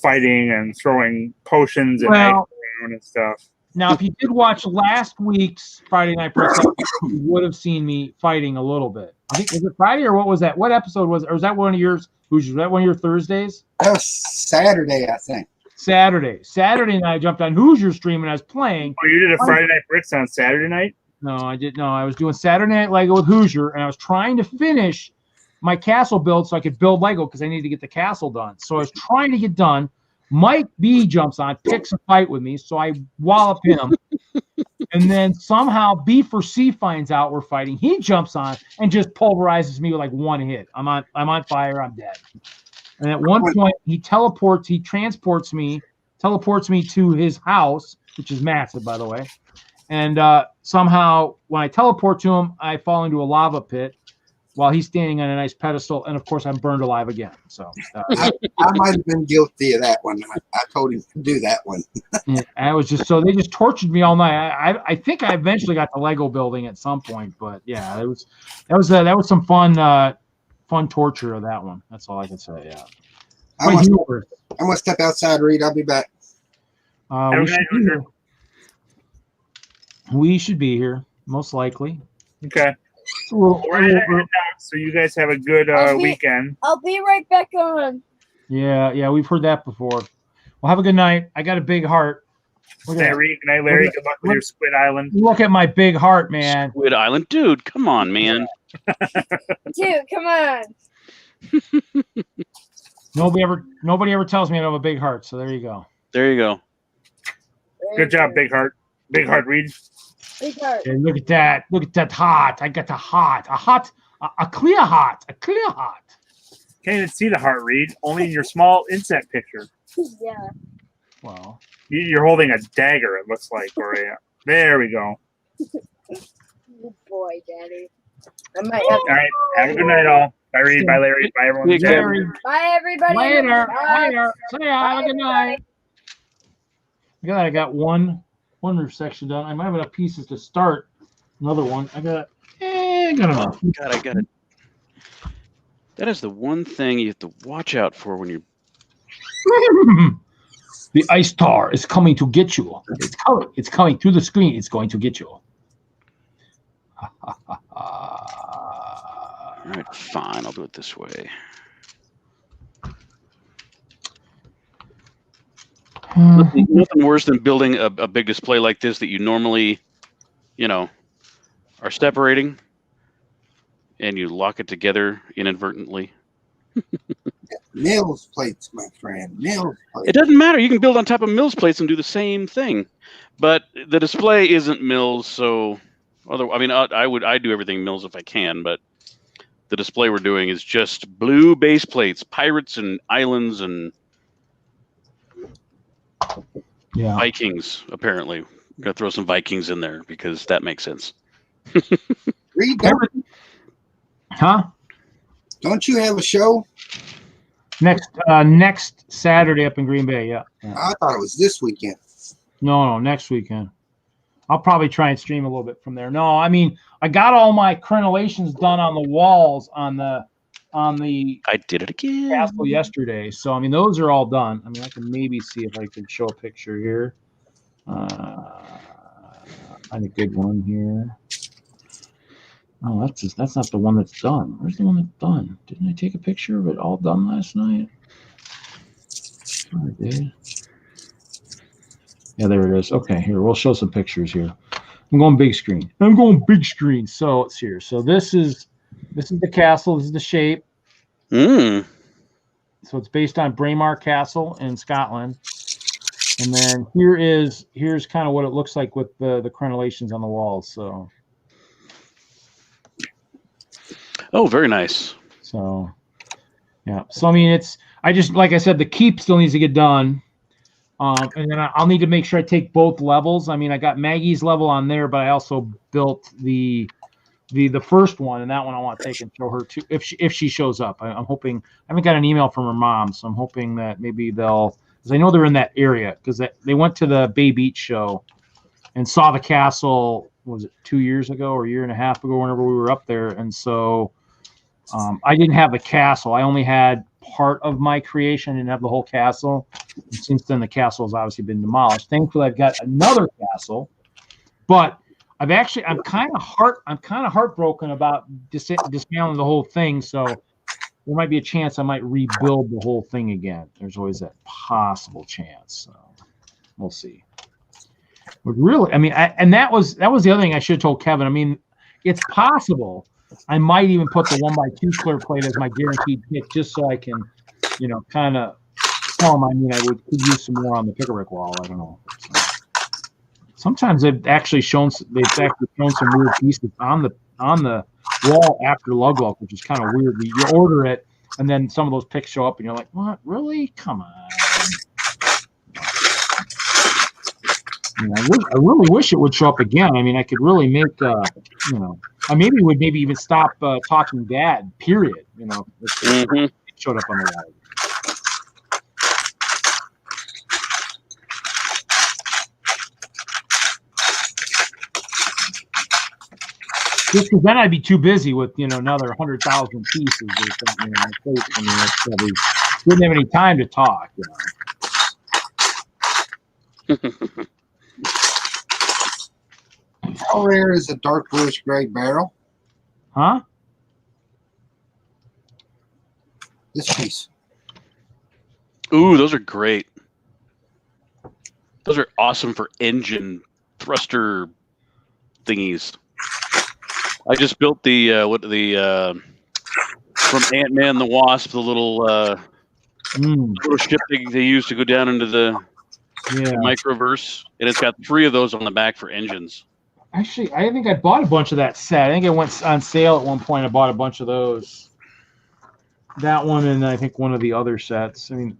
fighting and throwing potions and ice around and stuff. Now, if you did watch last week's Friday Night Brickhead, you would have seen me fighting a little bit. I think, was it Friday or what was that? What episode was it? Or was that one of yours? Was that one of your Thursdays? That was Saturday, I think. Saturday night, I jumped on Hoosier stream and I was playing. Oh, you did a Friday Night Bricks on Saturday night? No, I didn't. No, I was doing Saturday Night Lego with Hoosier, and I was trying to finish my castle build so I could build Lego because I needed to get the castle done. So I was trying to get done. Mike B jumps on, picks a fight with me, so I wallop him. And then somehow B4C finds out we're fighting. He jumps on and just pulverizes me with like one hit. I'm on fire. I'm dead. And at one point, he transports me to his house, which is massive, by the way. And somehow, when I teleport to him, I fall into a lava pit while he's standing on a nice pedestal, and of course I'm burned alive again. So I might have been guilty of that one. I told him to do that one. yeah, I was just so they just tortured me all night. I think I eventually got the Lego building at some point, but yeah, that was some fun torture of that one. That's all I can say. Yeah. I'm gonna step outside, Reed. I'll be back. We should be here, most likely. Okay. So you guys have a good weekend. I'll be right back on. Yeah, we've heard that before. Well, have a good night. I got a big heart. Good night, Larry. Good luck with your Squid Island. Look at my big heart, man. Squid Island, dude. Come on, man. Dude, come on. Nobody ever tells me I have a big heart. So there you go. There you go. Good job, Big Heart. Big Heart, Reed. Big heart. Hey, look at that. Look at that heart. I got a clear heart. A clear heart. Can't even see the heart, Reed. Only in your small inset picture. Yeah. Well, you're holding a dagger, it looks like. There we go. Good boy, Daddy. I might have all right. Have a good night, all. Bye, Reed. Bye, Larry. Bye, everyone. Bye, everybody. Later. Bye. Later. See ya. Have a good night. I got one roof section done. I might have enough pieces to start another one. I got enough. God, I got it. That is the one thing you have to watch out for when you're. The ice tar is coming to get you. It's coming through the screen. It's going to get you. All right, fine. I'll do it this way. Nothing worse than building a big display like this that you normally, are separating, and you lock it together inadvertently. Mills plates, my friend. Mills plates. It doesn't matter. You can build on top of Mills plates and do the same thing, but the display isn't Mills. So, I'd do everything Mills if I can, but the display we're doing is just blue base plates, pirates and islands and Vikings. Apparently, we're gonna throw some Vikings in there because that makes sense. Reed, huh? Don't you have a show? Next Saturday up in Green Bay, yeah. I thought it was this weekend. No, next weekend. I'll probably try and stream a little bit from there. No, I mean, I got all my crenellations done on the walls on the I did it again. Castle yesterday. So I mean, those are all done. I mean, I can maybe see if I can show a picture here. Find a good one here. Oh, that's not the one that's done. Where's the one that's done? Didn't I take a picture of it all done last night? Sure I did. Yeah, there it is. Okay, here, we'll show some pictures here. I'm going big screen. So it's here. So this is the castle. This is the shape. So it's based on Braemar Castle in Scotland. And then here's kind of what it looks like with the crenellations on the walls. So. Oh, very nice. So, yeah. So, I mean, like I said, the keep still needs to get done. And then I'll need to make sure I take both levels. I mean, I got Maggie's level on there, but I also built the first one, and that one I want to take and show her too, if she shows up. I'm hoping. I haven't got an email from her mom, so I'm hoping that maybe because I know they're in that area, because they went to the Bay Beach show and saw the castle. Was it 2 years ago or a year and a half ago, whenever we were up there? And so I didn't have the castle. I only had part of my creation. I didn't have the whole castle. And since then, the castle has obviously been demolished. Thankfully, I've got another castle, but I'm kind of heartbroken about dismantling the whole thing. So there might be a chance I might rebuild the whole thing again. There's always that possible chance. So we'll see. But really, I mean, and that was the other thing I should have told Kevin. I mean, it's possible I might even put the 1x2 clear plate as my guaranteed pick, just so I can, kind of tell them. I mean, I could use some more on the pick-a-rick wall. I don't know. So, sometimes they've actually shown some weird pieces on the wall after lug walk, which is kind of weird. You order it, and then some of those picks show up, and you're like, "What? Really? Come on." I really wish it would show up again. I mean, I could really make, I maybe would even stop talking dad, period. If it showed up on the wall. Just because then I'd be too busy with, another 100,000 pieces or something. Wouldn't have any time to talk, How rare is a dark bluish gray barrel? Huh? This piece. Ooh, those are great. Those are awesome for engine thruster thingies. I just built the from Ant-Man the Wasp, the little ship they use to go down into the microverse, and it's got 3 of those on the back for engines. Actually, I think I bought a bunch of that set. I think it went on sale at one point. I bought a bunch of those. That one and I think one of the other sets. I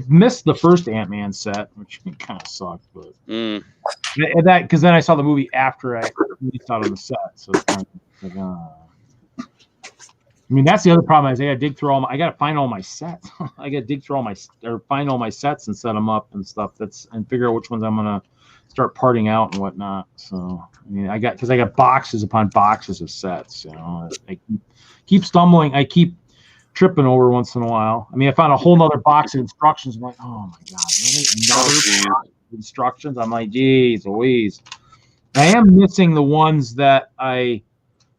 missed the first Ant-Man set, which kind of sucked, but that because then I saw the movie after I released out on the set, so it's kind of like, that's the other problem is I got to dig through I got to find all my sets. I got to dig through find all my sets and set them up and stuff. And figure out which ones I'm gonna start parting out and whatnot. So I got boxes upon boxes of sets. I keep stumbling. I keep tripping over once in a while. I found a whole nother box of instructions. I'm like, oh my god, really? Another box of instructions? I'm like, geez Louise. I am missing the ones that I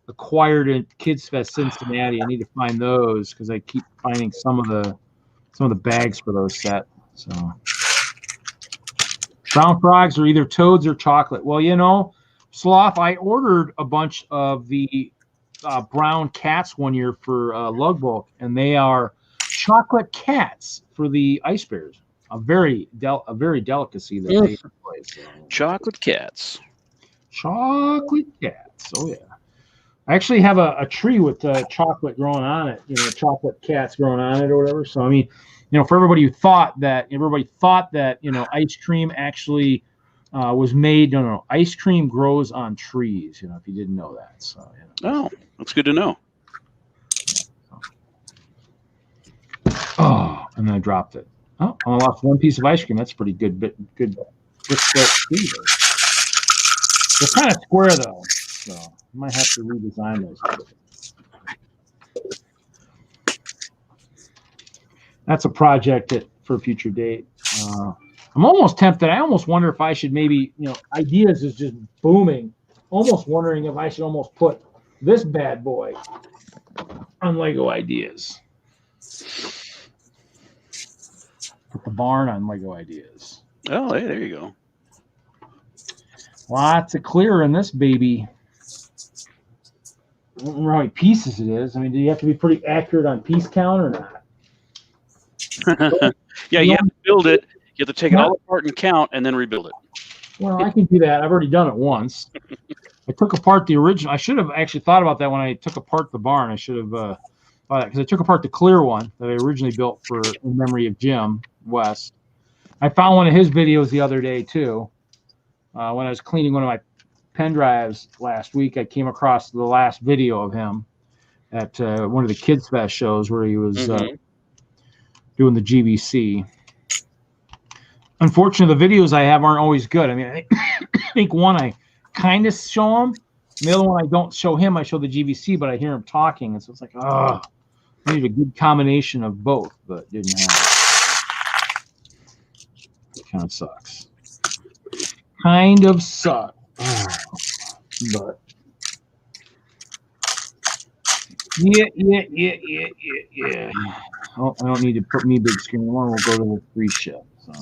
acquired at Kids Fest Cincinnati. I need to find those because I keep finding some of the bags for those sets. So brown frogs are either toads or chocolate. Well, Sloth, I ordered a bunch of the brown cats one year for Lug Bulk, and they are chocolate cats for the ice bears. A very delicacy that they play. So. Chocolate cats. Chocolate cats. Oh yeah. I actually have a tree with chocolate growing on it. Chocolate cats growing on it or whatever. So for everybody who thought that ice cream actually was made. No, ice cream grows on trees. If you didn't know that. So. Oh, that's good to know. Oh, and then I dropped it. Oh, I lost one piece of ice cream. That's pretty good. Good. They're kind of square though, so I might have to redesign those. That's a project for a future date. I'm almost tempted. I almost wonder if I should maybe, ideas is just booming. Almost wondering if I should almost put this bad boy on Lego Ideas. Put the barn on Lego Ideas. Oh, hey, there you go. Lots of clear in this baby. I don't remember how many pieces it is. Do you have to be pretty accurate on piece count or not? Yeah, you have to build it. You have to take it all apart and count and then rebuild it. Well, I can do that. I've already done it once. I took apart the original. I should have actually thought about that when I took apart the barn. I should have thought that because I took apart the clear one that I originally built in memory of Jim West. I found one of his videos the other day too. When I was cleaning one of my pen drives last week, I came across the last video of him at one of the Kids Fest shows where he was doing the GBC. Unfortunately, the videos I have aren't always good. I think one I kind of show him, and the other one I don't show him. I show the GBC, but I hear him talking, and so it's like, I need a good combination of both, but didn't have it. It kind of sucks. Kind of sucks. But yeah. Oh, I don't need to put me big screen one. We'll go to the free ship. So.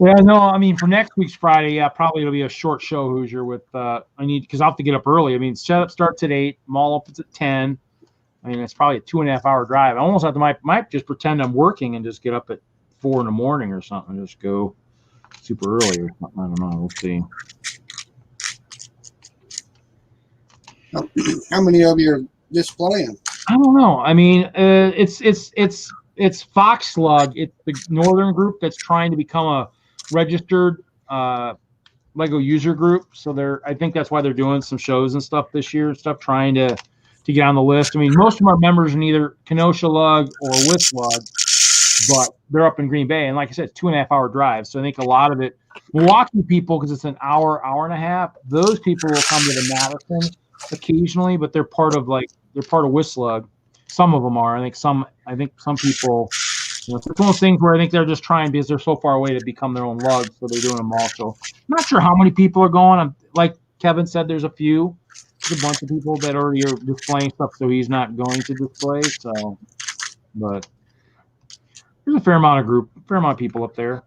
Yeah, no, for next week's Friday, probably it'll be a short show, Hoosier, with because I'll have to get up early. Setup starts at 8, mall opens at 10. It's probably a 2.5 hour drive. I almost have to might just pretend I'm working and just get up at 4 in the morning or something. Just go super early or something. I don't know. We'll see. How many of you are displaying? I don't know. I mean, it's Fox Slug. It's the northern group that's trying to become a registered Lego user group. So I think that's why they're doing some shows and stuff this year and stuff, trying to get on the list. I mean, most of them are members in either Kenosha Lug or WISLUG, but they're up in Green Bay. And like I said, it's 2.5 hour drive. So I think a lot of it, Milwaukee people, because it's an hour and a half, those people will come to the Madison occasionally, but they're part of WISLUG. Some of them are. I think some people, it's one of those things where I think they're just trying, because they're so far away, to become their own lug, so they're doing them all. So I'm not sure how many people are going. Like Kevin said, there's a bunch of people that already are displaying stuff, so he's not going to display. So, but there's a fair amount of people up there.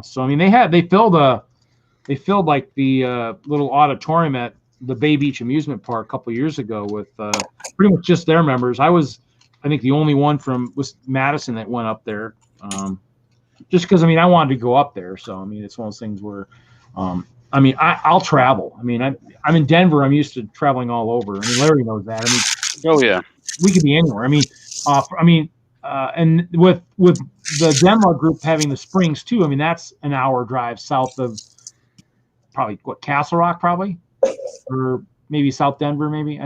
So I mean, they filled like the little auditorium at the Bay Beach Amusement Park a couple of years ago with pretty much just their members. I think the only one was Madison that went up there, just because I wanted to go up there. So I mean, it's one of those things where, I'll travel. I mean, I'm in Denver. I'm used to traveling all over. I mean, Larry knows that. I mean, oh yeah, we could be anywhere. And with the DENLUG group having the Springs too. I mean, that's an hour drive south of probably Castle Rock, probably, or maybe South Denver, maybe.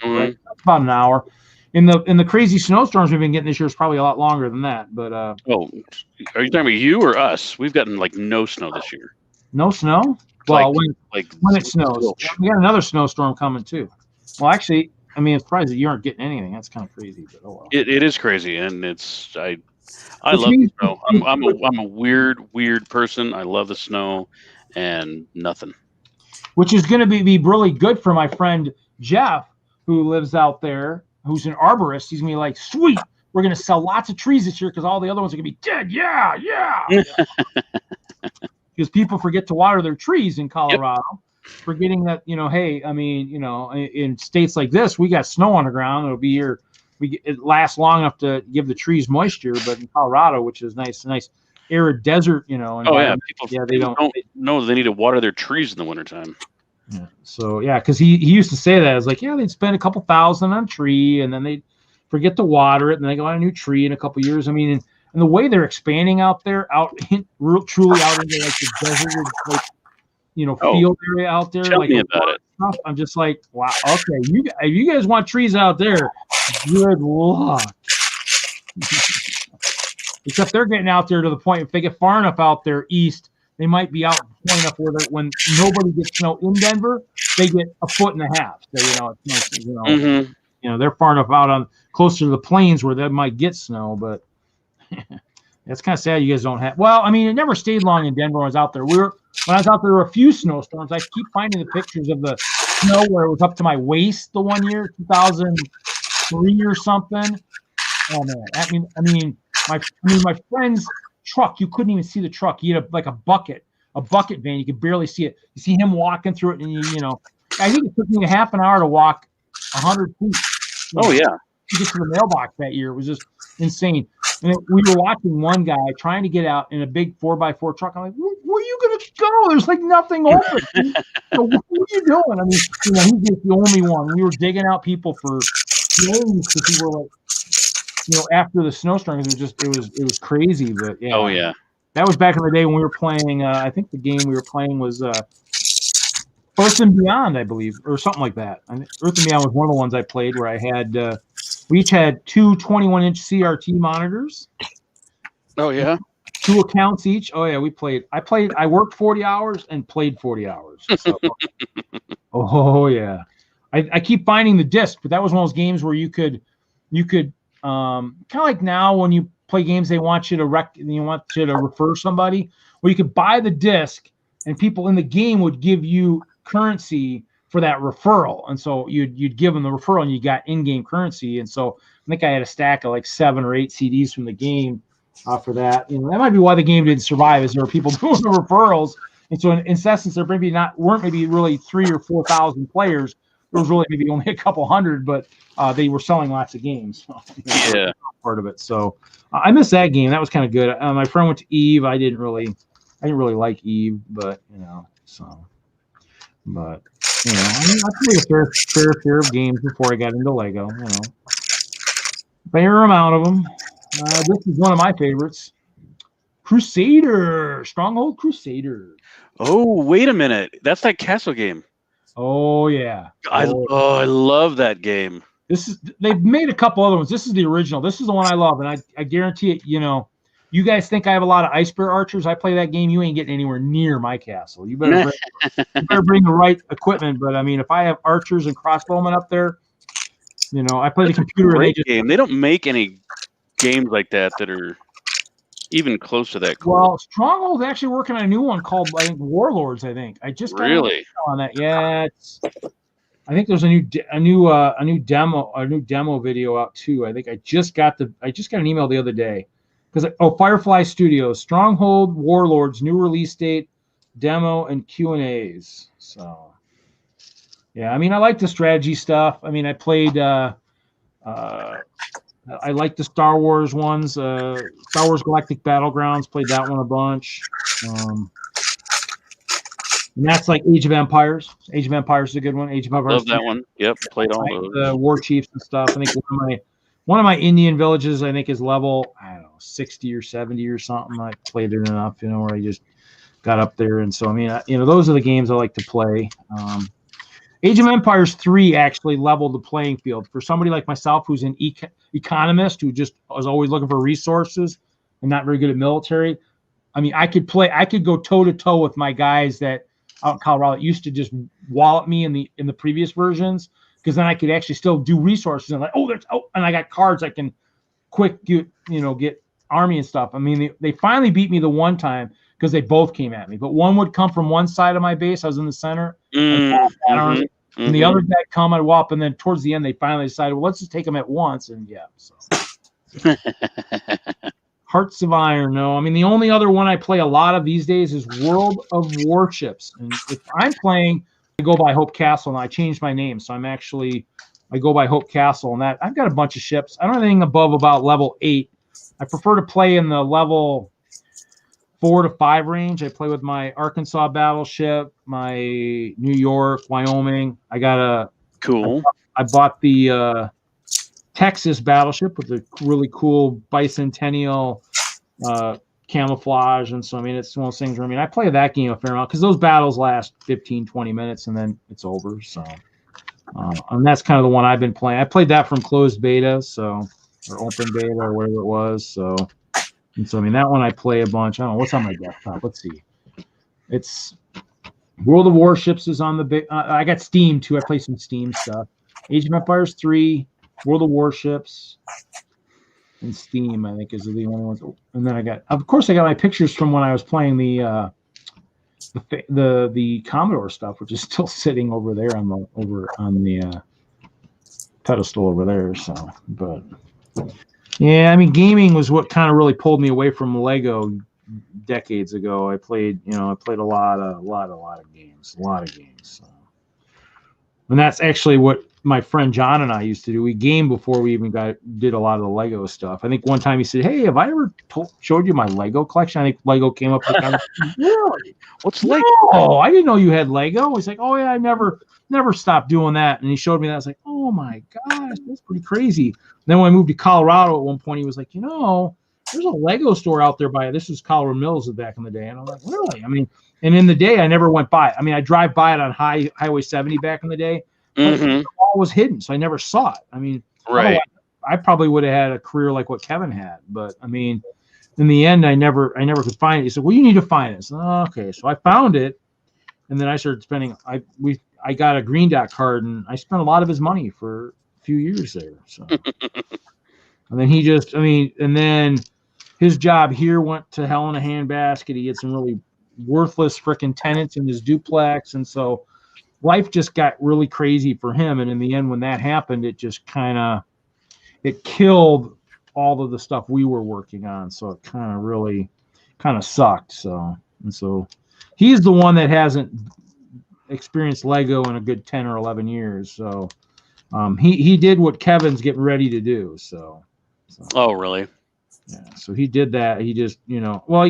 Right? About an hour. In the crazy snowstorms we've been getting this year is probably a lot longer than that. But are you talking about you or us? We've gotten like no snow this year. No snow? Well, when it snows, we got another snowstorm coming too. Well, actually, it's surprised that you aren't getting anything. That's kind of crazy. But oh well. It is crazy, and I love the snow. I'm a weird person. I love the snow and nothing. Which is going to be really good for my friend Jeff, who lives out there, who's an arborist. He's going to be like, sweet, we're going to sell lots of trees this year because all the other ones are going to be dead. Yeah. Because people forget to water their trees in Colorado, forgetting that, hey, in states like this, we got snow on the ground. It'll be here. It lasts long enough to give the trees moisture. But in Colorado, which is nice arid desert, people they don't know they need to water their trees in the wintertime. Yeah. So because he used to say that. It's like, they'd spend a couple $1,000 on a tree, and then they'd forget to water it, and they go on a new tree in a couple years. I mean, and the way they're expanding out there, truly out into like the desert, field area out there. Tell me about it. Stuff. I'm just like, wow. Okay, if you guys want trees out there, good luck. Except they're getting out there to the point, if they get far enough out there east, they might be out far enough where when nobody gets snow in Denver, they get 1.5 feet. So, they're far enough out on closer to the plains where they might get snow, but it's kind of sad you guys don't have. Well, it never stayed long in Denver when I was out there. When I was out there, there were a few snowstorms. I keep finding the pictures of the snow where it was up to my waist the one year, 2003 or something. Oh man, my friend's truck, you couldn't even see the truck. He had a bucket van. You could barely see it. You see him walking through it, and I think it took me half an hour to walk 100 feet. Oh yeah, to get to the mailbox that year. It was just insane. And we were watching one guy trying to get out in a big 4x4 truck. I'm like, where are you going to go? There's like nothing open. So what are you doing? He's just the only one. We were digging out people for days because we were like, after the snowstorm, it was crazy. But yeah. Oh yeah. That was back in the day when we were playing. I think the game we were playing was Earth and Beyond, I believe, or something like that. Earth and Beyond was one of the ones I played where I had. We each had two 21-inch CRT monitors. Oh yeah. 2 accounts each. Oh yeah, we played. I worked 40 hours and played 40 hours. So, oh yeah. I keep finding the disc, but that was one of those games where you could kind of like now when you play games, they want you to refer somebody. Well, you could buy the disc, and people in the game would give you currency for that referral, and so you'd give them the referral, and you got in-game currency. And so I think I had a stack of like 7 or 8 CDs from the game for that. That might be why the game didn't survive, is there were people doing the referrals, and so in essence, there weren't maybe really 3,000 or 4,000 players. There was really maybe only a couple hundred, but they were selling lots of games. Yeah, part of it. So I missed that game. That was kind of good. My friend went to Eve. I didn't really like Eve, but so. But you know, I mean, I played a fair share of games before I got into Lego. You know, fair amount of them. This is one of my favorites. Crusader, Stronghold Crusader. Oh, wait a minute. That's that castle game. Oh yeah. I love that game. They've made a couple other ones. This is the original. This is the one I love, and I guarantee it. You know, you guys think I have a lot of Ice Bear archers. I play that game. You ain't getting anywhere near my castle. You better bring the right equipment. But I mean, if I have archers and crossbowmen up there, you know, I play the computer. Great game. They don't make any games like that are even close to that cool. Well, Stronghold's actually working on a new one called, I think, Warlords. I think I just got on that. Yeah, I think there's a new demo video out too. I think I just got an email the other day because Firefly Studios, Stronghold, Warlords, new release date, demo, and Q&As. So yeah, I mean, I like the strategy stuff. I mean, I played. I like the Star Wars ones. Star Wars Galactic Battlegrounds, played that one a bunch. And that's like Age of Empires. Age of Empires is a good one. Age of Empires. Love that one. Yep, played all those. The War Chiefs and stuff. I think one of my Indian villages, I think, is level, I don't know, 60 or 70 or something. I played it enough, you know, where I just got up there. And so, I mean, you know, those are the games I like to play. Age of Empires 3 actually leveled the playing field for somebody like myself who's an economist who just was always looking for resources and not very good at military. I mean, I could go toe to toe with my guys that out in Colorado that used to just wallop me in the previous versions, because then I could actually still do resources and like, and I got cards I can quick get army and stuff. I mean, they finally beat me the one time because they both came at me, but one would come from one side of my base. I was in the center. And the other guy come, I'd whop, and then towards the end, they finally decided, well, let's just take them at once. And yeah, so. Hearts of Iron, no. I mean, the only other one I play a lot of these days is World of Warships. And if I'm playing, I go by Hope Castle, and I changed my name. So I go by Hope Castle, and that I've got a bunch of ships. I don't have anything above about level 8. I prefer to play in the level 4 to 5 range. I play with my Arkansas battleship, my New York, Wyoming. I got I bought the Texas battleship with the really cool bicentennial camouflage. And so, I mean, it's one of those things where, I mean, I play that game a fair amount because those battles last 15, 20 minutes and then it's over. So, and that's kind of the one I've been playing. I played that from closed beta, or open beta or whatever it was. So, and so, I mean, that one I play a bunch. I don't know what's on my desktop. Let's see. It's World of Warships is on the big. I got Steam too. I play some Steam stuff. Age of Empires 3, World of Warships, and Steam. I think is the only ones. And then I got my pictures from when I was playing the Commodore stuff, which is still sitting over there on the pedestal over there. So, but. Yeah, I mean, gaming was what kind of really pulled me away from Lego decades ago. I played a lot of games. So. And that's actually what my friend John and I used to do. We gamed before we even did a lot of the Lego stuff. I think one time he said, "Hey, have I ever showed you my Lego collection?" I think Lego came up with really? What's Lego? Oh, I didn't know you had Lego. He's like, "Oh yeah, I never stopped doing that." And he showed me that. I was like, "Oh my gosh, that's pretty crazy." Then when I moved to Colorado at one point, he was like, there's a Lego store out there this was Colorado Mills back in the day. And I was like, really? I mean, and in the day, I never went by it. I mean, I drive by it on Highway 70 back in the day. But it all was hidden, so I never saw it. I mean, right. I probably would have had a career like what Kevin had. But, I mean, in the end, I never could find it. He said, well, you need to find it. So, okay. So I found it, and then I started spending I got a Green Dot card, and I spent a lot of his money for few years there. So, and then and then his job here went to hell in a handbasket. He had some really worthless freaking tenants in his duplex, and so life just got really crazy for him. And in the end, when that happened, it just it killed all of the stuff we were working on. So it really sucked. So he's the one that hasn't experienced Lego in a good 10 or 11 years. So he did what Kevin's getting ready to do. So. Oh, really? Yeah. So he did that. He just, he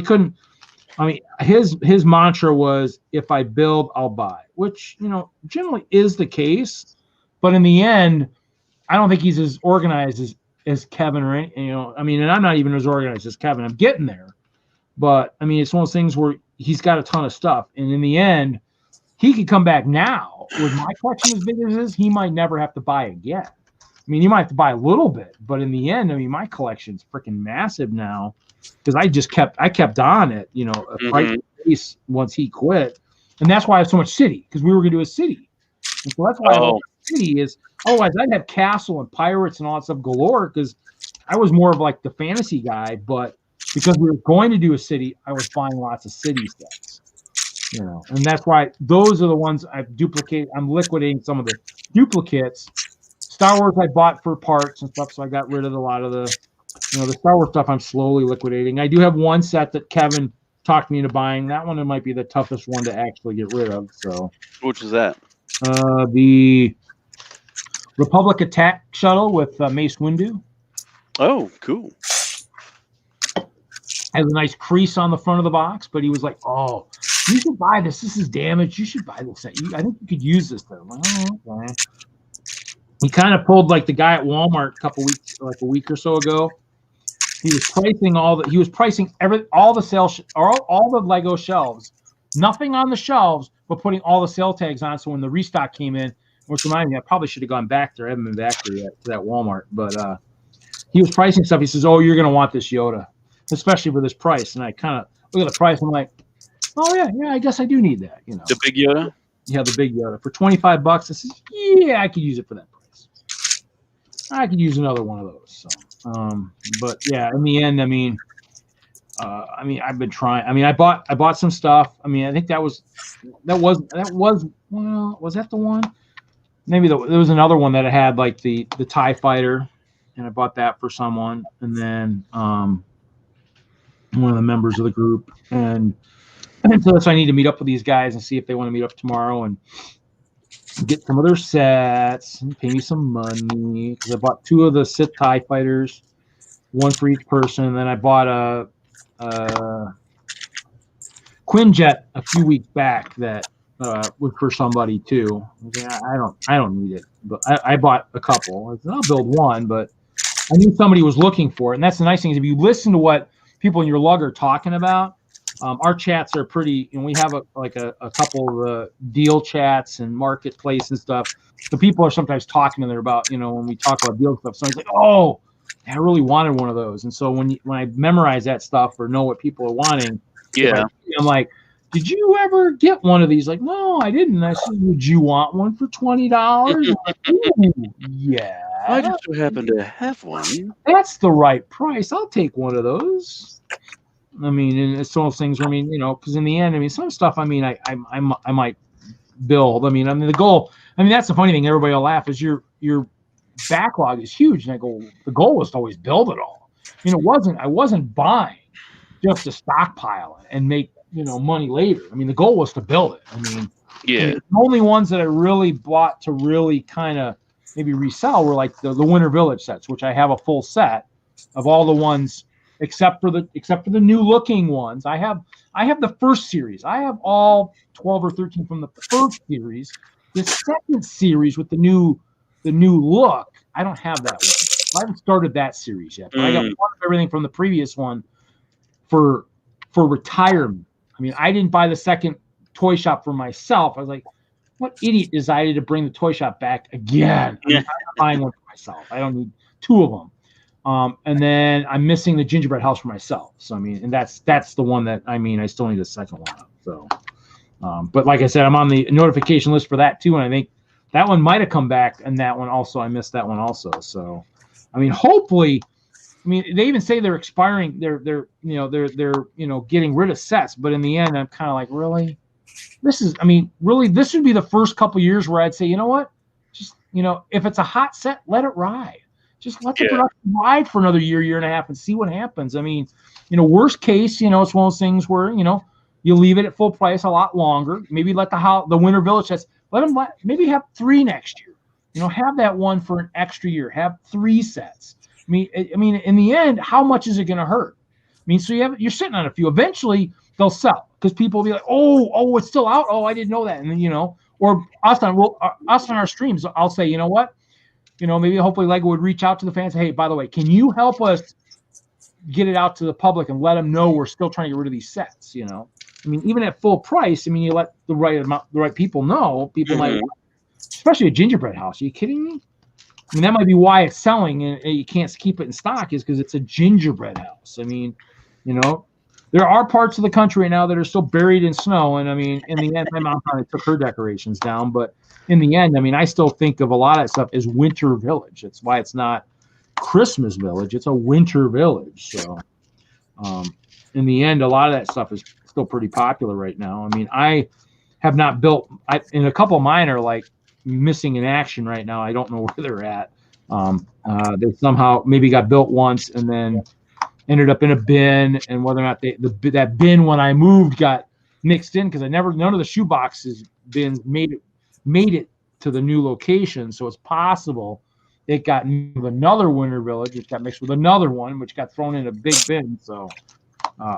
couldn't. I mean, his mantra was, if I build, I'll buy. which, you know, generally is the case. But in the end, I don't think he's as organized as Kevin or any, you know, I mean, and I'm not even as organized as Kevin. I'm getting there. But, I mean, it's one of those things where he's got a ton of stuff. And in the end, he could come back now with my collection as big as his. He might never have to buy again. I mean, you might have to buy a little bit. But in the end, I mean, my collection's freaking massive now because I kept on it, you know, a price base once he quit. And that's why I have so much city, because we were going to do a city. And so that's why I love city is, otherwise I'd have castle and pirates and all that stuff galore because I was more of like the fantasy guy. But because we were going to do a city, I was buying lots of city sets, you know, and that's why those are the ones I've duplicated. I'm liquidating some of the duplicates. Star Wars I bought for parts and stuff, so I got rid of a lot of the, you know, the Star Wars stuff I'm slowly liquidating. I do have one set that Kevin talked me into buying. That one, it might be the toughest one to actually get rid of. So, which is that? The Republic Attack Shuttle with Mace Windu. Oh, cool. Has a nice crease on the front of the box, but he was like, "Oh, you should buy this. This is damaged. You should buy this. I think you could use this." Though. Like, oh, okay. He kind of pulled like the guy at Walmart a week or so ago. He was pricing all the sales, all the Lego shelves, nothing on the shelves, but putting all the sale tags on. So when the restock came in, which reminded me, I probably should have gone back there. I haven't been back there yet to that Walmart, but he was pricing stuff. He says, "Oh, you're going to want this Yoda, especially for this price." And I kind of look at the price. I'm like, "Oh yeah, I guess I do need that." You know, the big Yoda. Yeah, the big Yoda for $25. I says, "Yeah, I could use it for that price. I could use another one of those." So, but yeah, in the end, I mean, I've been trying. I mean, I bought some stuff. I mean, I think that was well, was that the one? Maybe there was another one that had like the TIE fighter, and I bought that for someone, and then one of the members of the group, and so I need to meet up with these guys and see if they want to meet up tomorrow and get some of their sets and pay me some money, because I bought 2 of the Sith TIE fighters, one for each person, and then I bought a Quinjet a few weeks back that was for somebody too. I don't need it, but I bought a couple. I said, I'll build one, but I knew somebody was looking for it, and that's the nice thing is if you listen to what people in your lug are talking about. Our chats are pretty, and we have a couple of deal chats and marketplace and stuff. The people are sometimes talking to there about, you know, when we talk about deal stuff, somebody's like, "Oh, I really wanted one of those." And so when I memorize that stuff or know what people are wanting, yeah, I'm like, "Did you ever get one of these?" Like, "No, I didn't." I said, "Would you want one for $20?" Like, yeah, I just so happen to have one. That's the right price. I'll take one of those. I mean, and it's one of those things where, I mean, you know, because in the end, I mean, some stuff, I mean, I might build. I mean, the goal, I mean, that's the funny thing. Everybody will laugh is your backlog is huge. And I go, the goal was to always build it all. I mean, I wasn't buying just to stockpile it and make, you know, money later. I mean, the goal was to build it. I mean, yeah. The only ones that I really bought to really kind of maybe resell were like the Winter Village sets, which I have a full set of all the ones. Except for the new looking ones. I have the first series. I have all 12 or 13 from the first series. The second series with the new look, I don't have that one. I haven't started that series yet. But I got one of everything from the previous one for retirement. I mean, I didn't buy the second toy shop for myself. I was like, what idiot decided to bring the toy shop back again? I mean, I'm buying one for myself. I don't need 2 of them. And then I'm missing the gingerbread house for myself. So, I mean, and that's the one that, I mean, I still need a second one up. So, but like I said, I'm on the notification list for that too. And I think that one might've come back, and that one also, I missed that one also. So, I mean, hopefully, I mean, they even say they're expiring. They're getting rid of sets, but in the end, I'm kind of like, really, this would be the first couple years where I'd say, you know what, just, you know, if it's a hot set, let it ride. Just let the production ride for another year and a half and see what happens. I mean, you know, worst case, you know, it's one of those things where, you know, you leave it at full price a lot longer. Maybe let the Winter Village sets, maybe have 3 next year. You know, have that one for an extra year. Have 3 sets. I mean, in the end, how much is it going to hurt? I mean, so you're sitting on a few. Eventually, they'll sell because people will be like, oh, it's still out. Oh, I didn't know that. And then, you know, or us on our streams. I'll say, you know what, maybe hopefully Lego would reach out to the fans. Hey, by the way, can you help us get it out to the public and let them know we're still trying to get rid of these sets? I mean, even at full price, I mean, you let the right people know. People might, especially a gingerbread house. Are you kidding me? I mean, that might be why it's selling and you can't keep it in stock, is because it's a gingerbread house. I mean, there are parts of the country right now that are still buried in snow. And I mean, in the end, my mom finally took her decorations down. But in the end, I mean, I still think of a lot of that stuff as winter village. That's why it's not Christmas village. It's a winter village. So in the end, a lot of that stuff is still pretty popular right now. I mean, I have not built, and a couple of mine are like missing in action right now. I don't know where they're at. They somehow maybe got built once and then ended up in a bin, and whether or not that bin when I moved got mixed in, because none of the shoeboxes bins made it to the new location. So it's possible it got mixed with another winter village, which got mixed with another one, which got thrown in a big bin. So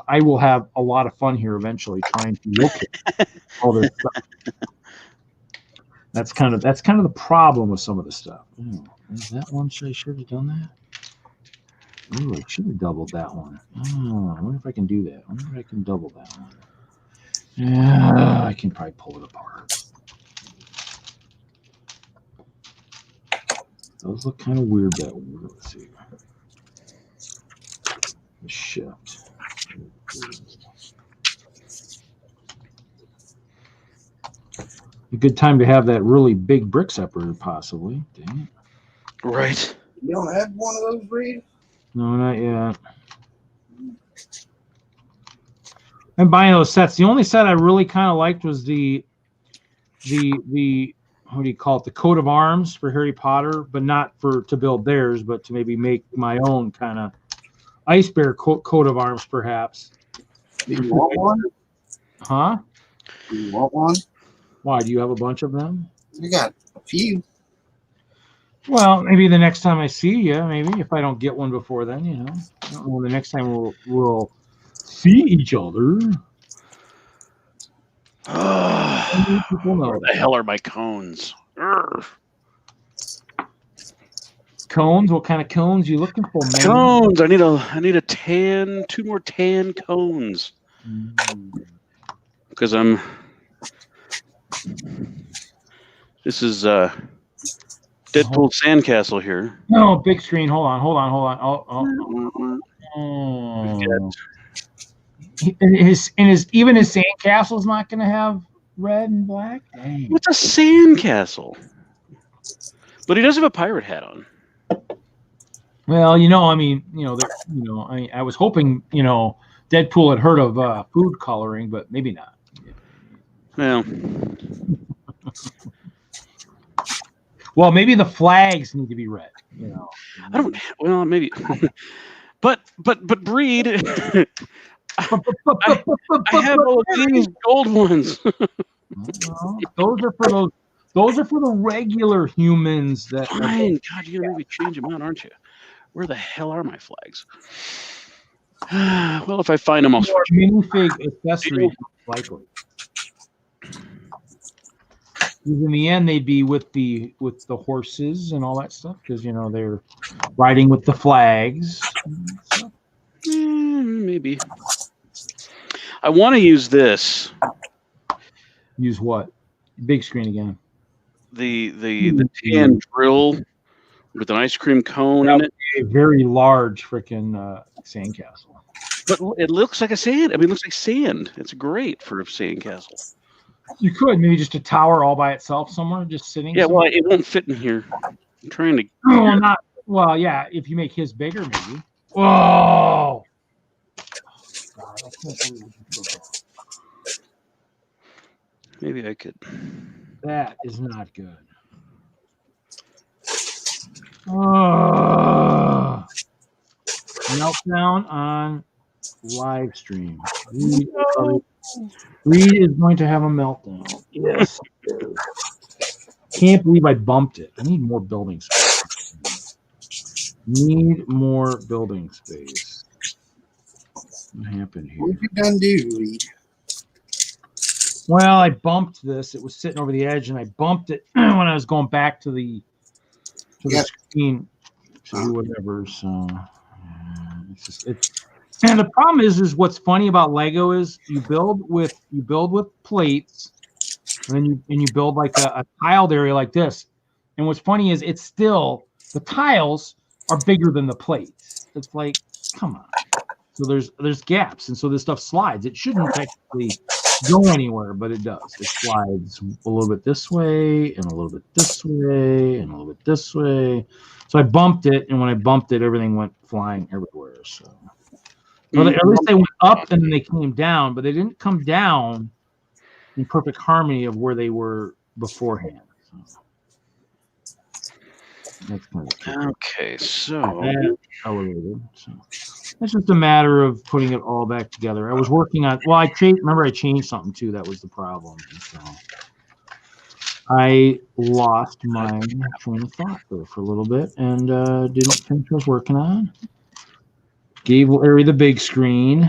I will have a lot of fun here eventually trying to locate all this stuff. That's kind of the problem with some of the stuff. Ooh, is that one? I should have done that. Ooh, I should have doubled that one. Oh, I wonder if I can do that. I wonder if I can double that one. Yeah, I can probably pull it apart. Those look kind of weird that way. Let's see. The shift. A good time to have that really big brick separator, possibly. Dang it. Right. You don't have one of those, Reed? No, not yet. I'm buying those sets. The only set I really kind of liked was the what do you call it? The coat of arms for Harry Potter, but not to build theirs, but to maybe make my own kind of ice bear coat of arms, perhaps. Do you want one? Huh? Do you want one? Why? Do you have a bunch of them? We got a few. Well, maybe the next time I see you, maybe if I don't get one before then, I don't know when the next time we'll see each other. Where the hell are my cones? Urgh. Cones? What kind of cones you looking for, man? Cones. I need a tan, 2 more tan cones. Because this is Deadpool Sandcastle here. No, big screen. Hold on. Even his sandcastle's not going to have red and black. Dang. What's a sandcastle? But he does have a pirate hat on. Well, I was hoping, Deadpool had heard of food coloring, but maybe not. Well. Well, maybe the flags need to be red. I don't. Well, maybe. but Breed. I have all of these gold ones. Those are for the regular humans. That. Fine. God, you're gonna maybe change them out, aren't you? Where the hell are my flags? Well, if I find them, I'll switch. Minifig accessories, likely. In the end, they'd be with the horses and all that stuff, because they're riding with the flags. Maybe. I want to use this. Use what? Big screen again. The tan drill with an ice cream cone in it. A very large freaking sandcastle. But it looks like a sand. I mean, it looks like sand. It's great for a sandcastle. You could maybe just a tower all by itself somewhere, just sitting. Yeah, somewhere. well, it won't fit in here. I'm trying to. Well, yeah. If you make his bigger, maybe. Whoa! Maybe I could. That is not good. Meltdown on live stream. Reed is going to have a meltdown. Yes. Can't believe I bumped it. I need more building space. What happened here? What have you done, do, Reed? Well, I bumped this. It was sitting over the edge, and I bumped it when I was going back to the screen to do whatever. So it's and the problem is what's funny about Lego is you build with plates, and then you build like a tiled area like this. And what's funny is it's still the tiles are bigger than the plates. It's like, come on. So there's gaps, and so this stuff slides. It shouldn't technically go anywhere, but it does. It slides a little bit this way, and a little bit this way, and a little bit this way. So I bumped it, and when I bumped it, everything went flying everywhere. So, well, at least they went up and then they came down, but they didn't come down in perfect harmony of where they were beforehand. So. That's kind of okay, so it's just a matter of putting it all back together. I was working on I changed something too. That was the problem. So I lost my train of thought there for a little bit and didn't finish what I was working on. Gave Larry the big screen.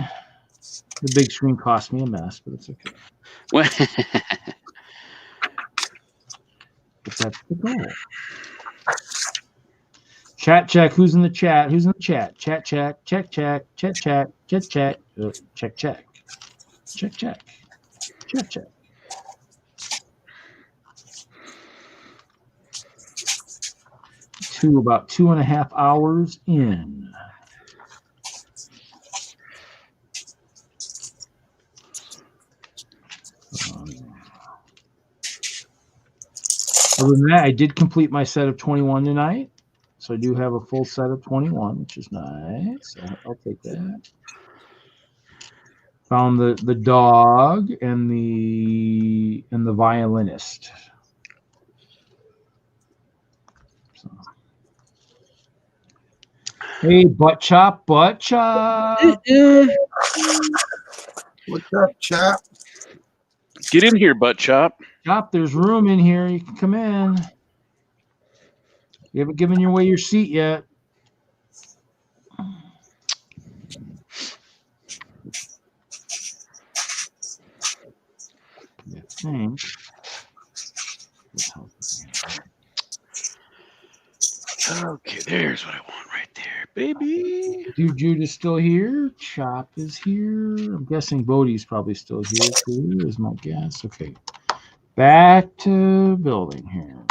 The big screen cost me a mess, but it's okay. But that's the goal. Chat check. Who's in the chat? Who's in the chat? Chat check. Check check. Chat check. Chat check. Check check. Check check. Chat check. About 2.5 hours in. Other than that, I did complete my set of 21 tonight. So I do have a full set of 21, which is nice. I'll take that. Found the dog and the violinist. So. Hey, Buttchop. What's up, Chop? Get in here, Buttchop. Chop, there's room in here. You can come in. You haven't given away your seat yet. I think. Okay, there's what I want right there, baby. Dude is still here. Chop is here. I'm guessing Bodie's probably still here too, is my guess. Okay. Back to building here.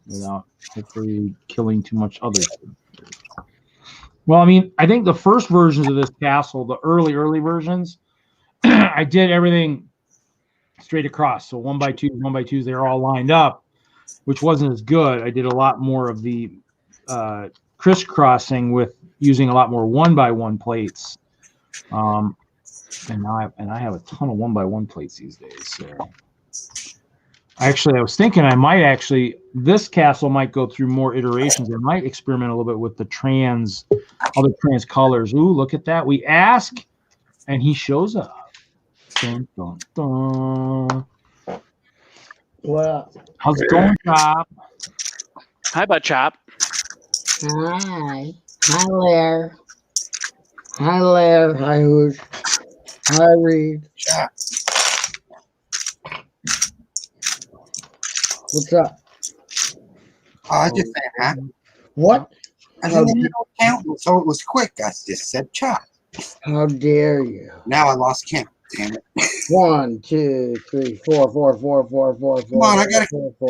Without hopefully killing too much other stuff. Well, I mean, I think the first versions of this castle, the early versions, I did everything straight across. So 1x2s, they're all lined up, which wasn't as good. I did a lot more of the crisscrossing with using a lot more 1x1 plates. And I have a ton of 1x1 plates these days. So actually, I was thinking this castle might go through more iterations. I might experiment a little bit with the other trans colors. Ooh, look at that. We ask, and he shows up. Dun, dun, dun. Well, how's it going, Chop? Hi, Buttchop. Hi. Hi, Lair. Hi, Lair. Hi, Hoosh. Hi, Reed. Chop. What's up? I just said, huh? What? I was in the middle of counting, so it was quick. I just said chop. How dare you? Now I lost count. Damn it. 1, 2, 3, 4, 4, 4, 4, 4, 4. Come on, I gotta count to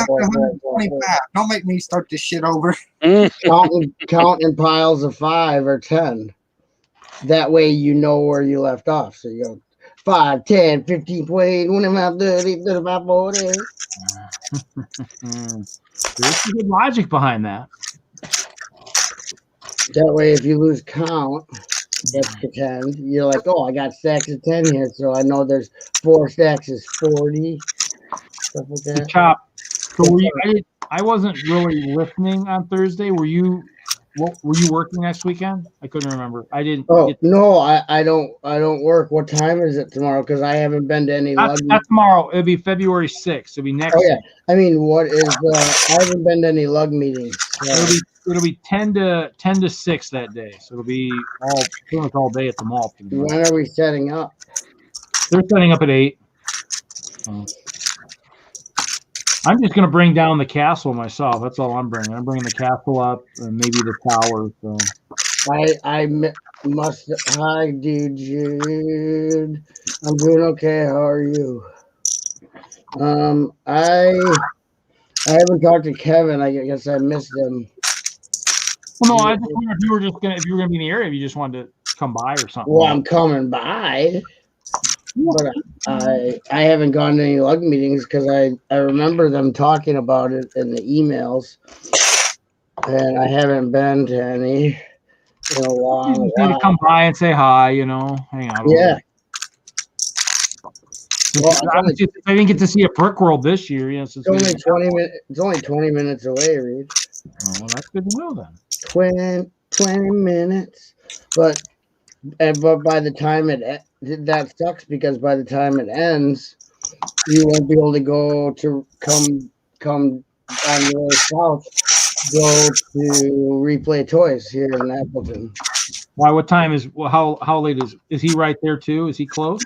125. Don't make me start this shit over. Count in piles of 5 or 10. That way you know where you left off. So you go 5, 10, 15, 20, 25, 30, 35, 40. There's some good logic behind that. That way, if you lose count, let's pretend you're like, oh, I got stacks of 10 here, so I know there's 4 stacks is 40. Stuff like that. Chop. So I wasn't really listening on Thursday. Were you working next weekend? I couldn't remember. I didn't. Oh no, I don't work. What time is it tomorrow? Because I haven't been to any. Not tomorrow. It'll be February 6th. It'll be next. Oh yeah. I mean, what is? I haven't been to any lug meetings. It'll be 10 to 6 that day. So it'll be pretty much all day at the mall. When are we setting up? They're setting up at 8. I'm just gonna bring down the castle myself. That's all I'm bringing. I'm bringing the castle up and maybe the tower. So must. Hi, Jude. I'm doing okay. How are you? I haven't talked to Kevin. I guess I missed him. Well, no, I just wonder if you were gonna be in the area, if you just wanted to come by or something. Well, I'm coming by, but I haven't gone to any lug meetings because I remember them talking about it in the emails, and I haven't been to any in a long you need to come by and say hi, hang out. Yeah. Well, I didn't get to see a Brick World this year. It's only 20 minutes. It's only 20 minutes away, Reed. Oh, well, that's good to know then. 20 minutes, but by the time that sucks because by the time it ends, you won't be able to go to come on the way south, go to Replay Toys here in Appleton. Why? What time how late is he right there too? Is he close?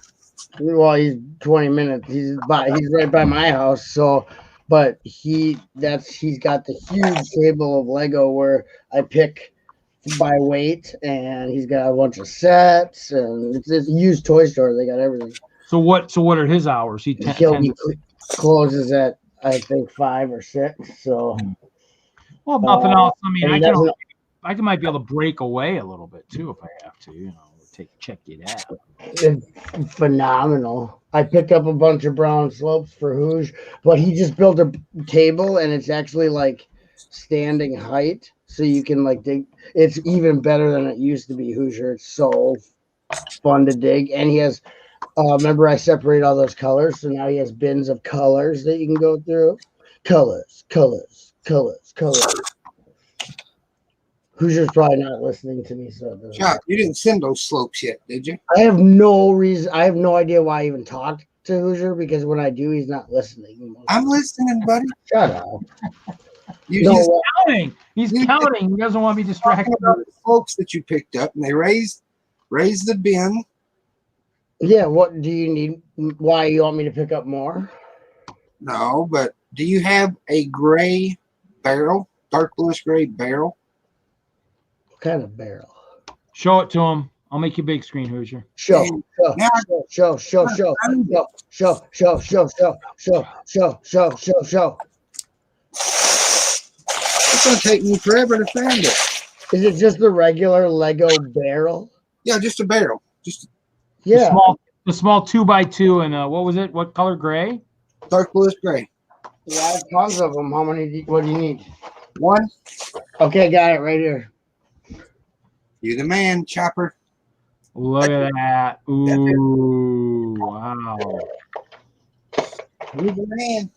Well, he's 20 minutes. He's right by my house. So, but he's got the huge table of Lego where I pick by weight, and he's got a bunch of sets, and it's a used toy store. They got everything. So what are his hours? He closes at I think 5 or 6. So, well, nothing else. I mean, I might be able to break away a little bit too if I have to. Check it out. It's phenomenal. I picked up a bunch of brown slopes for Hoosier, but he just built a table, and it's actually like standing height, so you can like dig. It's even better than it used to be. Hoosier. It's so fun to dig, and he has. Remember, I separate all those colors, so now he has bins of colors that you can go through. Colors. Hoosier's probably not listening to me, so Chuck, you didn't send those slopes yet, did you? I have no reason. I have no idea why I even talked to Hoosier, because when I do, he's not listening. I'm listening, buddy. Shut up. He's counting. He's counting. He doesn't want to be distracted. About the slopes that you picked up, and they raised the bin. Yeah. What do you need? Why you want me to pick up more? No, but do you have a gray barrel, dark bluish gray barrel? Kind of barrel. Show it to him. I'll make you big screen, Hoosier. Show. It's gonna take me forever to find it. Is it just the regular Lego barrel? Yeah, just a barrel. Yeah. The small 2x2 and what was it? What color? Gray? Dark bluish gray. Yeah, I have tons of them. How many? What do you need? One. Okay, got it right here. You're the man, Chopper. Look at that. Ooh, wow. You're the man.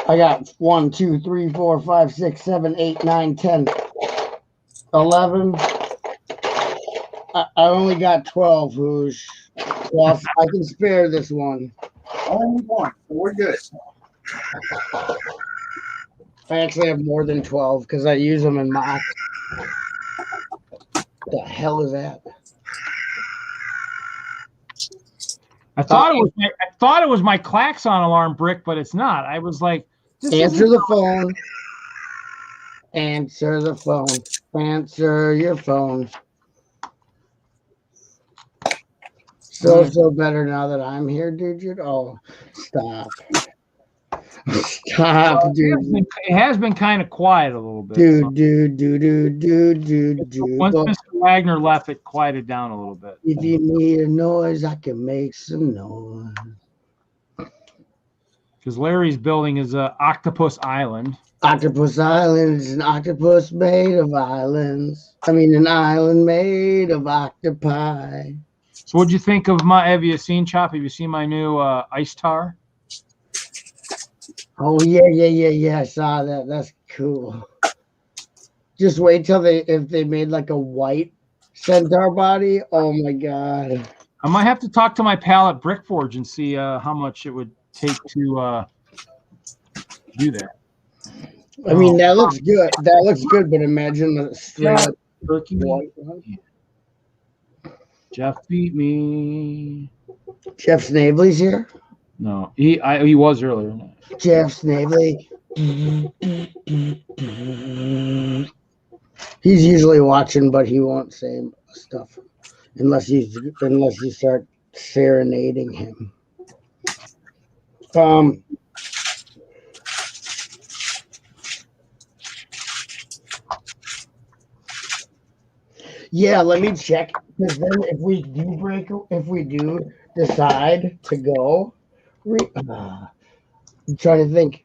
I got 1, 2, 3, 4, 5, 6, 7, 8, 9, 10, 11. I only got 12, Hoosh. Well, I can spare this one. Only one. So we're good. I actually have more than 12 because I use them in MOCs. What the hell is that? I thought it was my klaxon alarm brick, but it's not. I was like, answer the phone. Answer the phone. Answer your phone. So better now that I'm here, dude. Oh, stop. Stop, dude. It has been kind of quiet a little bit. Dude. Once Mr. Wagner left, it quieted down a little bit. If you need a noise, I can make some noise. Because Larry's building is Octopus Island. Octopus Island is an octopus made of islands. An island made of octopi. So what'd you think of have you seen, Chop? Have you seen my new ice tar? Oh, yeah. I saw that. That's cool. Just wait till if they made like a white centaur body. Oh, my God. I might have to talk to my pal at Brickforge and see how much it would take to do that. That looks good. That looks good, but imagine the straight up turkey white one. Jeff beat me. Jeff Snavely's here. No, he was earlier. Jeff Snavely. He's usually watching, but he won't say stuff unless you start serenading him. Yeah, let me check, because then if we do decide to go, I'm trying to think.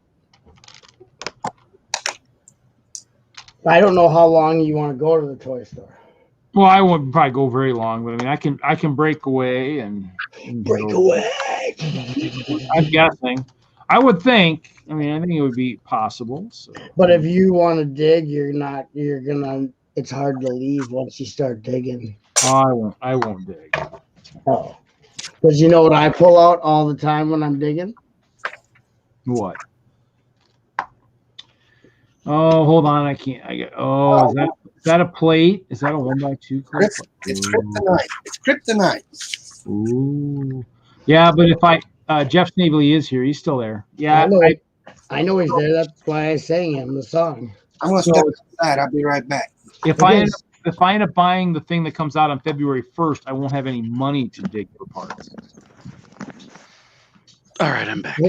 I don't know how long you want to go to the toy store. Well, I won't probably go very long, but I mean, I can break away and break away. I'm guessing. I would think. I mean, I think it would be possible. So. But if you want to dig, it's hard to leave once you start digging. Oh, I won't dig. Oh, because you know what I pull out all the time when I'm digging? What? Oh, hold on. I can't. Is that a plate? Is that a 1x2? It's kryptonite. It's kryptonite. Ooh. Yeah, but if Jeff Snavely is here. He's still there. Yeah, I know he's there. That's why I sang him the song. I'm gonna step aside. I'll be right back. If I end up buying the thing that comes out on February 1st, I won't have any money to dig for parts. All right, I'm back.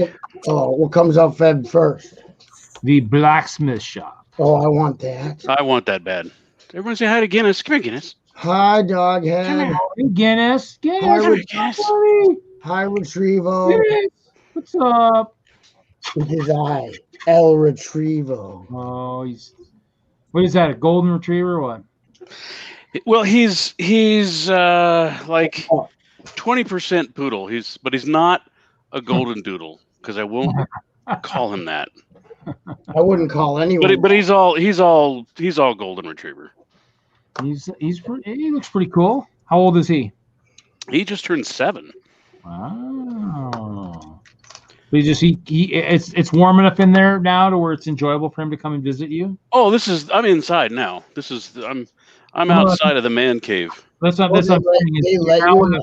What comes out Feb 1st? The blacksmith shop. Oh, I want that. I want that bad. Everyone say hi to Guinness. Come here, Guinness. Hi, Doghead. Come here, Guinness. Hi, Retrievo. Guinness. What's up? With his eye. El Retrievo. Oh, what is that? A golden retriever? Or what? Well, he's like 20% poodle. But he's not a golden doodle because I won't call him that. I wouldn't call anyone. But he's all golden retriever. He looks pretty cool. How old is he? He just turned 7. Wow. But it's warm enough in there now to where it's enjoyable for him to come and visit you. Oh, I'm inside now. I'm outside of the man cave. That's not. That's not. Now in a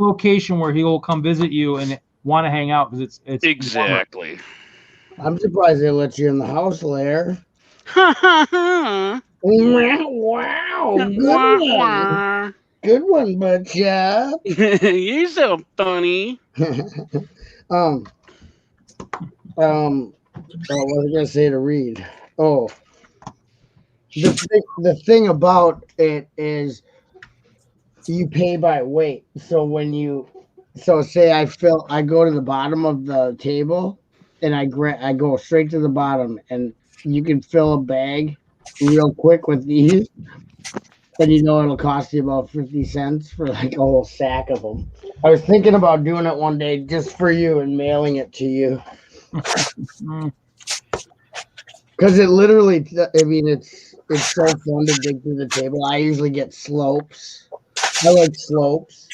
location where he will come visit you and want to hang out because it's exactly. I'm surprised they let you in the house, Lair. Wow! Good one, Buttchop. You're so funny. What was I gonna say to read? Oh, the thing about it is you pay by weight. So say I go to the bottom of the table and I go straight to the bottom, and you can fill a bag real quick with these, and it'll cost you about 50 cents for like a whole sack of them. I was thinking about doing it one day just for you and mailing it to you. Because it literally, it's so fun to dig through the table. I usually get slopes. I like slopes.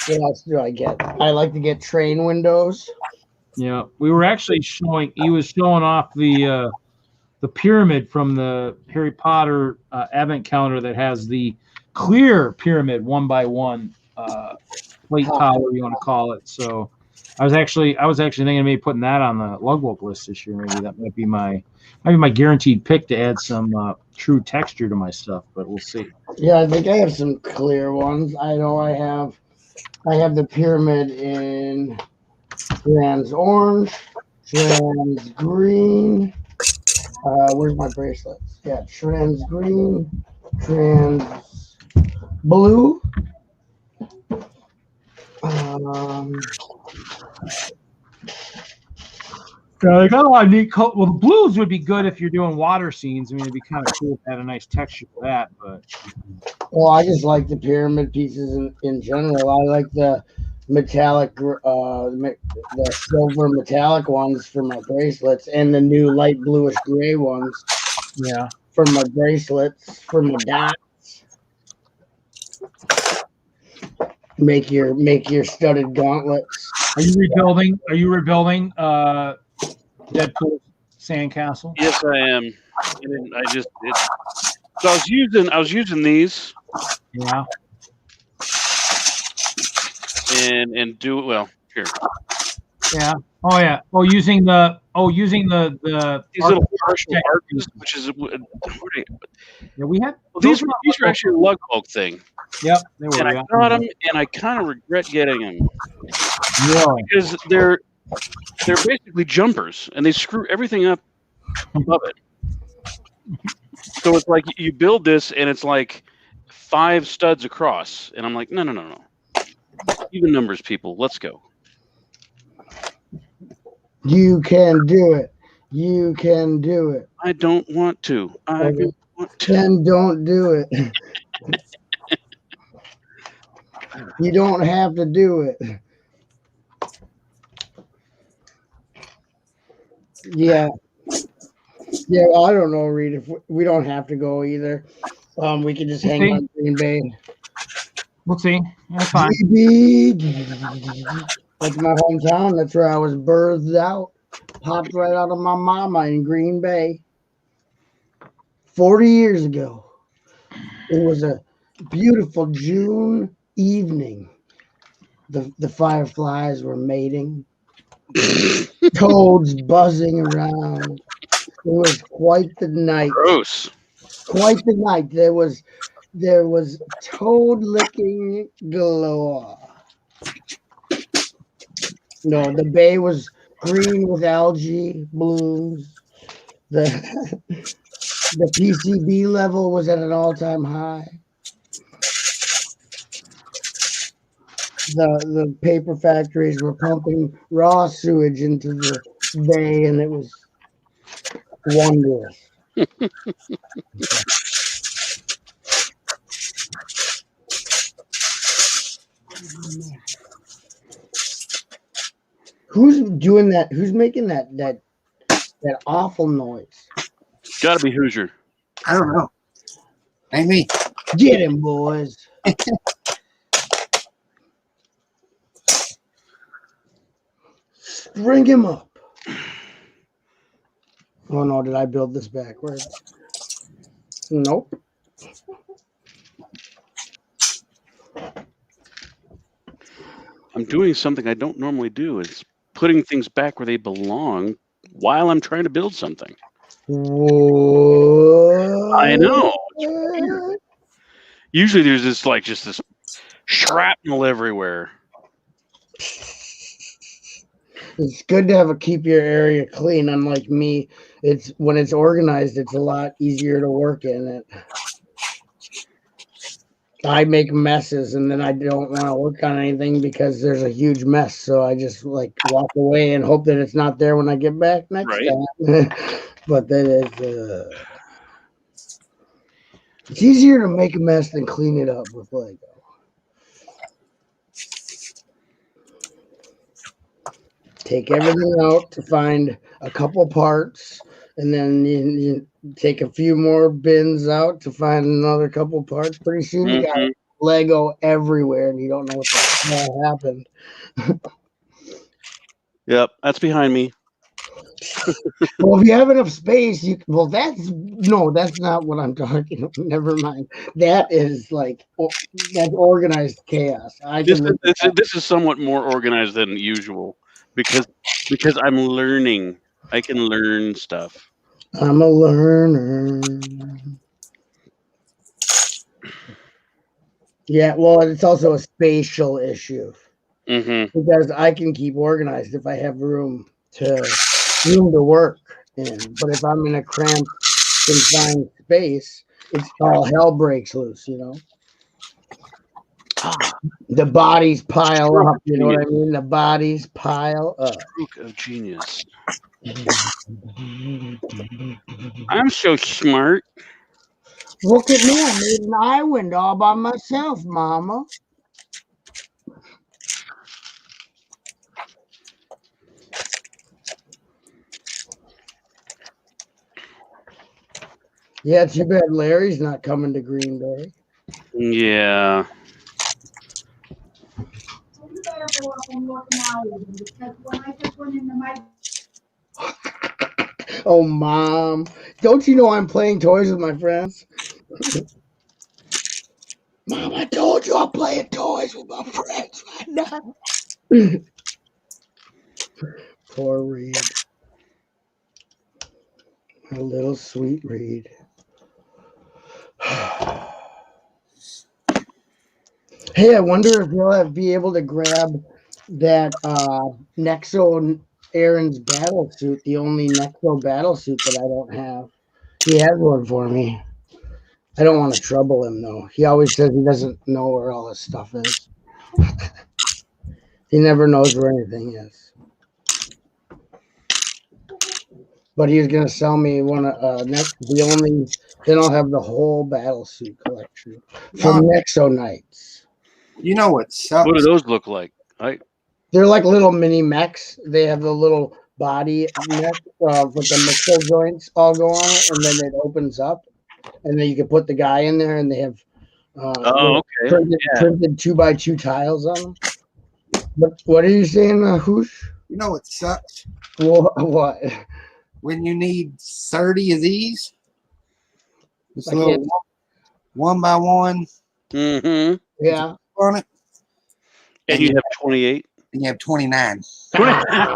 What else do I get? I like to get train windows. Yeah, we were actually he was showing off the pyramid from the Harry Potter advent calendar that has the clear pyramid 1x1 plate tower, you want to call it. So I was actually thinking of maybe putting that on the lugbook list this year. Maybe that might be my guaranteed pick to add some true texture to my stuff, but we'll see. Yeah, I think I have some clear ones. I know I have the pyramid in trans orange, trans green. Where's my bracelets? Yeah, trans green, trans blue. They got a lot of neat color. Well, the blues would be good if you're doing water scenes. I mean, it'd be kind of cool if it had a nice texture for that. But I just like the pyramid pieces in general. I like the metallic, the silver metallic ones for my bracelets, and the new light bluish gray ones. Yeah, for my bracelets, for my dots. Make your studded gauntlets. Are you rebuilding Deadpool's sandcastle? Yes, I am. So I was using these. Yeah. and do it well. Here, Yeah. Oh yeah. Oh, using the these little partial arches, which is yeah, we had these are actually a lug bulk thing. Yep, they were. And I got them, and I kind of regret getting them because they're basically jumpers, and they screw everything up above it. So it's like you build this, and it's like 5 studs across, and I'm like, no. Even numbers, people. Let's go. You can do it. You can do it. I don't want to. I don't want to. Then don't do it. You don't have to do it. Yeah. Yeah, well, I don't know, Reed. If we don't have to go either. We can just hang on Green Bay. We'll see. That's fine. That's my hometown. That's where I was birthed out. Popped right out of my mama in Green Bay. 40 years ago. It was a beautiful June evening. The fireflies were mating. Toads buzzing around. It was quite the night. Gross. Quite the night. There was toad licking galore. No, the bay was green with algae blooms. The PCB level was at an all-time high. The paper factories were pumping raw sewage into the bay, and it was wondrous. Who's doing that? Who's making that awful noise? Gotta be Hoosier. I don't know. Ain't me. Get him, boys. String him up. Oh no, did I build this backwards? Nope. I'm doing something I don't normally do. It's putting things back where they belong while I'm trying to build something. Whoa. I know. Usually there's this just this shrapnel everywhere. It's good to keep your area clean. Unlike me, when it's organized, it's a lot easier to work in it. I make messes, and then I don't want to work on anything because there's a huge mess. So I just walk away and hope that it's not there when I get back next time. But that is, it's easier to make a mess than clean it up with Lego. Take everything out to find a couple parts, and then you take a few more bins out to find another couple parts. Pretty soon you got Lego everywhere, and you don't know what the hell happened. Yep, that's behind me. Well, if you have enough space, that's not what I'm talking about. Never mind. That is that's organized chaos. This is somewhat more organized than usual because I'm learning. I can learn stuff. I'm a learner. Yeah, well, it's also a spatial issue because I can keep organized if I have room to work in. But if I'm in a cramped, confined space, it's all hell breaks loose. The bodies pile up. You know what I mean? The bodies pile up. Stroke of genius. I'm so smart. Look at me. I made an island all by myself, Mama. Yeah, too bad Larry's not coming to Green Bay. Yeah. You better go up and look now, because when I just went into my... Oh, Mom. Don't you know I'm playing toys with my friends? Mom, I told you I'm playing toys with my friends right now. Poor Reed. A little sweet Reed. Hey, I wonder if you'll be able to grab that Nexo Aaron's battle suit, the only Nexo battle suit that I don't have. He has one for me. I don't want to trouble him though. He always says he doesn't know where all his stuff is. He never knows where anything is. But he was gonna sell me one then I'll have the whole battle suit collection from Nexo Nights. You know what sucks? What do those look like? They're like little mini mechs. They have the little body mech with the mixer joints all go on it, and then it opens up, and then you can put the guy in there, and they have printed 2x2 tiles on them. But what are you saying, Hoosh? You know what sucks? What? When you need 30 of these, this little 1x1. Mm-hmm. Yeah. On it. And you have 28. And you have 29. That's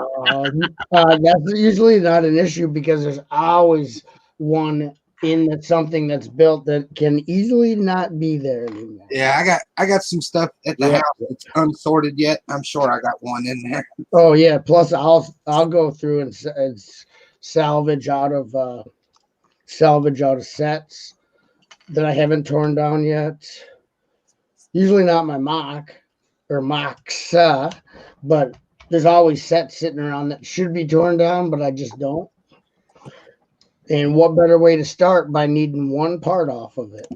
usually not an issue because there's always one in something that's built that can easily not be there anymore. Yeah, I got some stuff at the house that's unsorted yet. I'm sure I got one in there. Oh yeah. Plus, I'll go through and salvage out of sets that I haven't torn down yet. Usually not my mock or mocks, but there's always sets sitting around that should be torn down, but I just don't. And what better way to start by needing one part off of it?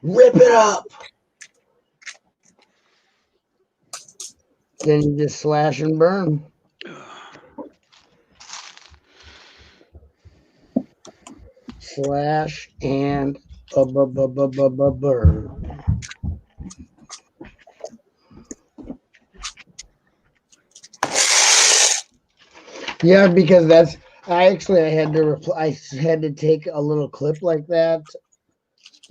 Rip it up. Then you just slash and burn. Slash and burn. Yeah, because I had to take a little clip like that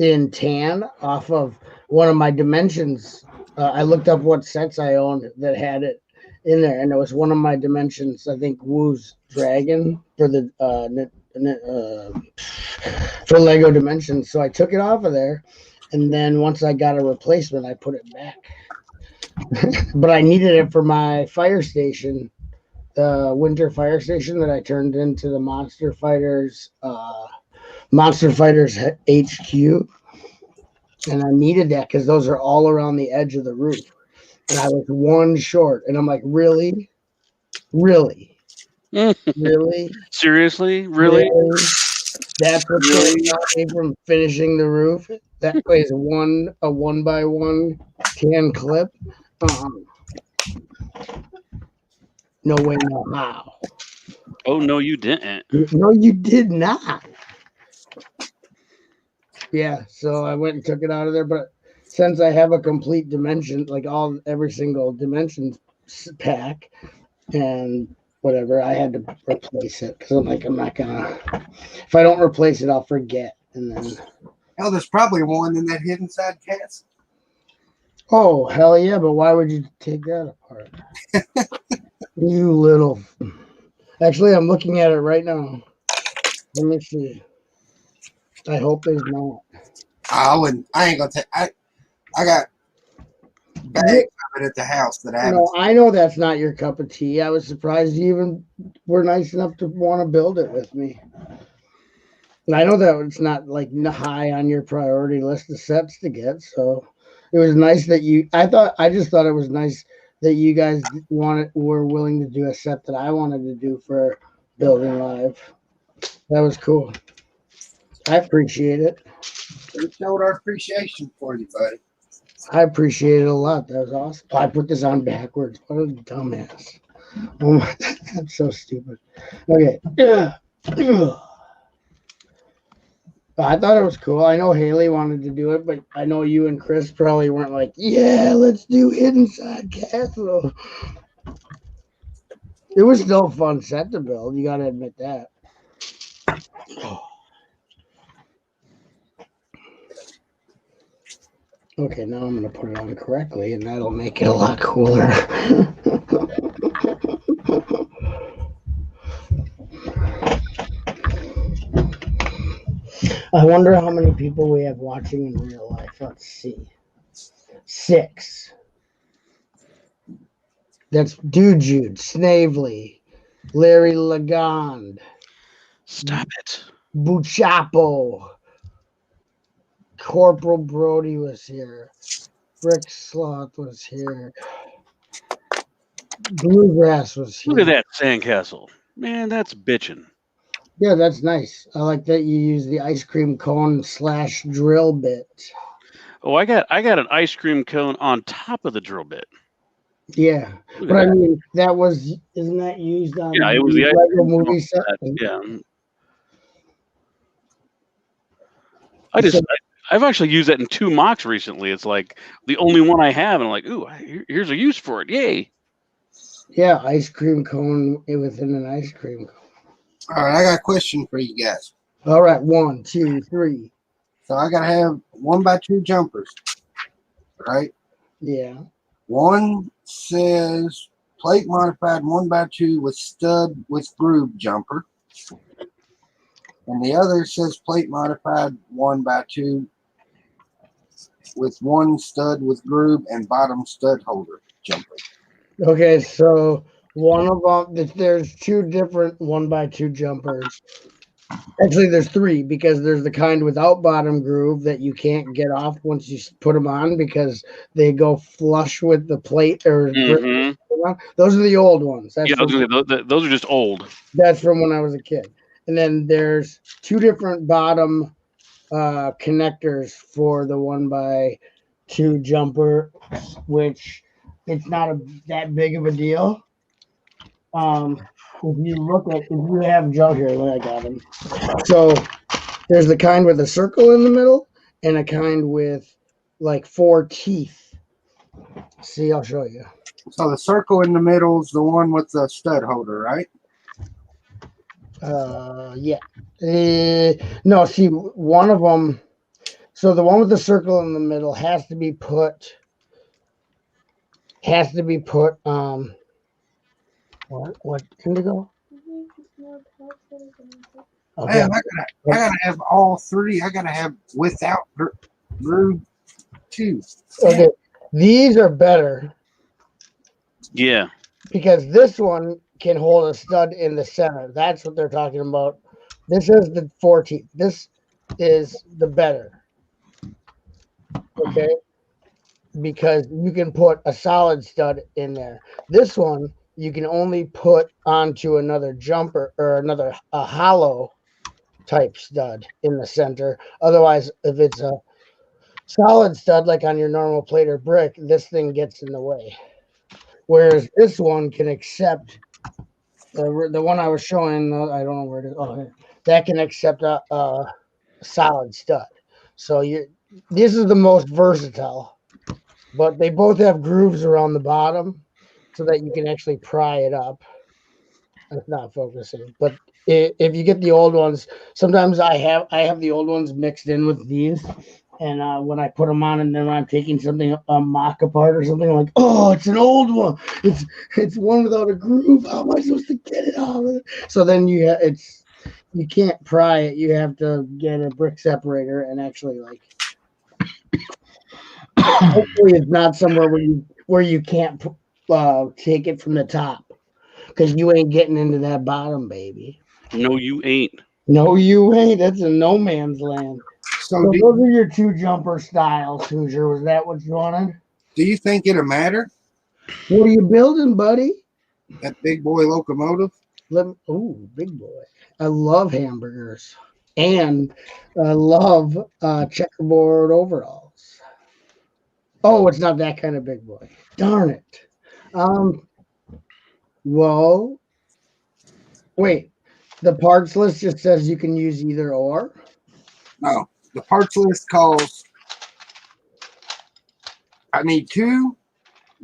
in tan off of one of my dimensions. I looked up what sets I owned that had it in there, and it was one of my dimensions. I think Woo's Dragon for the for Lego Dimensions. So I took it off of there, and then once I got a replacement, I put it back. But I needed it for my fire station. Winter fire station that I turned into the Monster Fighters HQ, and I needed that because those are all around the edge of the roof, and I was one short, and I'm like, really, seriously, really? That's what's going to stop me from finishing the roof. That is a 1x1 tan clip. No way, no how. Oh, no, you didn't. No, you did not. Yeah, so I went and took it out of there. But since I have a complete dimension, like every single dimension pack and whatever, I had to replace it because I'm not gonna. If I don't replace it, I'll forget. And then. Hell, there's probably one in that hidden side castle. Oh, hell yeah, but why would you take that apart? You little. Actually, I'm looking at it right now. Let me see. I hope there's not. I ain't gonna take. I got bags of it at the house that I haven't. No, I know that's not your cup of tea. I was surprised you even were nice enough to want to build it with me. And I know that it's not like high on your priority list of sets to get. So it was nice that you. I just thought it was nice that you guys were willing to do a set that I wanted to do for Building Live. That was cool. I appreciate it. We showed our appreciation for you, buddy. I appreciate it a lot. That was awesome. I put this on backwards. What a dumbass. Oh my, that's so stupid. Okay. I thought it was cool. I know Hailey wanted to do it, but I know you and Chris probably weren't like, yeah, let's do Inside Castle. It was still a fun set to build. You got to admit that. Okay, now I'm going to put it on correctly, and that'll make it a lot cooler. I wonder how many people we have watching in real life. Let's see. 6. That's Jude, Snavely, Larry Lagonde, Stop it. Buttchop, Corporal Brody was here. Brick Sloth was here. Bluegrass was here. Look at that sandcastle. Man, that's bitching. Yeah, that's nice. I like that you use the ice cream cone / drill bit. Oh, I got an ice cream cone on top of the drill bit. Yeah, Look but at I that. mean, isn't that used on Yeah, it was the ice Lego cream movie cone. set? Yeah. So- I've actually used that in 2 MOCs recently. It's like the only one I have, and I'm like, ooh, here's a use for it. Yay. Yeah, ice cream cone within an ice cream cone. All right, I got a question for you guys. All right, 1, 2, 3. So I gotta have 1x2 jumpers, right? Yeah. One says plate modified 1x2 with stud with groove jumper, and the other says plate modified 1x2 with one stud with groove and bottom stud holder jumper. Okay, so one of them, there's 2 different 1x2 jumpers. Actually, there's 3 because there's the kind without bottom groove that you can't get off once you put them on because they go flush with the plate or Mm-hmm. brick. Those are the old ones. That's Yeah, those are just old. That's from when I was a kid. And then there's 2 different bottom connectors for the 1x2 jumper, which it's not that big of a deal. If you have junk here, I got them. So there's the kind with a circle in the middle and a kind with like 4 teeth. See, I'll show you. So the circle in the middle is the one with the stud holder, right? Yeah. No, see, one of them. So the one with the circle in the middle has to be put. What indigo? Okay. Man, I gotta have all 3. I gotta have without groove 2. Okay. These are better Yeah. because this one can hold a stud in the center. That's what they're talking about. This is the 4 teeth. This is the better. Okay. Because you can put a solid stud in there. This one you can only put onto another jumper or a hollow type stud in the center. Otherwise, if it's a solid stud like on your normal plate or brick, this thing gets in the way. Whereas this one can accept the one I was showing. I don't know where it is. Oh, here. That can accept a solid stud. So this is the most versatile. But they both have grooves around the bottom so that you can actually pry it up. It's not focusing. But if you get the old ones, sometimes I have the old ones mixed in with these. And when I put them on and then when I'm taking something, a mock apart or something, I'm like, oh, it's an old one. It's one without a groove. How am I supposed to get it out of it? So then you can't pry it. You have to get a brick separator and actually hopefully it's not somewhere where you can't take it from the top because you ain't getting into that bottom, baby. No, you ain't. No, you ain't. That's a no man's land. So those are your 2 jumper styles, Hoosier. Was that what you wanted? Do you think it'll matter? What are you building, buddy? That big boy locomotive? Ooh, big boy. I love hamburgers. And I love checkerboard overalls. Oh, it's not that kind of big boy. Darn it. Well, wait. The parts list just says you can use either or. No. The parts list calls. I need 2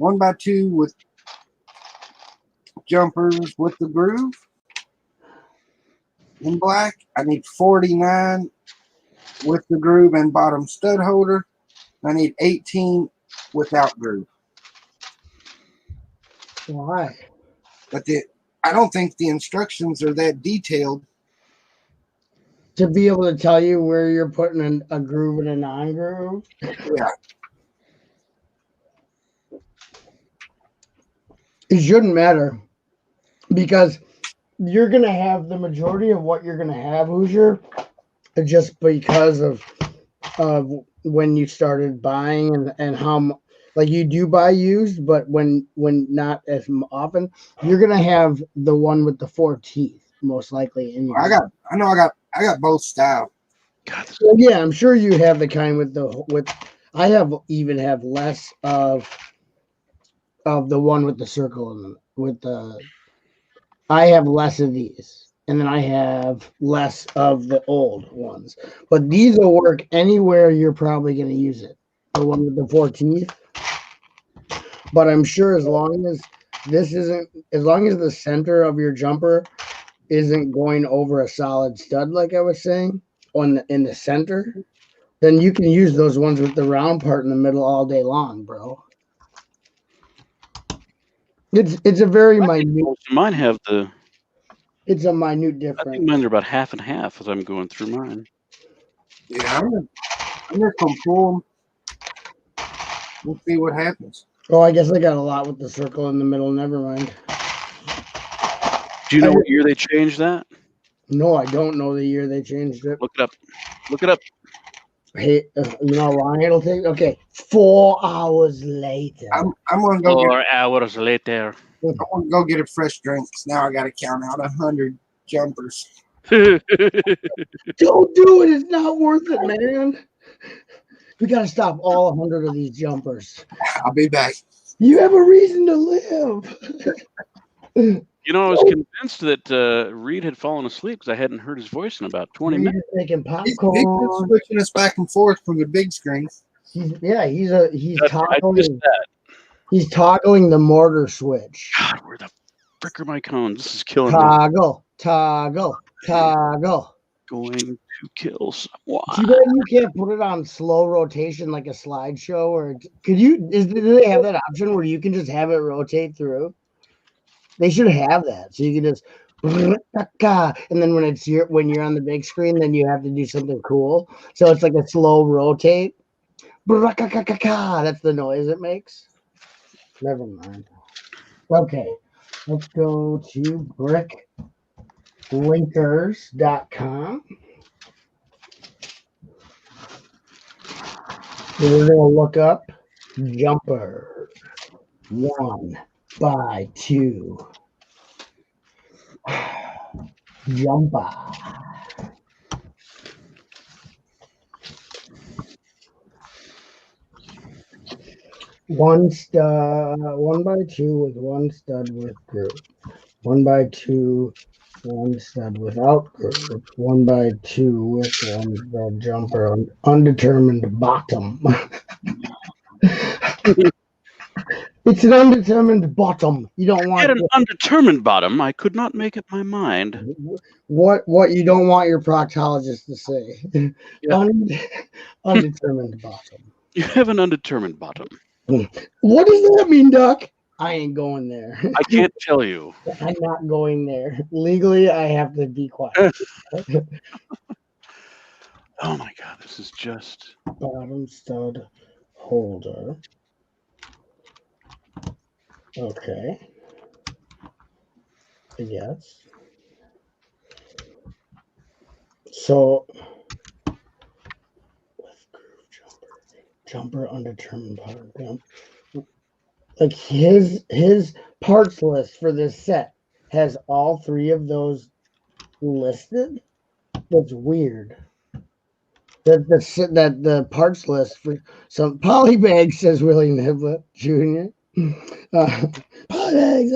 1x2 with jumpers with the groove in black. I need 49 with the groove and bottom stud holder. I need 18 without groove. Why? But I don't think the instructions are that detailed. To be able to tell you where you're putting a groove and a non-groove? Yeah. It shouldn't matter because you're going to have the majority of what you're going to have, Hoosier, just because of when you started buying and how like you do buy used, but when not as often, you're going to have the one with the 4 teeth most likely in your. I got both style. Well, yeah, I'm sure you have the kind with I have less of the one with the circle and I have less of these, and then I have less of the old ones. But these will work anywhere you're probably going to use it. The one with the 4 teeth. But I'm sure as long as the center of your jumper isn't going over a solid stud, like I was saying, in the center, then you can use those ones with the round part in the middle all day long, bro. It's a very minute. Mine have the. It's a minute difference. I think mine are about half and half as I'm going through mine. Yeah, I'm gonna come pull them. We'll see what happens. Oh, I guess I got a lot with the circle in the middle. Never mind. Do you know what year they changed that? No, I don't know the year they changed it. Look it up. Look it up. Hey, you know how long it'll take? Okay, 4 hours later. I'm gonna go. 4 hours later. I'm gonna go get a fresh drink. Now I got to count out 100 jumpers. Don't do it. It's not worth it, man. We got to stop all 100 of these jumpers. I'll be back. You have a reason to live. You know, I was convinced that Reed had fallen asleep because I hadn't heard his voice in about 20 minutes. Making He's popcorn. switching us back and forth from the big screen. He's That's right, I missed toggling. that. He's toggling the mortar switch. God, where the frick are my cones? This is killing me. Toggle. Going to kill someone. Too bad you can't put it on slow rotation like a slideshow, or could you? Do they have that option where you can just have it rotate through? They should have that, so you can just, and then when you're on the big screen, then you have to do something cool. So it's like a slow rotate. That's the noise it makes. Never mind. Okay, let's go to bricklinkers.com. We're gonna look up jumper 1x2 jumper. One 1x2 with one stud with groove. 1x2, one stud without groove. 1x2 with one stud jumper undetermined bottom. It's an undetermined bottom. You don't want an undetermined bottom. I could not make up my mind. What you don't want your proctologist to say. Yeah. Undetermined bottom. You have an undetermined bottom. What does that mean, Doc? I ain't going there. I can't tell you. I'm not going there. Legally, I have to be quiet. Oh my God, this is just Bottom stud holder. Okay. Yes. So jumper undetermined bottom. Like his parts list for this set has all 3 of those listed. That's weird. That the parts list for some Polybag says Willie Niblett Jr. Polybags,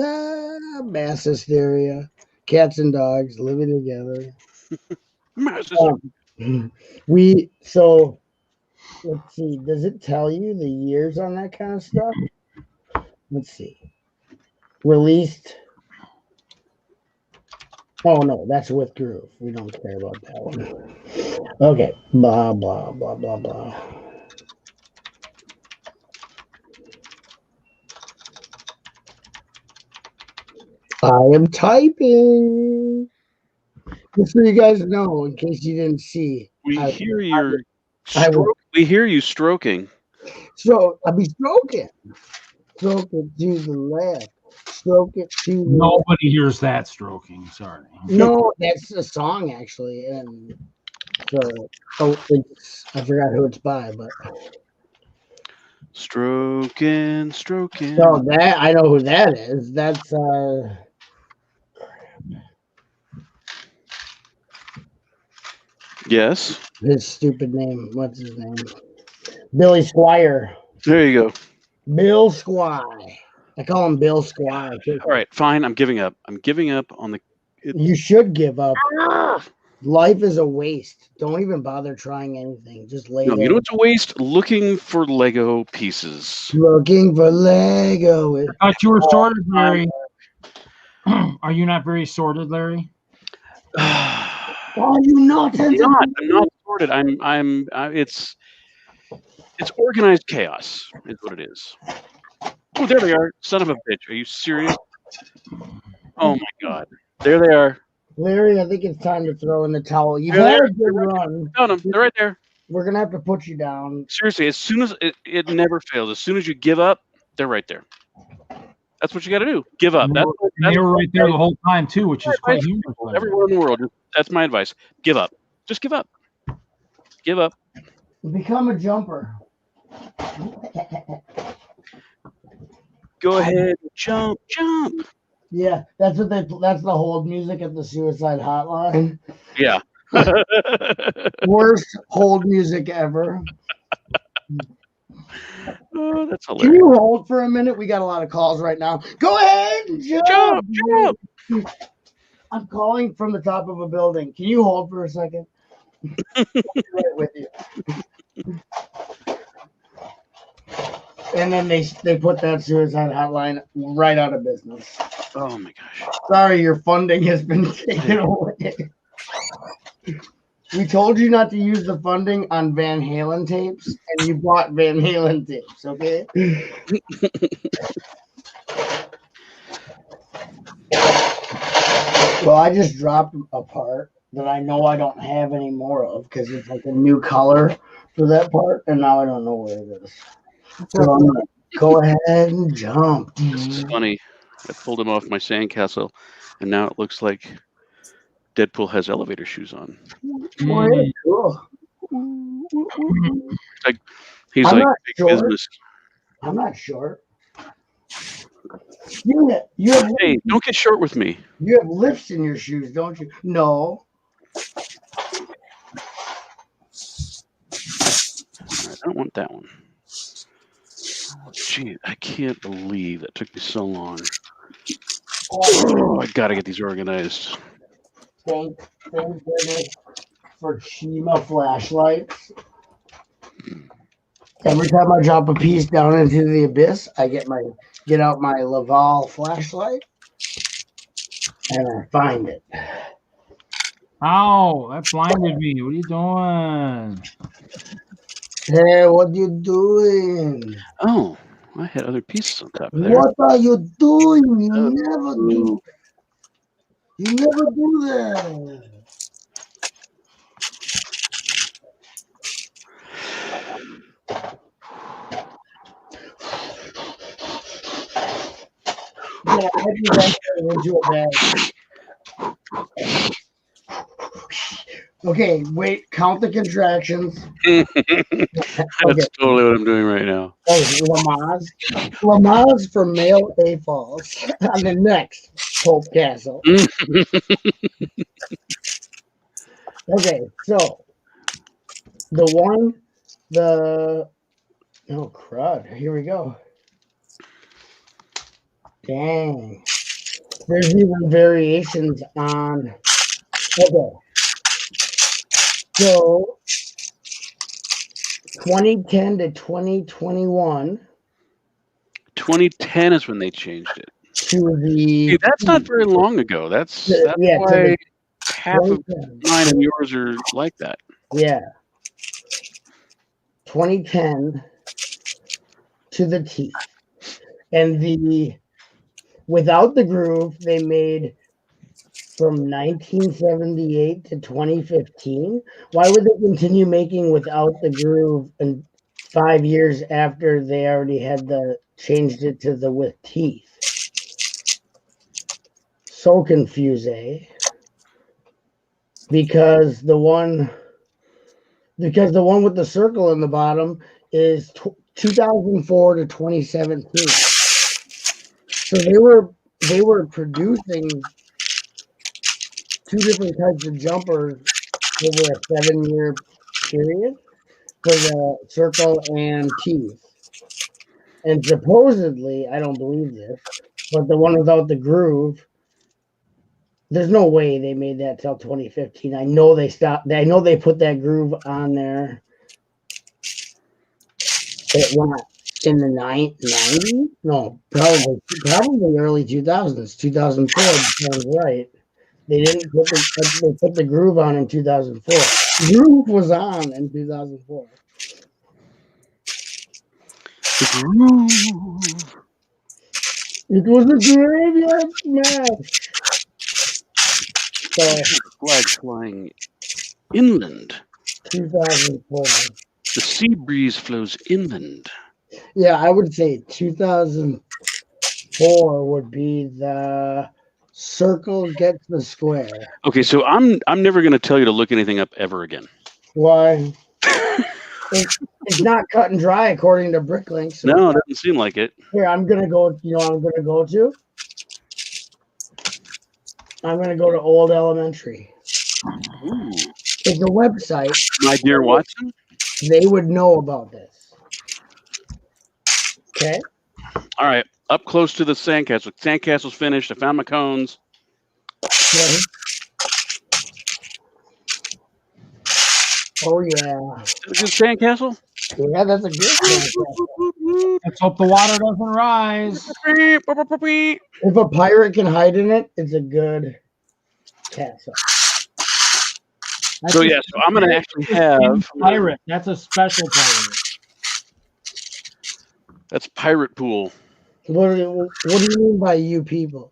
mass hysteria, cats and dogs living together. So let's see. Does it tell you the years on that kind of stuff? Let's see. Released. Oh no, that's with groove. We don't care about that one. Okay. Blah blah blah blah blah. I am typing. Just so you guys know, in case you didn't see. We I- hear your I will- we hear you stroking. So I'll be stroking. Stroke it to the left. Stroke it to the Nobody hears that stroking. Sorry. No, that's a song actually, and so I forgot who it's by, but Stroking. so that I know who that is. That's Yes. his stupid name. What's his name? Billy Squire. There you go. Bill Squire. I call him Bill Squire. All right, fine. I'm giving up. I'm giving up on the. You should give up. Life is a waste. Don't even bother trying anything. Just lay No, there. you know what's a waste? Looking for Lego pieces. Looking for Lego. I thought you were sorted, Larry. Are you not very sorted, Larry? Are you not? I'm not sorted. It's organized chaos, is what it is. Oh, there they are. Son of a bitch. Are you serious? Oh my God. There they are. Larry, I think it's time to throw in the towel. You've They're had there. a good run. Found them. They're right there. We're gonna have to put you down. Seriously, as soon as it never fails. As soon as you give up, they're right there. That's what you got to do. Give up. And they were right there the whole time too, which is quite humorous. Everywhere in the world. That's my advice. Give up. Just give up. Give up. Become a jumper. Go ahead. Jump. Yeah, that's what that's the hold music at the suicide hotline. Yeah. Worst hold music ever. Oh, that's Can hilarious. you hold for a minute? We got a lot of calls right now. Go ahead and jump. Jump. I'm calling from the top of a building. Can you hold for a second? I'll be right with you. And then they put that suicide hotline right out of business. Oh my gosh. Sorry, your funding has been taken away. We told you not to use the funding on Van Halen tapes, and you bought Van Halen tapes, okay? Well, I just dropped a part that I know I don't have any more of because it's like a new color for that part, and now I don't know where it is. So I'm gonna go ahead and jump. This is funny. I pulled him off my sandcastle, and now it looks like Deadpool has elevator shoes on. Boy, cool. He's I'm like not big sure. business. I'm not short. You have Hey, don't get short with me. you have lifts in your shoes, don't you? No. All right, I don't want that one. Gee, I can't believe that took me so long. Oh, I gotta get these organized. Thank goodness for Shima flashlights. Every time I drop a piece down into the abyss, I get out my Laval flashlight and I find it. Ow, that blinded me. What are you doing? Hey, what you doing? Oh, I had other pieces on top of there. What are you doing? You never do. You never do that. Yeah, I do that into a bag. Okay, wait, count the contractions. That's totally what I'm doing right now. Oh, Lamaze for male AFOLs on the next Pope Castle. Okay, so oh crud, here we go. Dang. There's even variations on, okay. So 2010 to 2021. 2010 is when they changed it. To the See, that's not very long ago. That's yeah, why half of 2010. mine and yours are like that. Yeah. 2010 to the T. And the without the groove, they made from 1978 to 2015. Why would they continue making without the groove and 5 years after they already had changed it to the with teeth? So confusing. Because the one with the circle in the bottom is 2004 to 2017. So they were producing 2 different types of jumpers over a 7-year period for the circle and teeth. And supposedly, I don't believe this, but the one without the groove, there's no way they made that till 2015. I know they stopped. I know they put that groove on there. It went in the 90s? No, probably early 2000s. 2004 sounds right. They didn't put they put the groove on in 2004. The groove was on in 2004. The groove. It was a graveyard smash. So, Flags flying inland. 2004. The sea breeze flows inland. Yeah, I would say 2004 would be the circle gets the square. Okay, so I'm never going to tell you to look anything up ever again. Why? It's not cut and dry according to Bricklink. So no, it doesn't seem like it. Here, I'm gonna go. You know, I'm gonna go to Old Elementary. Ooh. It's a website. My dear Watson. They would know about this. Okay. All right, up close to the sandcastle. Sandcastle's finished. I found my cones. Okay. Oh yeah. Is that a good sandcastle? Yeah, that's a good one. Let's hope the water doesn't rise. If a pirate can hide in it, it's a good castle. So yeah, so I'm gonna actually have pirate. That's a special pirate. That's pirate pool. What do you mean by you people?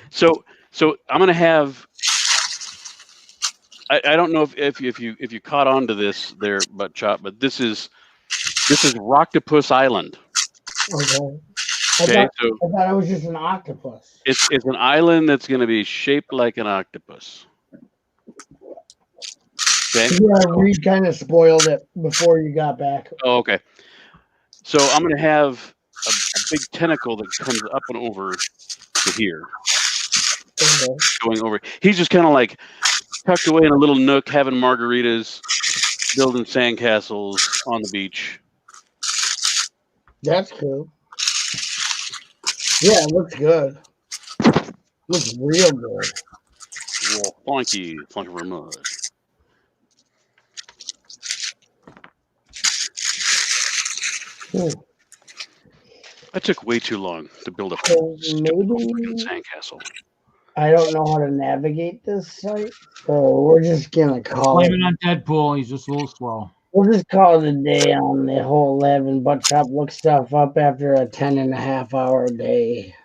So I'm gonna have. I don't know if you caught on to this there, Buttchop, but this is Rocktopus Island. Okay. Okay, I thought it was just an octopus. It's an island that's going to be shaped like an octopus. Okay. Yeah, Reed kind of spoiled it before you got back. Oh, okay. So I'm going to have a big tentacle that comes up and over to here, Okay. going over. He's just kind of like tucked away in a little nook, having margaritas, building sandcastles on the beach. That's cool. Yeah, it looks good. Looks real good. Well, thank you very much. That took way too long to build a So fucking sandcastle. I don't know how to navigate this site, so we're just gonna call Blame it. it on Deadpool. He's just a little slow. We'll just call it a day on the whole lab and Buttchop look stuff up after a 10.5-hour day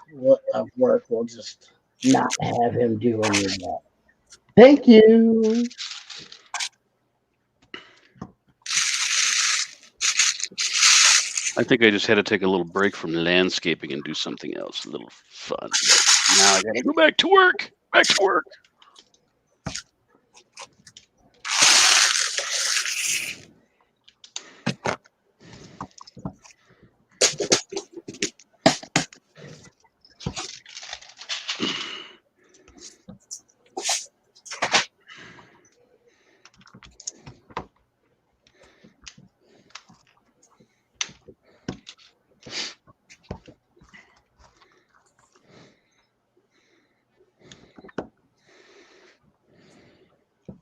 of work. We'll just not have him do any of that. Thank you. I think I just had to take a little break from landscaping and do something else, a little fun. But now I gotta go back to work. Back to work.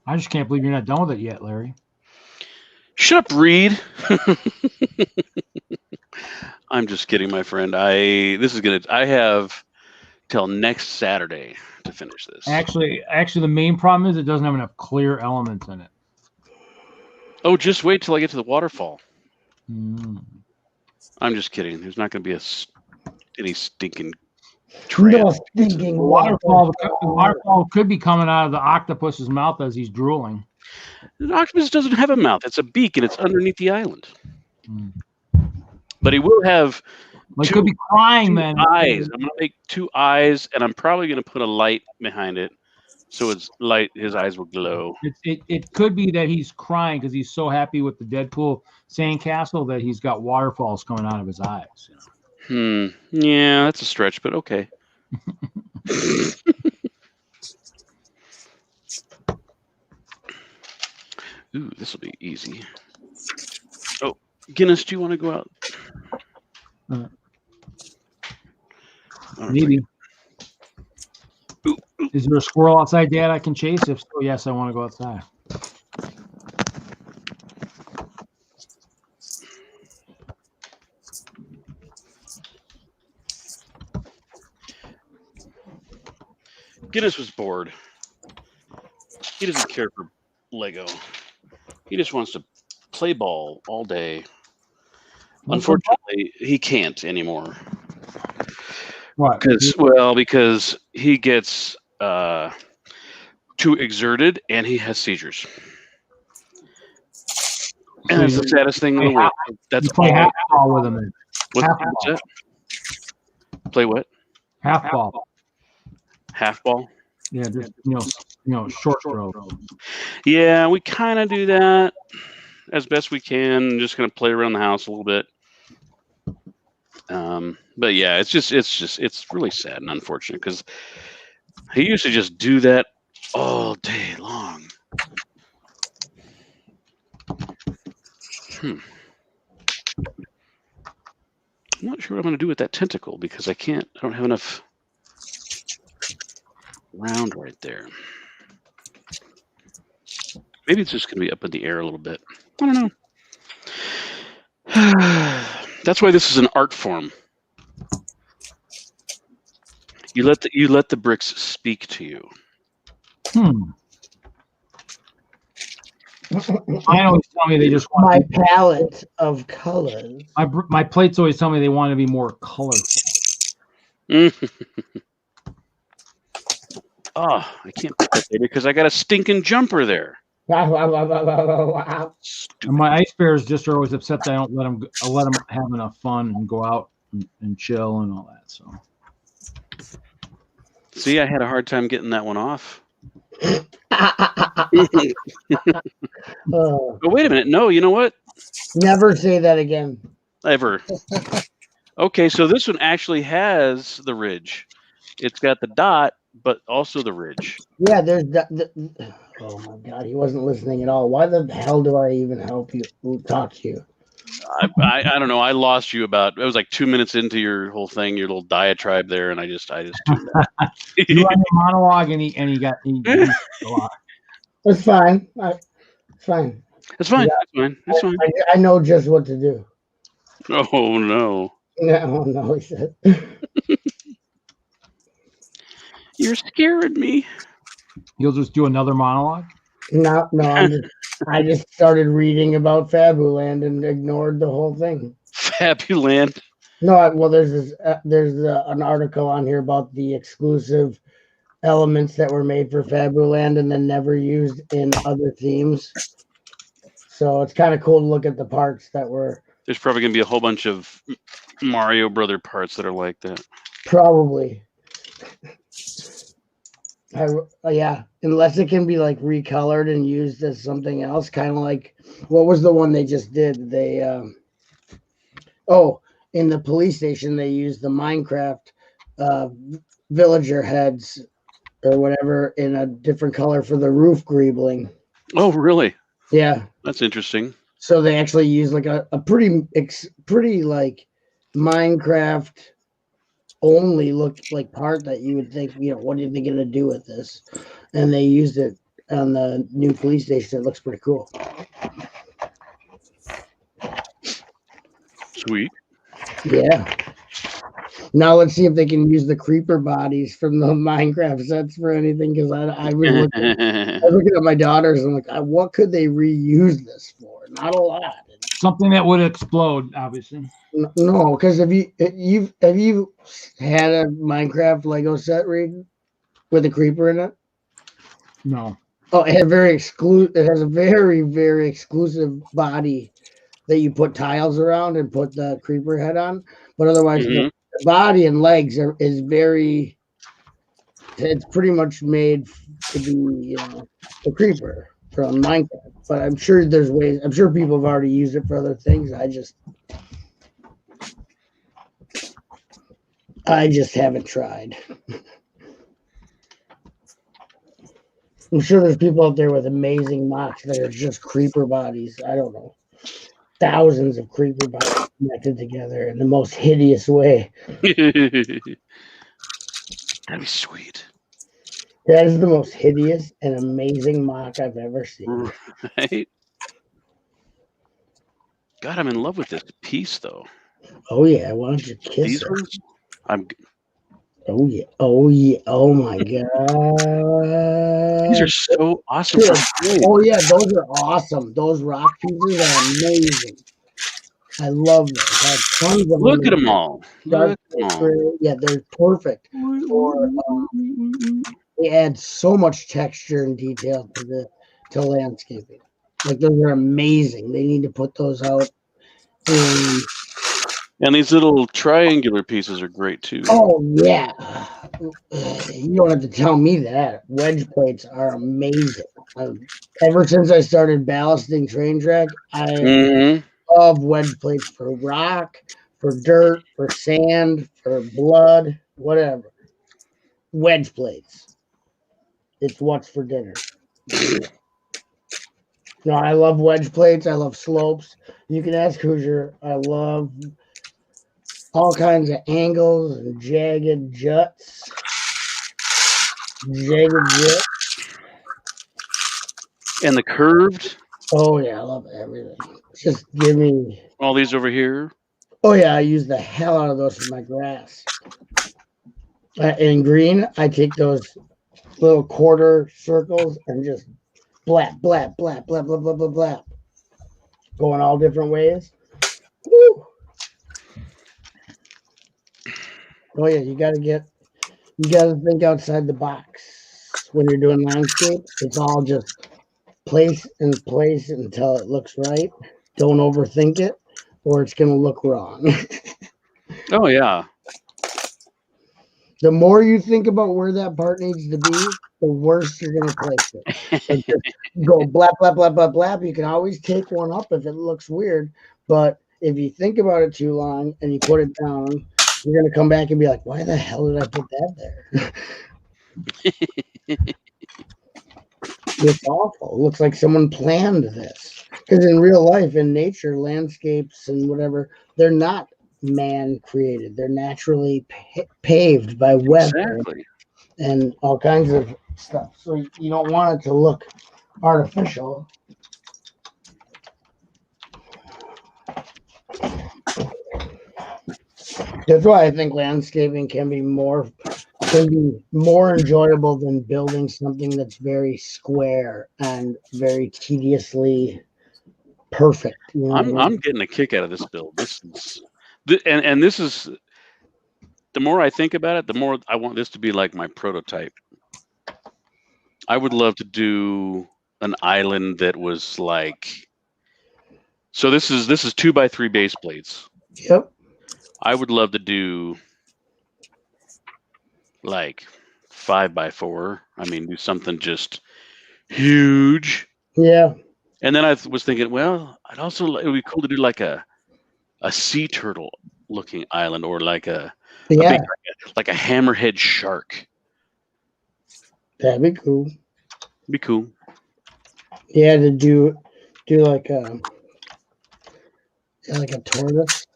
I just can't believe you're not done with it yet, Larry. Shut up, Reed. I'm just kidding, my friend. I have till next Saturday to finish this. Actually, the main problem is it doesn't have enough clear elements in it. Oh, just wait till I get to the waterfall. Mm. I'm just kidding. There's not going to be any stinking No trash. stinking The waterfall could be coming out of the octopus's mouth as he's drooling. The octopus doesn't have a mouth. It's a beak, and it's underneath the island. Hmm. But he will have Like, could be crying then. eyes. I'm going to make 2 eyes, and I'm probably going to put a light behind it. So it's light. His eyes will glow. It could be that he's crying because he's so happy with the Deadpool sandcastle that he's got waterfalls coming out of his eyes. Yeah, that's a stretch, but okay. Ooh, this will be easy. Oh, Guinness, do you want to go out? Maybe. Is there a squirrel outside, Dad, I can chase? If so, yes, I want to go outside. Guinness was bored. He doesn't care for Lego. He just wants to play ball all day. Unfortunately, he can't anymore. What? Because he gets too exerted and he has seizures. And that's the saddest thing in the world. That's play half ball with him. Then. What's Half that? Play what? Half ball. Half ball? Yeah, just short throw. Yeah, we kind of do that as best we can. Just gonna play around the house a little bit. But yeah, it's really sad and unfortunate because he used to just do that all day long. I'm not sure what I'm going to do with that tentacle because I don't have enough round right there. Maybe it's just going to be up in the air a little bit. I don't know. That's why this is an art form. You let the bricks speak to you. I always tell me they just want my palette of colors. My plates always tell me they want to be more colorful. Oh, I can't put that there because I got a stinking jumper there. And my ice bears just are always upset that I don't let them have enough fun and go out and chill and all that. So, see, I had a hard time getting that one off. Oh, but wait a minute. No, you know what? Never say that again. Ever. Okay, so this one actually has the ridge. It's got the dot, but also the ridge. Yeah, there's oh my God, he wasn't listening at all. Why the hell do I even help you? Talk to you? I don't know. I lost you it was like 2 minutes into your whole thing, your little diatribe there, and I just tuned out. You had a monologue and he got a lot. It's fine. It's fine. It's fine. Yeah. It's fine. It's fine. I know just what to do. Oh no. No, no, he said. You're scaring me. You'll just do another monologue? No, I just started reading about Fabuland and ignored the whole thing. Fabuland? No, well, there's an article on here about the exclusive elements that were made for Fabuland and then never used in other themes. So it's kind of cool to look at the parts that were. There's probably going to be a whole bunch of Mario Brother parts that are like that. Probably. Yeah, unless it can be like recolored and used as something else, kind of like what was the one they just did? They in the police station they used the Minecraft villager heads or whatever in a different color for the roof greebling. Oh, really? Yeah, that's interesting. So they actually use like a pretty like Minecraft only look like part that you would think, what are they going to do with this? And they used it on the new police station. It looks pretty cool. Sweet. Yeah. Now let's see if they can use the creeper bodies from the Minecraft sets for anything. Because I was looking at my daughters and I'm like, what could they reuse this for? Not a lot. Something that would explode, obviously. No, because have you had a Minecraft Lego set, Reed, with a creeper in it? No. Oh, it has a very, very exclusive body that you put tiles around and put the creeper head on. But otherwise, the body and legs is very. It's pretty much made to be, a creeper from Minecraft. But I'm sure there's ways. I'm sure people have already used it for other things. I just haven't tried. I'm sure there's people out there with amazing MOCs that are just creeper bodies. I don't know. Thousands of creeper bodies connected together in the most hideous way. That'd be sweet. That is the most hideous and amazing MOC I've ever seen. Right? God, I'm in love with this piece, though. Oh, yeah. Why don't you kiss These her? ones? Oh, yeah. Oh, yeah. Oh, my God. These are so awesome. Oh, yeah. Those are awesome. Those rock pieces are amazing. I love them. I have tons of them. Look at them all. Look at them all. Yeah, they're perfect. They add so much texture and detail to landscaping. Like, those are amazing. They need to put those out. And these little triangular pieces are great too. Oh, yeah. You don't have to tell me that. Wedge plates are amazing. Ever since I started ballasting train track, I love wedge plates for rock, for dirt, for sand, for blood, whatever. Wedge plates. It's what's for dinner. No, I love wedge plates. I love slopes. You can ask Hoosier. I love all kinds of angles and jagged juts. And the curved. Oh, yeah. I love everything. Just give me all these over here. Oh, yeah. I use the hell out of those for my grass. In green, I take those little quarter circles and just blap, blap, blap, blap, blap, blap, blap, blap. Going all different ways. Woo! Oh, yeah. You got to think outside the box when you're doing landscape. It's all just place and place until it looks right. Don't overthink it or it's going to look wrong. Oh, yeah. The more you think about where that part needs to be, the worse you're going to place it. Like go blap, blap, blap, blap, blap. You can always take one up if it looks weird. But if you think about it too long and you put it down, you're going to come back and be like, why the hell did I put that there? It's awful. It looks like someone planned this. Because in real life, in nature, landscapes and whatever, they're not man-created. They're naturally paved by weather and all kinds of stuff. So you don't want it to look artificial. That's why I think landscaping can be more enjoyable than building something that's very square and very tediously perfect. You know I'm getting a kick out of this build. This is the more I think about it, the more I want this to be like my prototype. I would love to do an island that was like, so this is 2x3 base plates. Yep. I would love to do like 5x4. I mean, do something just huge. Yeah. And then I was thinking, well, it would be cool to do like a sea turtle looking island, or like a big, like a hammerhead shark. That'd be cool. Be cool. Yeah, to do like a tortoise.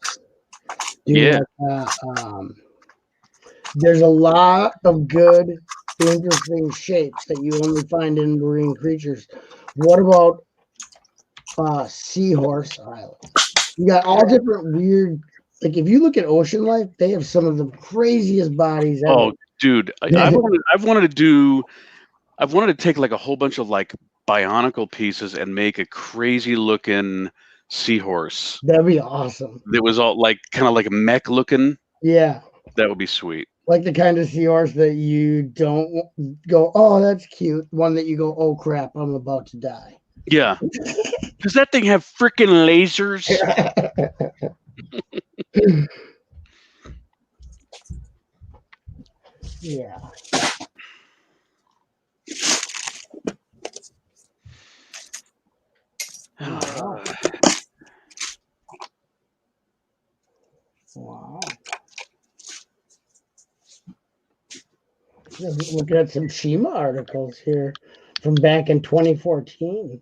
There's a lot of good, interesting shapes that you only find in marine creatures. What about Seahorse Island? You got all different weird. Like if you look at ocean life, they have some of the craziest bodies ever. Oh, dude, I've wanted to take like a whole bunch of like bionicle pieces and make a crazy looking seahorse. That'd be awesome. That was all like kind of like a mech looking. Yeah. That would be sweet. Like the kind of seahorse that you don't go, oh, that's cute. One that you go, oh crap, I'm about to die. Yeah. Does that thing have freaking lasers? Yeah. Wow. Looking at some Shima articles here from back in 2014.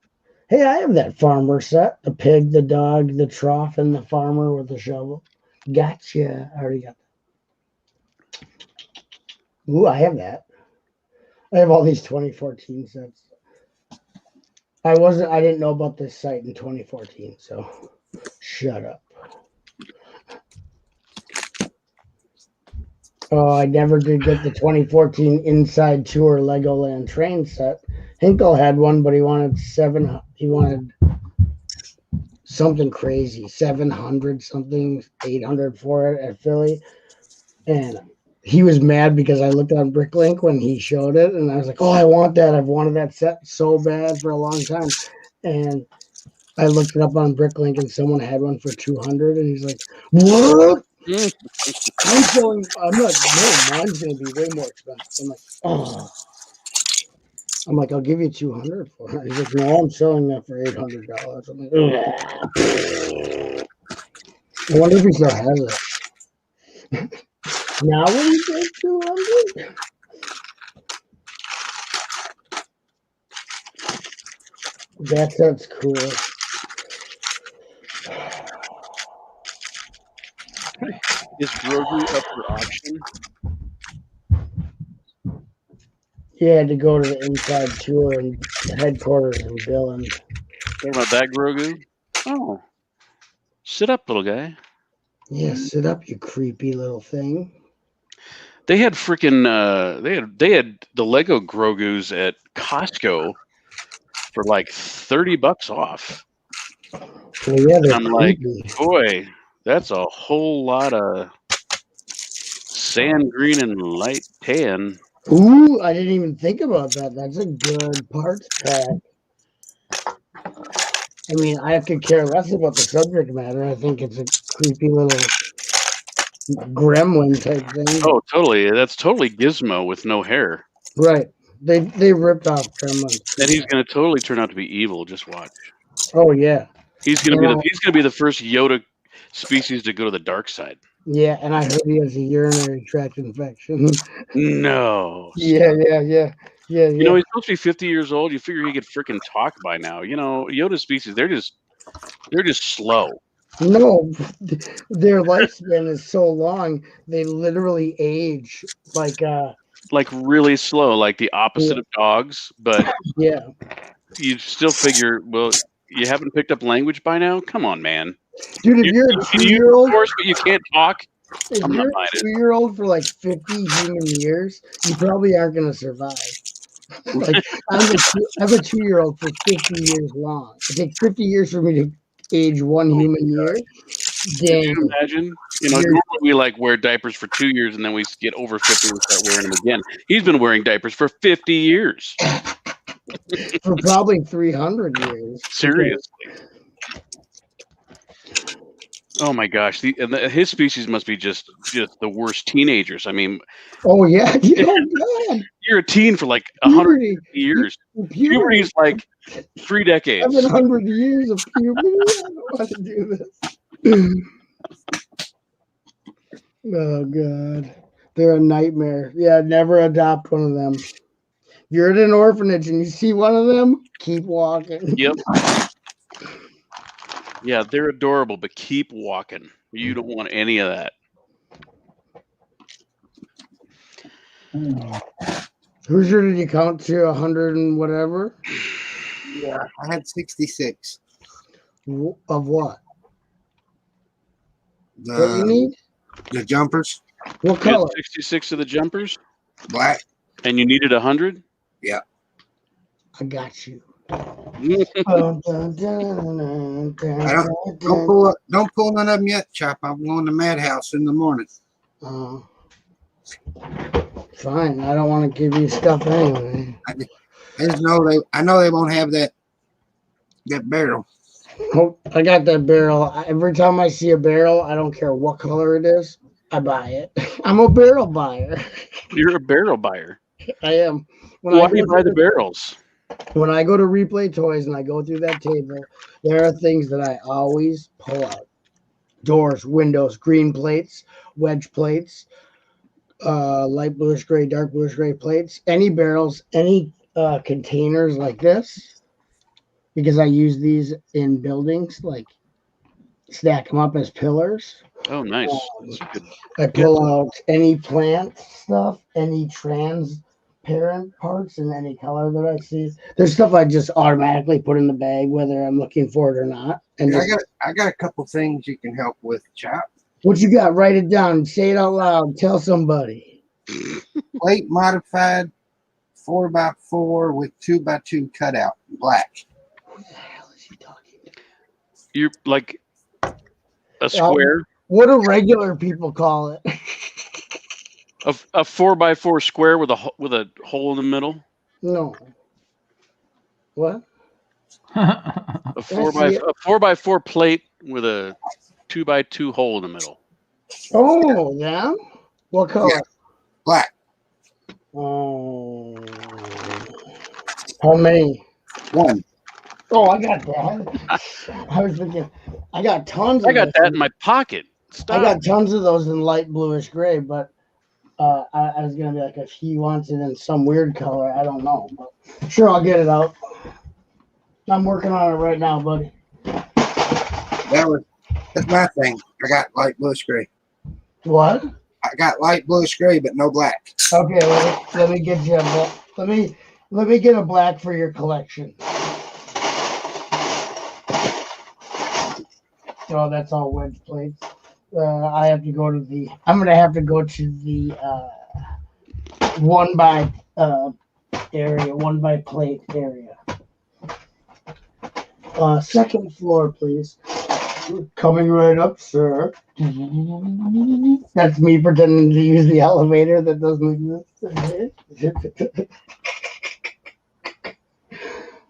Hey, I have that farmer set. The pig, the dog, the trough, and the farmer with the shovel. Gotcha. I already got that. Ooh, I have that. I have all these 2014 sets. I didn't know about this site in 2014, so shut up. Oh, I never did get the 2014 Inside Tour Legoland train set. Hinkle had one, but he wanted something crazy, 700 something, 800 for it at Philly. And he was mad because I looked on Bricklink when he showed it, and I was like, oh, I want that. I've wanted that set so bad for a long time. And I looked it up on Bricklink, and someone had one for 200, and he's like, what? I'm like, no, mine's going to be way more expensive. I'm like, oh. I'm like, I'll give you 200 for it. He's like, no, I'm selling that for $800. I'm like, ugh. I wonder if he still has it. Now will he take 200? That's cool. Is Grogu up for auction? He had to go to the Inside Tour and headquarters in Billings. Talking about that Grogu? Oh. Sit up, little guy. Yeah, sit up, you creepy little thing. They had freaking they had the Lego Grogus at Costco for like $30 off. Well, yeah, and I'm like, boy, that's a whole lot of sand green and light tan. Ooh, I didn't even think about that. That's a good parts pack. I mean, I could care less about the subject matter. I think it's a creepy little gremlin type thing. Oh, totally. That's totally Gizmo with no hair. Right. They ripped off gremlins. And he's going to totally turn out to be evil. Just watch. Oh yeah. He's going to be the first Yoda species to go to the dark side. Yeah, and I heard he has a urinary tract infection. No. Yeah. You know, he's supposed to be 50 years old. You figure he could freaking talk by now. You know, Yoda species, they're just slow. No, their lifespan is so long, they literally age like really slow, like the opposite of dogs. But yeah, you still figure, well, you haven't picked up language by now? Come on, man. Dude, if you're a 2-year-old, of course, but you can't talk. If I'm you're not buying a 2-year-old for like 50 human years, you probably aren't going to survive. Like I'm a 2-year-old for 50 years long. It takes 50 years for me to age one human year. Can you imagine? You know, normally we like wear diapers for 2 years and then we get over 50 and start wearing them again. He's been wearing diapers for 50 years. For probably 300 years. Seriously. Oh my gosh, his species must be just the worst teenagers. I mean, oh yeah, God. You're a teen for like 100 years. Puberty's like 3 decades. 700 years of puberty. I don't want to do this. Oh God, they're a nightmare. Yeah, never adopt one of them. You're at an orphanage and you see one of them, keep walking. Yep. Yeah, they're adorable, but keep walking. You don't want any of that. Hoosier, did you count to 100 and whatever? Yeah, I had 66. Of what? What you need? The jumpers. What color? 66 of the jumpers? Black. And you needed 100? Yeah. I got you. Don't pull none of them yet, Chop. I'm going to Madhouse in the morning. Fine. I don't want to give you stuff anyway. I just know I know they won't have that barrel. Oh, I got that barrel. Every time I see a barrel, I don't care what color it is, I buy it. I'm a barrel buyer. You're a barrel buyer. I am. Why do you buy the barrels? When I go to Replay Toys and I go through that table, there are things that I always pull out. Doors, windows, green plates, wedge plates, light bluish gray, dark bluish gray plates, any barrels, any containers like this, because I use these in buildings, like stack them up as pillars. Oh, nice. I pull out any plant stuff, any transparent parts in any color that I see. There's stuff I just automatically put in the bag, whether I'm looking for it or not. And I got a couple things you can help with, Chop. What you got? Write it down. Say it out loud. Tell somebody. Plate modified 4x4 with 2x2 cutout, black. What the hell is he talking about? You're like a square. What do regular people call it? A 4x4 square with a hole in the middle. No. What? A 4x4 plate with a 2x2 hole in the middle. Oh, yeah. What color? Yeah, black. Oh. How many? One. Oh, I got that. I was thinking, I got tons. I got that in my pocket. Stop. I got tons of those in light bluish gray, but I was gonna be like, if he wants it in some weird color, I don't know. But sure, I'll get it out. I'm working on it right now, buddy. That's my thing. I got light bluish gray. What? I got light bluish gray, but no black. Okay, let me get you a black. Let me get a black for your collection. Oh, that's all wedge plates. I have to go to the. I'm gonna have to go to the 1x area, 1x plate area. Second floor, please. Coming right up, sir. That's me pretending to use the elevator that doesn't exist.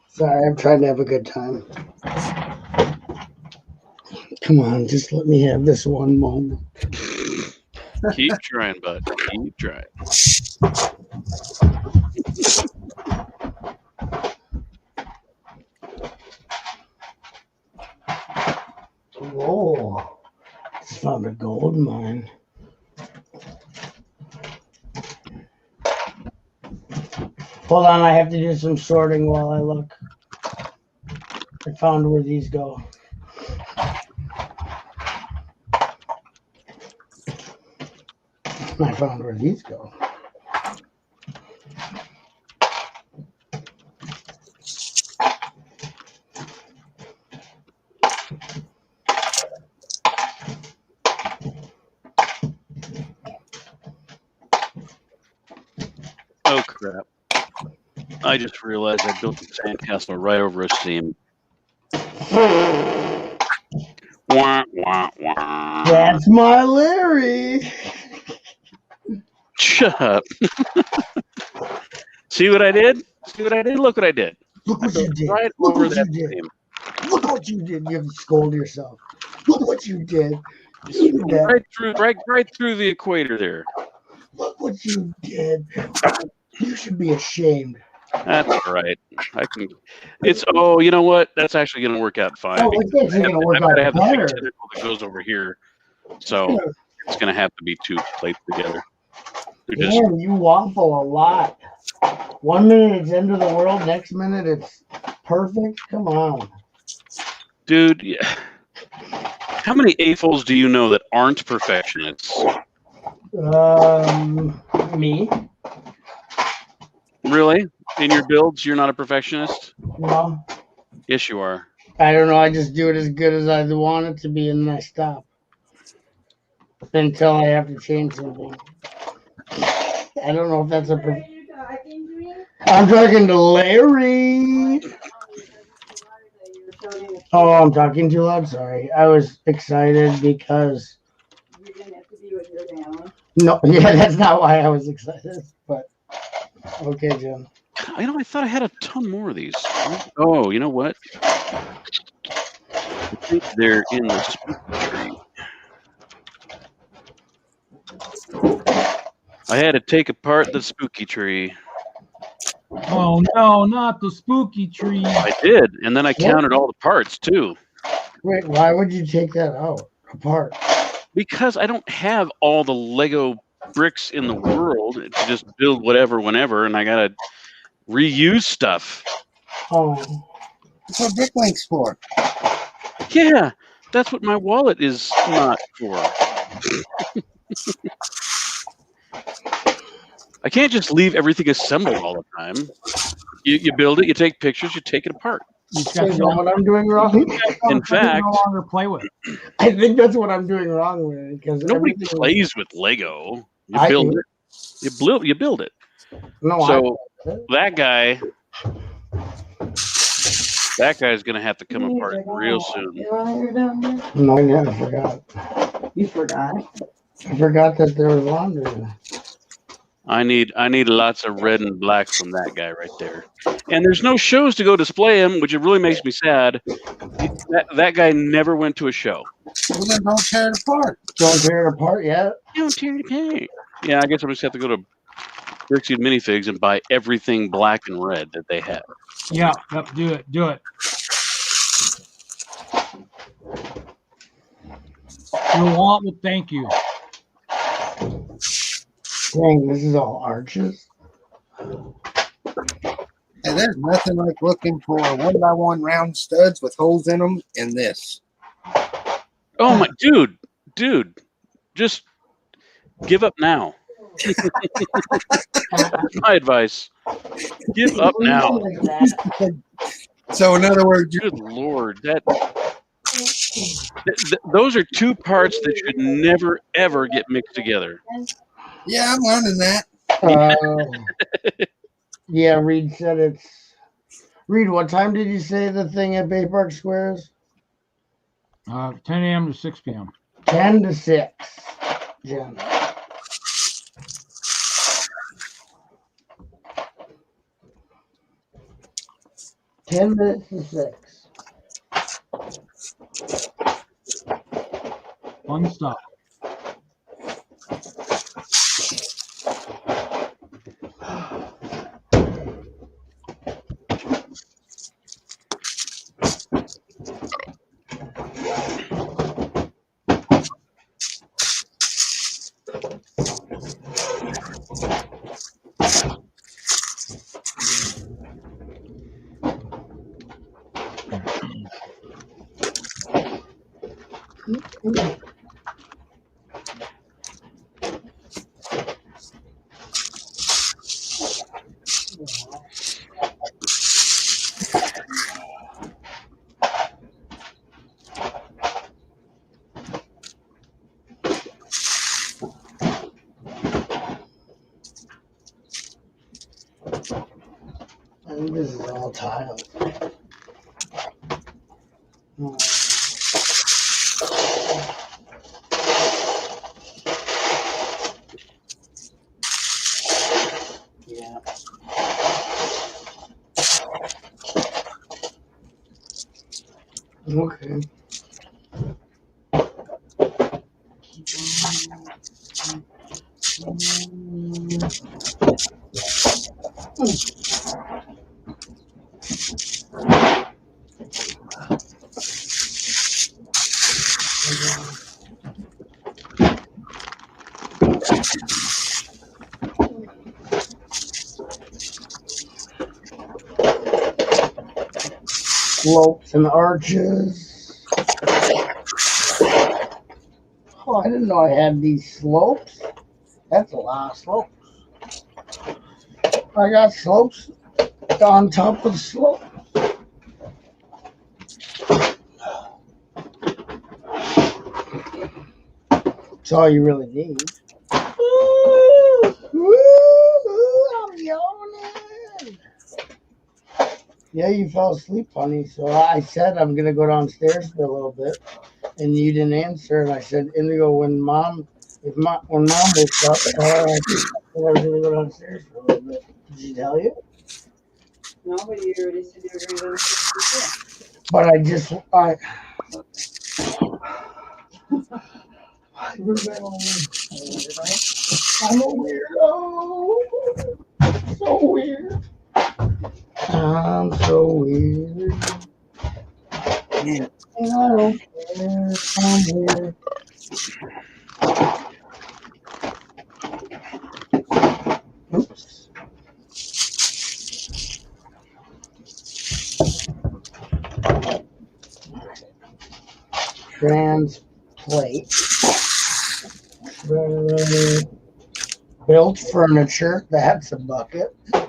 Sorry, I'm trying to have a good time. Come on, just let me have this one moment. Keep trying, bud. Keep trying. Whoa. Just found a gold mine. Hold on, I have to do some sorting while I look. I found where these go. I found where these go. Oh, crap. I just realized I built the sandcastle right over a seam. Wah, wah, wah. That's my Larry. Shut up. See what I did? See what I did? Look what I did. Look what you did. Right Look over what that you did. seam. Look what you did. You have to scold yourself. Look what you did. Right through the equator there. Look what you did. You should be ashamed. That's all right. I can. It's you know what? That's actually going to work out fine. Oh, it's actually going to work out have better. the tentacle that goes over here, so it's going to have to be two plates together. Damn, you waffle a lot. 1 minute it's end of the world, next minute it's perfect. Come on, dude. Yeah. How many AFOLs do you know that aren't perfectionists? Me. Really? In your builds, you're not a perfectionist? No. Yes, you are. I don't know. I just do it as good as I want it to be, and then I stop until I have to change something. I don't know if that's a. I'm talking to Larry. Oh, I'm talking too loud. Sorry. I was excited because. You're gonna have to be with your family. No, yeah, that's not why I was excited. But okay, Jim. I thought I had a ton more of these. Oh, you know what? I think they're in the spooky tree. I had to take apart the spooky tree. Oh no, not the spooky tree. I did, and then I counted all the parts too. Wait, why would you take that out apart? Because I don't have all the Lego bricks in the world to just build whatever whenever, and I gotta reuse stuff. Oh, That's what Bricklink's for. Yeah, that's what my wallet is not for. I can't just leave everything assembled all the time. You build it, you take pictures, you take it apart. You just is got that what I'm doing wrong? In fact, no longer play with it. I think that's what I'm doing wrong with it because nobody plays with Lego. You I build do. it. You build it. No, So that guy's gonna have to come apart real soon. You know why you're down there? No, I forgot. You forgot. I forgot that there was laundry in it. I need lots of red and black from that guy right there. And there's no shows to go display him, which it really makes me sad. That guy never went to a show. Well, then don't tear it apart. Don't tear it apart yet. Don't tear it apart. Yeah, I guess I'm just have to go to Bricks and Minifigs and buy everything black and red that they have. Yeah, yep, do it. Your wallet will thank you. Dang, this is all arches. And there's nothing like looking for 1x1 round studs with holes in them in this. Oh my dude, just give up now. My advice. Give up now. So in other words, Good Lord, those are two parts that should never ever get mixed together. yeah, I'm learning that. Yeah, Reed said it's. Reed, what time did you say the thing at Bay Park Square is? 10 a.m. to 6 p.m. 10 to 6. Jim. Ten minutes to 6. Fun stuff. I think this is all tiled. Yeah. Okay. Slopes and arches. Oh, I didn't know I had these slopes. That's a lot of slopes. I got slopes on top of slope. That's all you really need. Ooh, I'm yawning. Yeah, you fell asleep, honey. So I said I'm gonna go downstairs for a little bit, and you didn't answer. And I said, Indigo, when mom wakes up, I was gonna go downstairs for a little bit. Did she tell you? No, but you already said you were going to go to sleep. But I'm a weirdo. So weird. I'm so weird. Yeah. And I don't care. I'm weird. Oops. Transplate. Built furniture. That's a bucket. You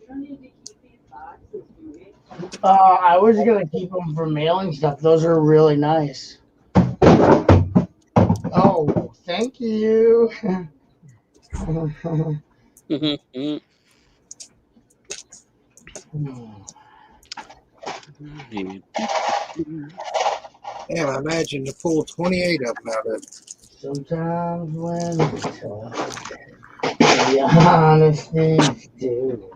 don't need to keep these boxes, do we? I was gonna keep them for mailing stuff. Those are really nice. Oh, thank you. Damn, I imagine to pull 28 of them out of it. Sometimes when it's tough, the honesty's due.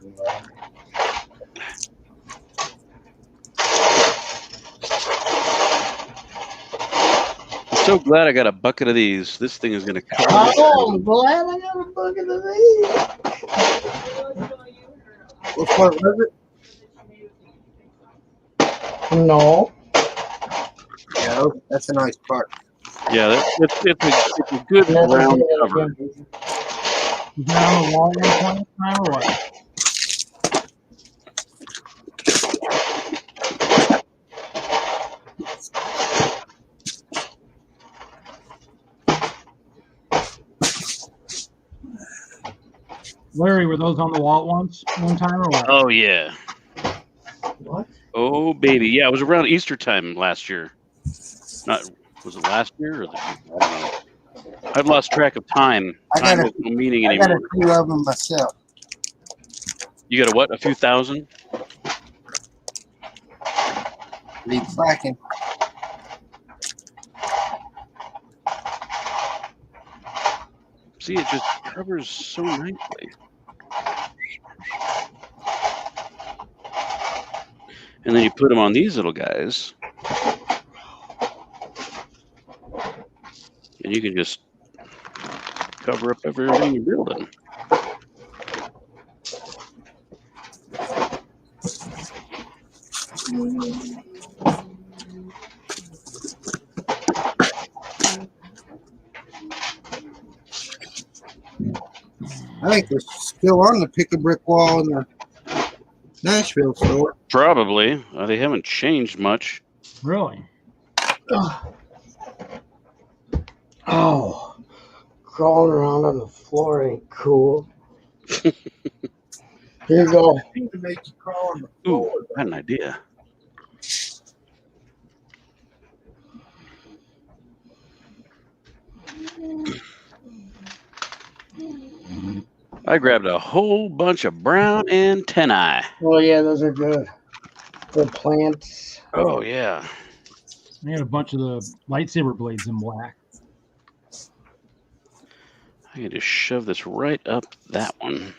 I'm so glad I got a bucket of these. This thing is going to cover. Oh, I'm glad I got a bucket of these. What part was it? No. Yeah, that's a nice part. Yeah, it's a good round cover. You got on the wall one time or what? Larry, were those on the wall one time or what? Oh yeah. What? Oh baby, yeah, it was around Easter time last year. Was it last year or I don't know. I've lost track of time. Time has no meaning I anymore. got a few of them myself. You got a what? A few thousand? Read fracking. See, it just covers so nicely. And then you put them on these little guys. And you can just cover up everything you're building. I think they're still on the pick-a-brick wall in the Nashville store. Probably. They haven't changed much. Really? Oh, crawling around on the floor ain't cool. Here you go. To make you crawl on the Ooh, floor. I had an idea. I grabbed a whole bunch of brown antennae. Oh yeah, those are good. The plants. Oh, yeah. I had a bunch of the lightsaber blades in black. I can just shove this right up that one.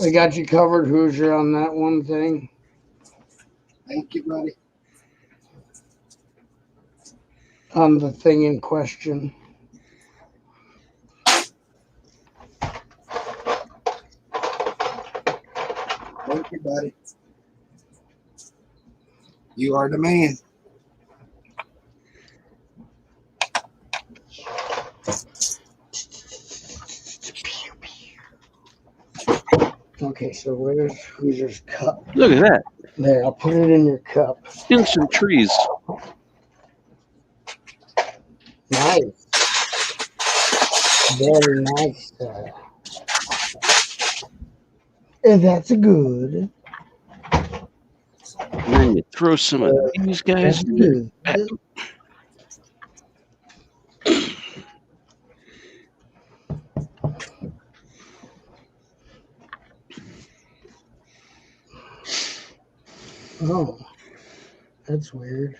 I got you covered, Hoosier, on that one thing. Thank you, buddy. On the thing in question. Thank you, buddy. You are the man. Okay, so where's Hoosier's cup? Look at that. There, I'll put it in your cup. Instant trees. Nice. Very nice. And that's good. And then you throw some of these guys That's in there. good. Oh, that's weird.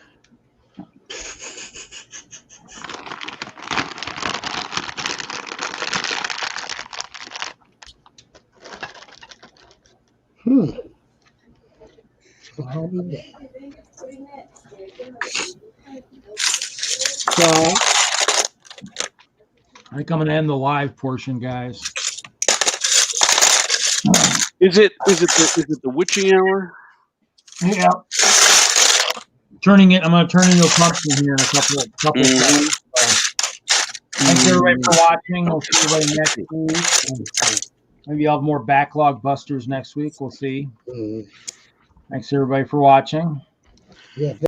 So how do you So I think I'm gonna end the live portion, guys. Is it the witching hour? Yeah. I'm gonna turn into a pumpkin here in a couple seconds. Thanks everybody for watching. We'll see everybody next week. Maybe I'll have more backlog busters next week. We'll see. Thanks everybody for watching. Yeah.